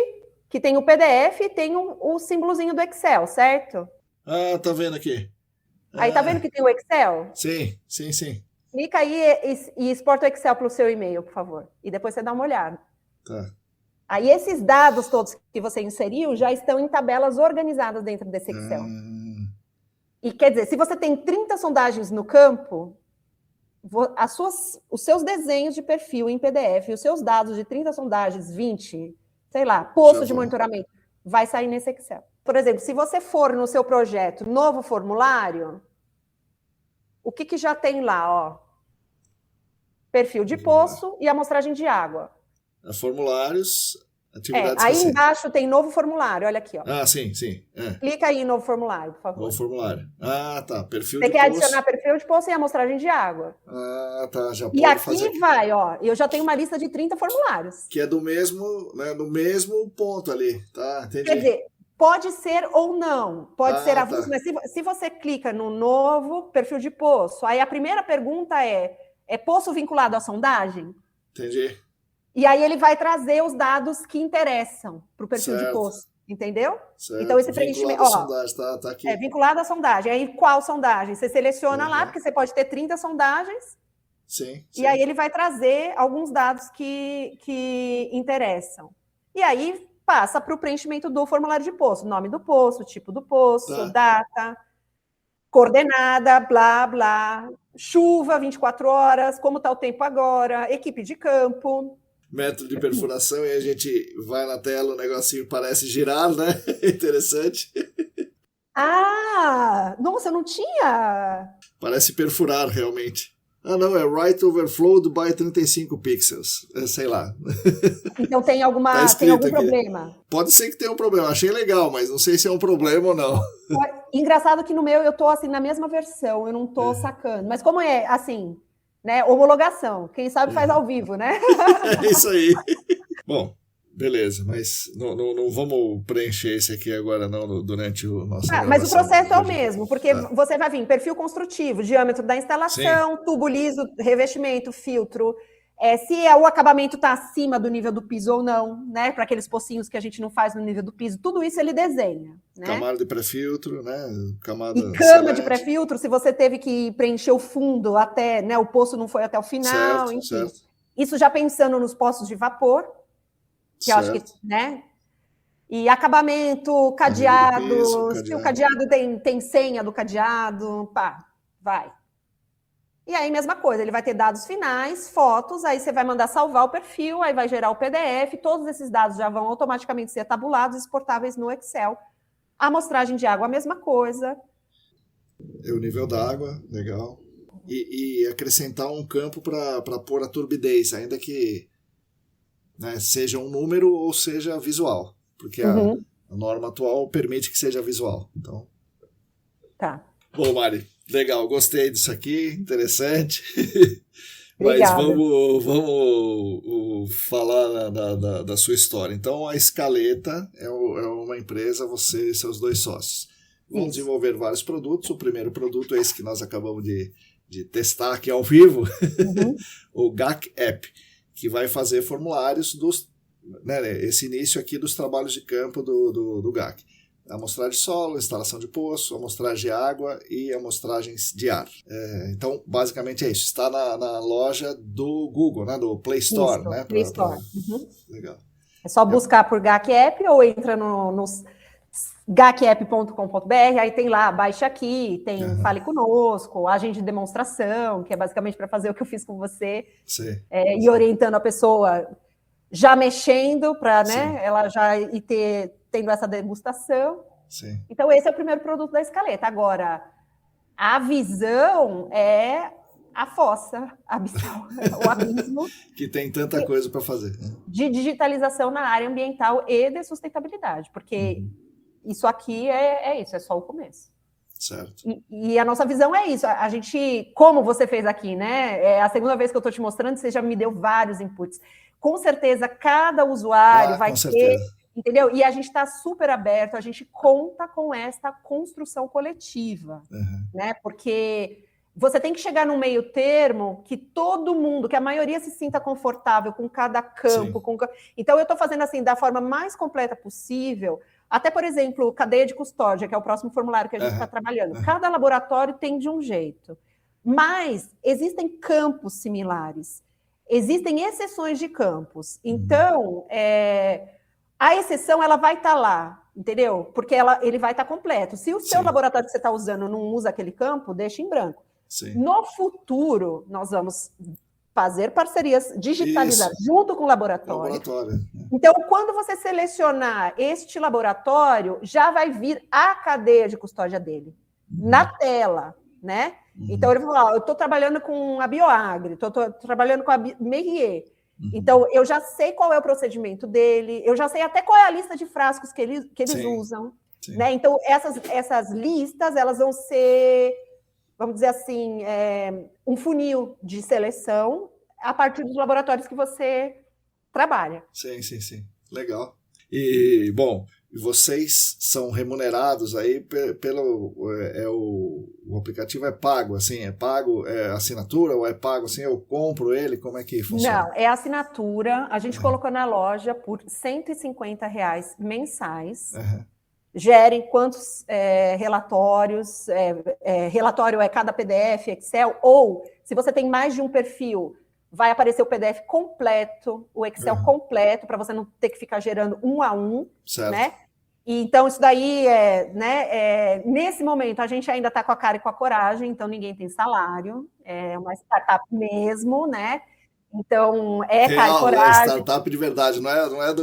que tem o PDF e tem o símbolozinho do Excel, certo? Ah, tá vendo aqui. Aí tá vendo que tem o Excel? Sim. Clica aí e exporta o Excel para o seu e-mail, por favor. E depois você dá uma olhada. Tá. Aí esses dados todos que você inseriu já estão em tabelas organizadas dentro desse Excel. E quer dizer, se você tem 30 sondagens no campo, os seus desenhos de perfil em PDF e os seus dados de 30 sondagens, 20, sei lá, posto de monitoramento, vai sair nesse Excel. Por exemplo, se você for no seu projeto novo formulário, o que já tem lá, ó? Perfil de poço e amostragem de água. Formulários, atividades aí embaixo tem novo formulário, olha aqui, ó. Ah, sim. Clica aí em novo formulário, por favor. Novo formulário. Ah, tá, perfil de poço. Você quer adicionar perfil de poço e amostragem de água. Ah, tá, já pode fazer. E aqui vai, ó, eu já tenho uma lista de 30 formulários. Que é do mesmo, né, no mesmo ponto ali, tá? Entendi. Quer dizer, pode ser ou não, pode ser avulso, mas se você clica no novo perfil de poço, aí a primeira pergunta é poço vinculado à sondagem? Entendi. E aí ele vai trazer os dados que interessam para o perfil de poço, entendeu? Certo. Então esse preenchimento, sondagem, tá aqui. Vinculado à sondagem. Aí qual sondagem? Você seleciona lá, porque você pode ter 30 sondagens. Sim. E aí ele vai trazer alguns dados que interessam. E aí passa para o preenchimento do formulário de poço, nome do poço, tipo do poço, data, coordenada, blá, blá, chuva, 24 horas, como está o tempo agora, equipe de campo. Método de perfuração, e a gente vai na tela, o negocinho parece girar, né? Interessante. Ah, nossa, eu não tinha... Parece perfurar, realmente. Ah, não, é Right Overflowed by 35 pixels. Sei lá. Então tem algum problema. Pode ser que tenha um problema. Achei legal, mas não sei se é um problema ou não. Engraçado que no meu eu tô assim na mesma versão, eu não tô sacando. Mas como é assim, né? Homologação. Quem sabe faz ao vivo, né? É isso aí. Bom, beleza, mas não vamos preencher esse aqui agora não durante o nosso... Mas o processo é o mesmo, porque você vai vir perfil construtivo, diâmetro da instalação, tubo liso, revestimento, filtro, se o acabamento está acima do nível do piso ou não, né? Para aqueles pocinhos que a gente não faz no nível do piso, tudo isso ele desenha. Né? Camada de pré-filtro, né? Camada e cama de pré-filtro, se você teve que preencher o fundo até, né? O poço não foi até o final, enfim. Certo. Isso já pensando nos poços de vapor, que eu acho que, né? E acabamento, cadeado, se o cadeado tem senha do cadeado, pá, vai. E aí, mesma coisa, ele vai ter dados finais, fotos, aí você vai mandar salvar o perfil, aí vai gerar o PDF, todos esses dados já vão automaticamente ser tabulados e exportáveis no Excel. A amostragem de água, a mesma coisa. É o nível da água, legal. E acrescentar um campo para pôr a turbidez, ainda que, né, seja um número ou seja visual, porque a norma atual permite que seja visual. Então, tá. Bom, Mari, legal, gostei disso aqui, interessante. Mas Obrigada. vamos falar da sua história. Então, a Escaleta é uma empresa, você e seus 2 sócios. Vão desenvolver vários produtos. O primeiro produto é esse que nós acabamos de testar aqui ao vivo, o GAC App, que vai fazer formulários esse início aqui dos trabalhos de campo do GAC. Amostragem de solo, instalação de poço, amostragem de água e amostragens de ar. Então, basicamente é isso. Está na loja do Google, né, do Play Store. Isso, né, Play Store. Legal. É só buscar por GAC App ou entra no gacapp.com.br, aí tem lá, baixa aqui, tem Fale Conosco, agente de demonstração, que é basicamente para fazer o que eu fiz com você, e orientando a pessoa, já mexendo para, né, ela já ir tendo essa degustação. Sim. Então, esse é o primeiro produto da Escaleta. Agora, a visão é a fossa, o abismo. Que tem tanta coisa para fazer. De digitalização na área ambiental e de sustentabilidade, porque isso aqui é isso, é só o começo. Certo. E a nossa visão é isso. A gente, como você fez aqui, né? É a segunda vez que eu estou te mostrando, você já me deu vários inputs. Com certeza, cada usuário vai ter, entendeu? E a gente está super aberto, a gente conta com esta construção coletiva, né? Porque você tem que chegar num meio termo que todo mundo, que a maioria se sinta confortável com cada campo. Então, eu estou fazendo assim, da forma mais completa possível. Até, por exemplo, cadeia de custódia, que é o próximo formulário que a gente está trabalhando. Cada laboratório tem de um jeito. Mas existem campos similares. Existem exceções de campos. Então, a exceção ela vai estar lá, entendeu? Porque ele vai estar completo. Se o seu laboratório que você está usando não usa aquele campo, deixa em branco. No futuro, nós vamos fazer parcerias digitalizadas junto com o laboratório. Então, quando você selecionar este laboratório, já vai vir a cadeia de custódia dele na tela, né? Então, ele vai falar, eu estou trabalhando com a Bioagri, estou trabalhando com a Merrier. Então, eu já sei qual é o procedimento dele, eu já sei até qual é a lista de frascos que eles usam. Né? Então, essas listas, elas vão ser, vamos dizer assim, um funil de seleção a partir dos laboratórios que você trabalha. Sim. Legal. E, bom, vocês são remunerados aí pelo... o aplicativo é pago, assim? É pago assinatura ou é pago assim? Eu compro ele? Como é que funciona? Não, é assinatura. A gente colocou na loja por R$150 mensais. Gerem quantos relatórios, relatório é cada PDF, Excel, ou se você tem mais de um perfil, vai aparecer o PDF completo, o Excel completo, para você não ter que ficar gerando um a um, né? E, então, isso daí, nesse momento, a gente ainda está com a cara e com a coragem, então ninguém tem salário, é uma startup mesmo, né? Então, cara e coragem. É startup de verdade, não é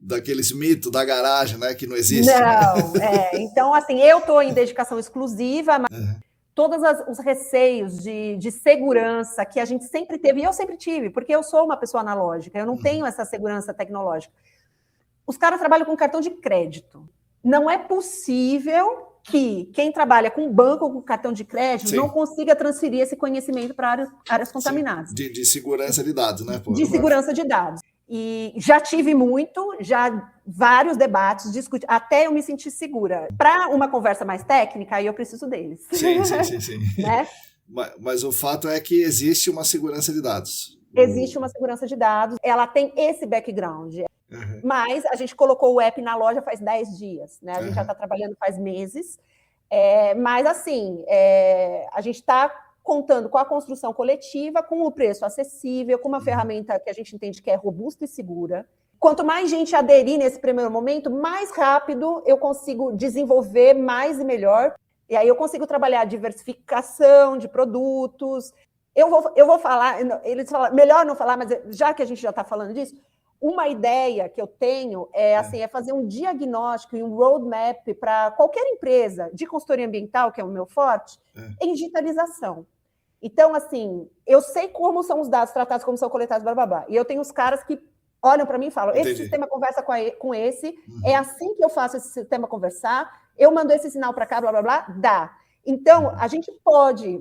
daqueles mitos da garagem, né, que não existe. Não, então, assim, eu estou em dedicação exclusiva, mas todos os receios de segurança que a gente sempre teve, e eu sempre tive, porque eu sou uma pessoa analógica, eu não tenho essa segurança tecnológica. Os caras trabalham com cartão de crédito. Não é possível que quem trabalha com banco ou com cartão de crédito não consiga transferir esse conhecimento para áreas contaminadas. De segurança de dados, né? De segurança de dados. E já tive vários debates, até eu me sentir segura. Para uma conversa mais técnica, aí eu preciso deles. Sim. Né? Mas o fato é que existe uma segurança de dados. Existe uma segurança de dados, ela tem esse background. Mas a gente colocou o app na loja faz 10 dias, né? A gente já está trabalhando faz meses. Mas, assim, a gente está contando com a construção coletiva, com o preço acessível, com uma ferramenta que a gente entende que é robusta e segura. Quanto mais gente aderir nesse primeiro momento, mais rápido eu consigo desenvolver mais e melhor. E aí eu consigo trabalhar a diversificação de produtos. Eu vou falar, eles falam, melhor não falar, mas já que a gente já está falando disso, uma ideia que eu tenho é fazer um diagnóstico e um roadmap para qualquer empresa de consultoria ambiental, que é o meu forte, em digitalização. Então, assim, eu sei como são os dados tratados, como são coletados, blá, blá, blá. E eu tenho os caras que olham para mim e falam, esse sistema conversa com esse, é assim que eu faço esse sistema conversar, eu mando esse sinal para cá, blá, blá, blá, dá. Então, a gente pode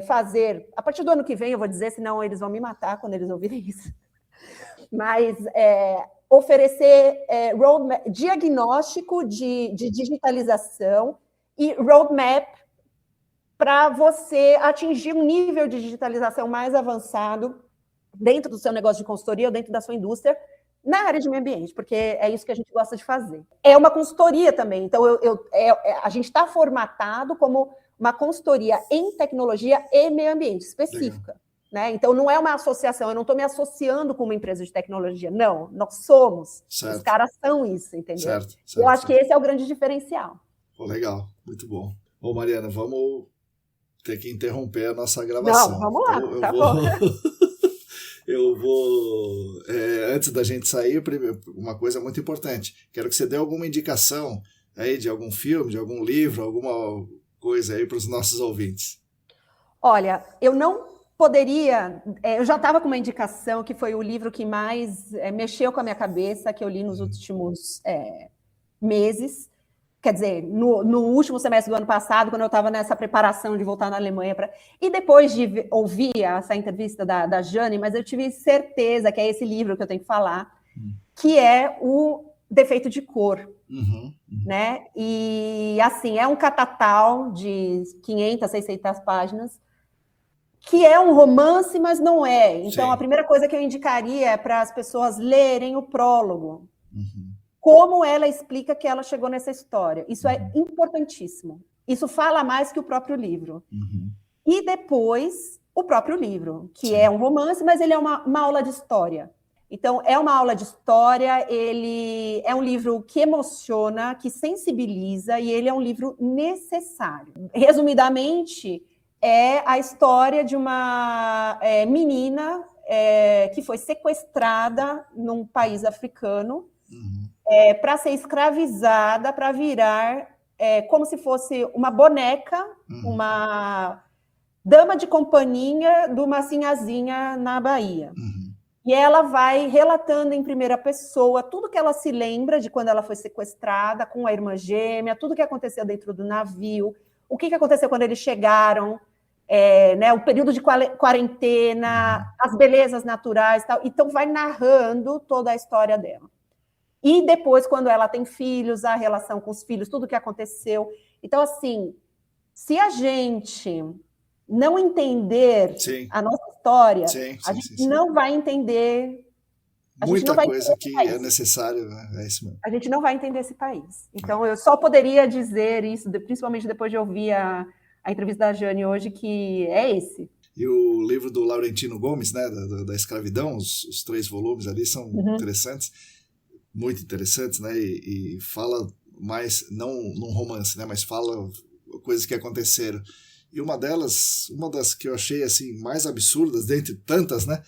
fazer, a partir do ano que vem, eu vou dizer, senão eles vão me matar quando eles ouvirem isso, mas oferecer diagnóstico de digitalização e roadmap para você atingir um nível de digitalização mais avançado dentro do seu negócio de consultoria ou dentro da sua indústria, na área de meio ambiente, porque é isso que a gente gosta de fazer. É uma consultoria também, então a gente está formatado como uma consultoria em tecnologia e meio ambiente específica. Né? Então, não é uma associação, eu não estou me associando com uma empresa de tecnologia, não, nós somos, os caras são isso, entendeu? Certo, eu acho que esse é o grande diferencial. Pô, legal, muito bom. Ô, Mariana, vamos ter que interromper a nossa gravação. Não, vamos lá, então, tá bom. Eu vou, antes da gente sair, uma coisa muito importante, quero que você dê alguma indicação aí de algum filme, de algum livro, alguma coisa aí para os nossos ouvintes. Olha, eu não poderia, eu já estava com uma indicação que foi o livro que mais mexeu com a minha cabeça, que eu li nos últimos meses, quer dizer, no último semestre do ano passado, quando eu estava nessa preparação de voltar na Alemanha. E depois de ouvir essa entrevista da Jane, mas eu tive certeza que é esse livro que eu tenho que falar, que é o Defeito de Cor. Né? E, assim, é um catatal de 500, 600 páginas, que é um romance, mas não é. Então, a primeira coisa que eu indicaria é para as pessoas lerem o prólogo. Como ela explica que ela chegou nessa história. Isso é importantíssimo. Isso fala mais que o próprio livro. E depois, o próprio livro, que é um romance, mas ele é uma aula de história. Então, é uma aula de história, ele é um livro que emociona, que sensibiliza, e ele é um livro necessário. Resumidamente, é a história de uma menina que foi sequestrada num país africano para ser escravizada, para virar como se fosse uma boneca, uma dama de companhia de uma sinhazinha na Bahia. E ela vai relatando em primeira pessoa tudo que ela se lembra de quando ela foi sequestrada, com a irmã gêmea, tudo que aconteceu dentro do navio, o que aconteceu quando eles chegaram, né, o período de quarentena, as belezas naturais e tal. Então, vai narrando toda a história dela. E depois, quando ela tem filhos, a relação com os filhos, tudo que aconteceu. Então, assim, se a gente não entender a nossa história, a gente não vai entender... Muita coisa que é necessário, né? É isso mesmo. A gente não vai entender esse país. Então, eu só poderia dizer isso, principalmente depois de ouvir a entrevista da Jane hoje, que é esse. E o livro do Laurentino Gomes, né, da escravidão, os 3 volumes ali são interessantes, muito interessantes, né, e fala mais, não num romance, né, mas fala coisas que aconteceram. E uma das que eu achei assim mais absurdas, dentre tantas, né,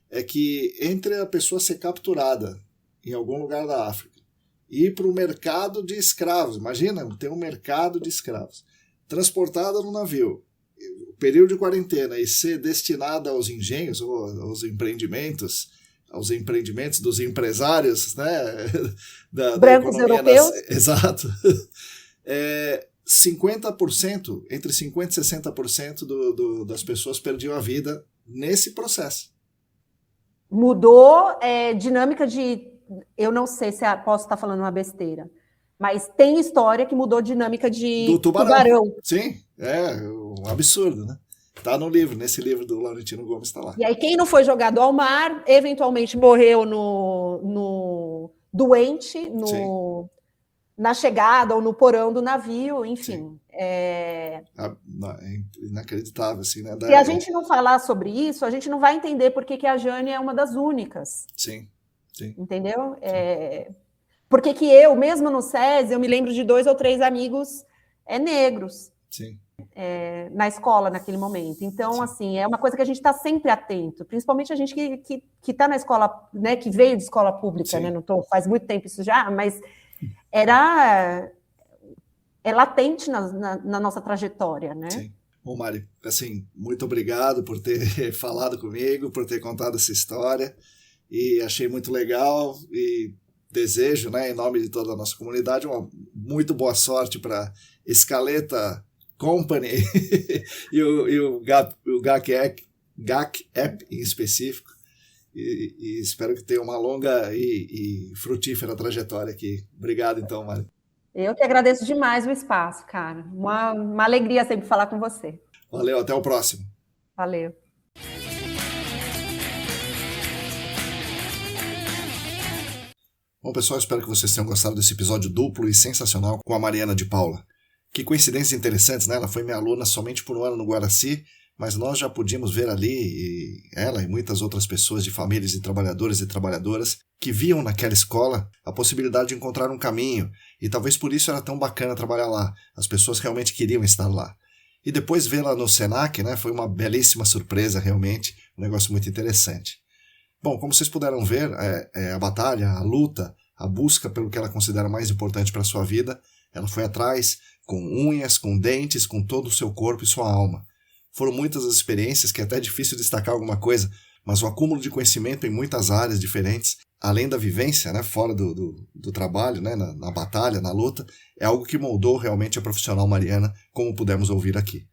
é que entre a pessoa ser capturada em algum lugar da África e ir para o mercado de escravos, imagina, tem um mercado de escravos, transportada no navio, período de quarentena, e ser destinada aos engenhos, ou aos empreendimentos dos empresários, né, da economia europeus. Exato. 50%, entre 50% e 60% das pessoas perdiam a vida nesse processo. Mudou dinâmica de... Eu não sei se posso estar falando uma besteira, mas tem história que mudou dinâmica do tubarão. Sim, é um absurdo, né? Tá no livro, nesse livro do Laurentino Gomes está lá. E aí quem não foi jogado ao mar, eventualmente morreu doente, na chegada ou no porão do navio, enfim. É inacreditável, assim, né? Se a gente não falar sobre isso, a gente não vai entender por que a Jane é uma das únicas. Sim. Entendeu? Porque que eu, mesmo no SESI, eu me lembro de 2 ou 3 amigos negros. Sim. na escola naquele momento. Então, sim, assim, é uma coisa que a gente está sempre atento, principalmente a gente que está na escola, né, que veio de escola pública, né, não tô, faz muito tempo isso já, mas é latente na nossa trajetória, né? Sim. Bom, Mari, assim, muito obrigado por ter falado comigo, por ter contado essa história, e achei muito legal, e desejo, né, em nome de toda a nossa comunidade, uma muito boa sorte para Escaleta Company e o GAC App em específico, e espero que tenha uma longa e frutífera trajetória aqui. Obrigado, então, Mari. Eu que agradeço demais o espaço, cara. Uma alegria sempre falar com você. Valeu, até o próximo. Valeu. Bom, pessoal, espero que vocês tenham gostado desse episódio duplo e sensacional com a Mariana de Paula. Que coincidências interessantes, né? Ela foi minha aluna somente por um ano no Guaraci, mas nós já podíamos ver ali, ela e muitas outras pessoas de famílias de trabalhadores e trabalhadoras que viam naquela escola a possibilidade de encontrar um caminho, e talvez por isso era tão bacana trabalhar lá. As pessoas realmente queriam estar lá. E depois vê-la no Senac, né? Foi uma belíssima surpresa, realmente, um negócio muito interessante. Bom, como vocês puderam ver, a batalha, a luta, a busca pelo que ela considera mais importante para a sua vida, ela foi atrás, com unhas, com dentes, com todo o seu corpo e sua alma. Foram muitas as experiências que é até difícil destacar alguma coisa, mas o acúmulo de conhecimento em muitas áreas diferentes, além da vivência, né, fora do trabalho, né, na batalha, na luta, é algo que moldou realmente a profissional Mariana, como pudemos ouvir aqui.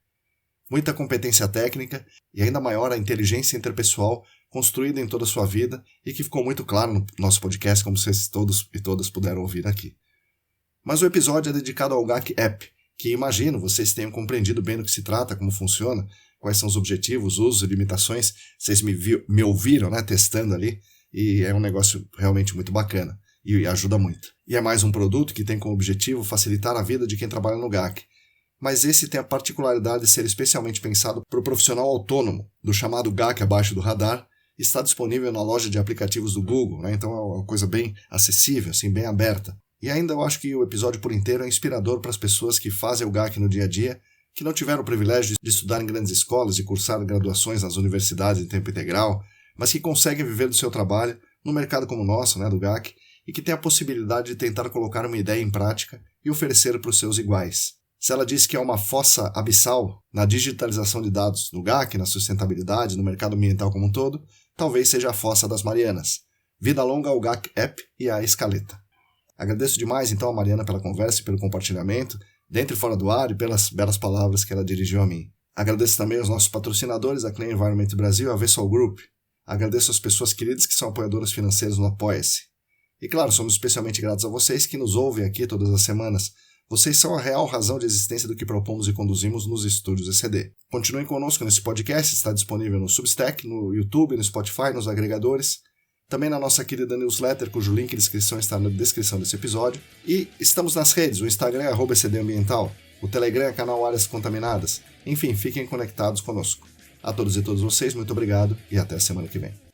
Muita competência técnica e ainda maior a inteligência interpessoal construída em toda a sua vida e que ficou muito claro no nosso podcast, como vocês todos e todas puderam ouvir aqui. Mas o episódio é dedicado ao GAC App, que imagino vocês tenham compreendido bem do que se trata, como funciona, quais são os objetivos, usos e limitações. Vocês me ouviram, né, testando ali, e é um negócio realmente muito bacana e ajuda muito. E é mais um produto que tem como objetivo facilitar a vida de quem trabalha no GAC. Mas esse tem a particularidade de ser especialmente pensado para o profissional autônomo, do chamado GAC abaixo do radar, e está disponível na loja de aplicativos do Google, né? Então é uma coisa bem acessível, assim, bem aberta. E ainda eu acho que o episódio por inteiro é inspirador para as pessoas que fazem o GAC no dia a dia, que não tiveram o privilégio de estudar em grandes escolas e cursar graduações nas universidades em tempo integral, mas que conseguem viver do seu trabalho num mercado como o nosso, né, do GAC, e que tem a possibilidade de tentar colocar uma ideia em prática e oferecer para os seus iguais. Se ela diz que é uma fossa abissal na digitalização de dados no GAC, na sustentabilidade, no mercado ambiental como um todo, talvez seja a fossa das Marianas. Vida longa ao GAC App e à Escaleta. Agradeço demais então a Mariana pela conversa e pelo compartilhamento, dentro e fora do ar, e pelas belas palavras que ela dirigiu a mim. Agradeço também aos nossos patrocinadores, a Clean Environment Brasil e a Vessel Group. Agradeço às pessoas queridas que são apoiadoras financeiras no Apoia-se. E claro, somos especialmente gratos a vocês que nos ouvem aqui todas as semanas. Vocês são a real razão de existência do que propomos e conduzimos nos estúdios ECD. Continuem conosco nesse podcast, está disponível no Substack, no YouTube, no Spotify, nos agregadores. Também na nossa querida newsletter, cujo link de inscrição está na descrição desse episódio. E estamos nas redes, o Instagram é @ECDambiental, o Telegram é canal Áreas Contaminadas. Enfim, fiquem conectados conosco. A todos e todas vocês, muito obrigado e até a semana que vem.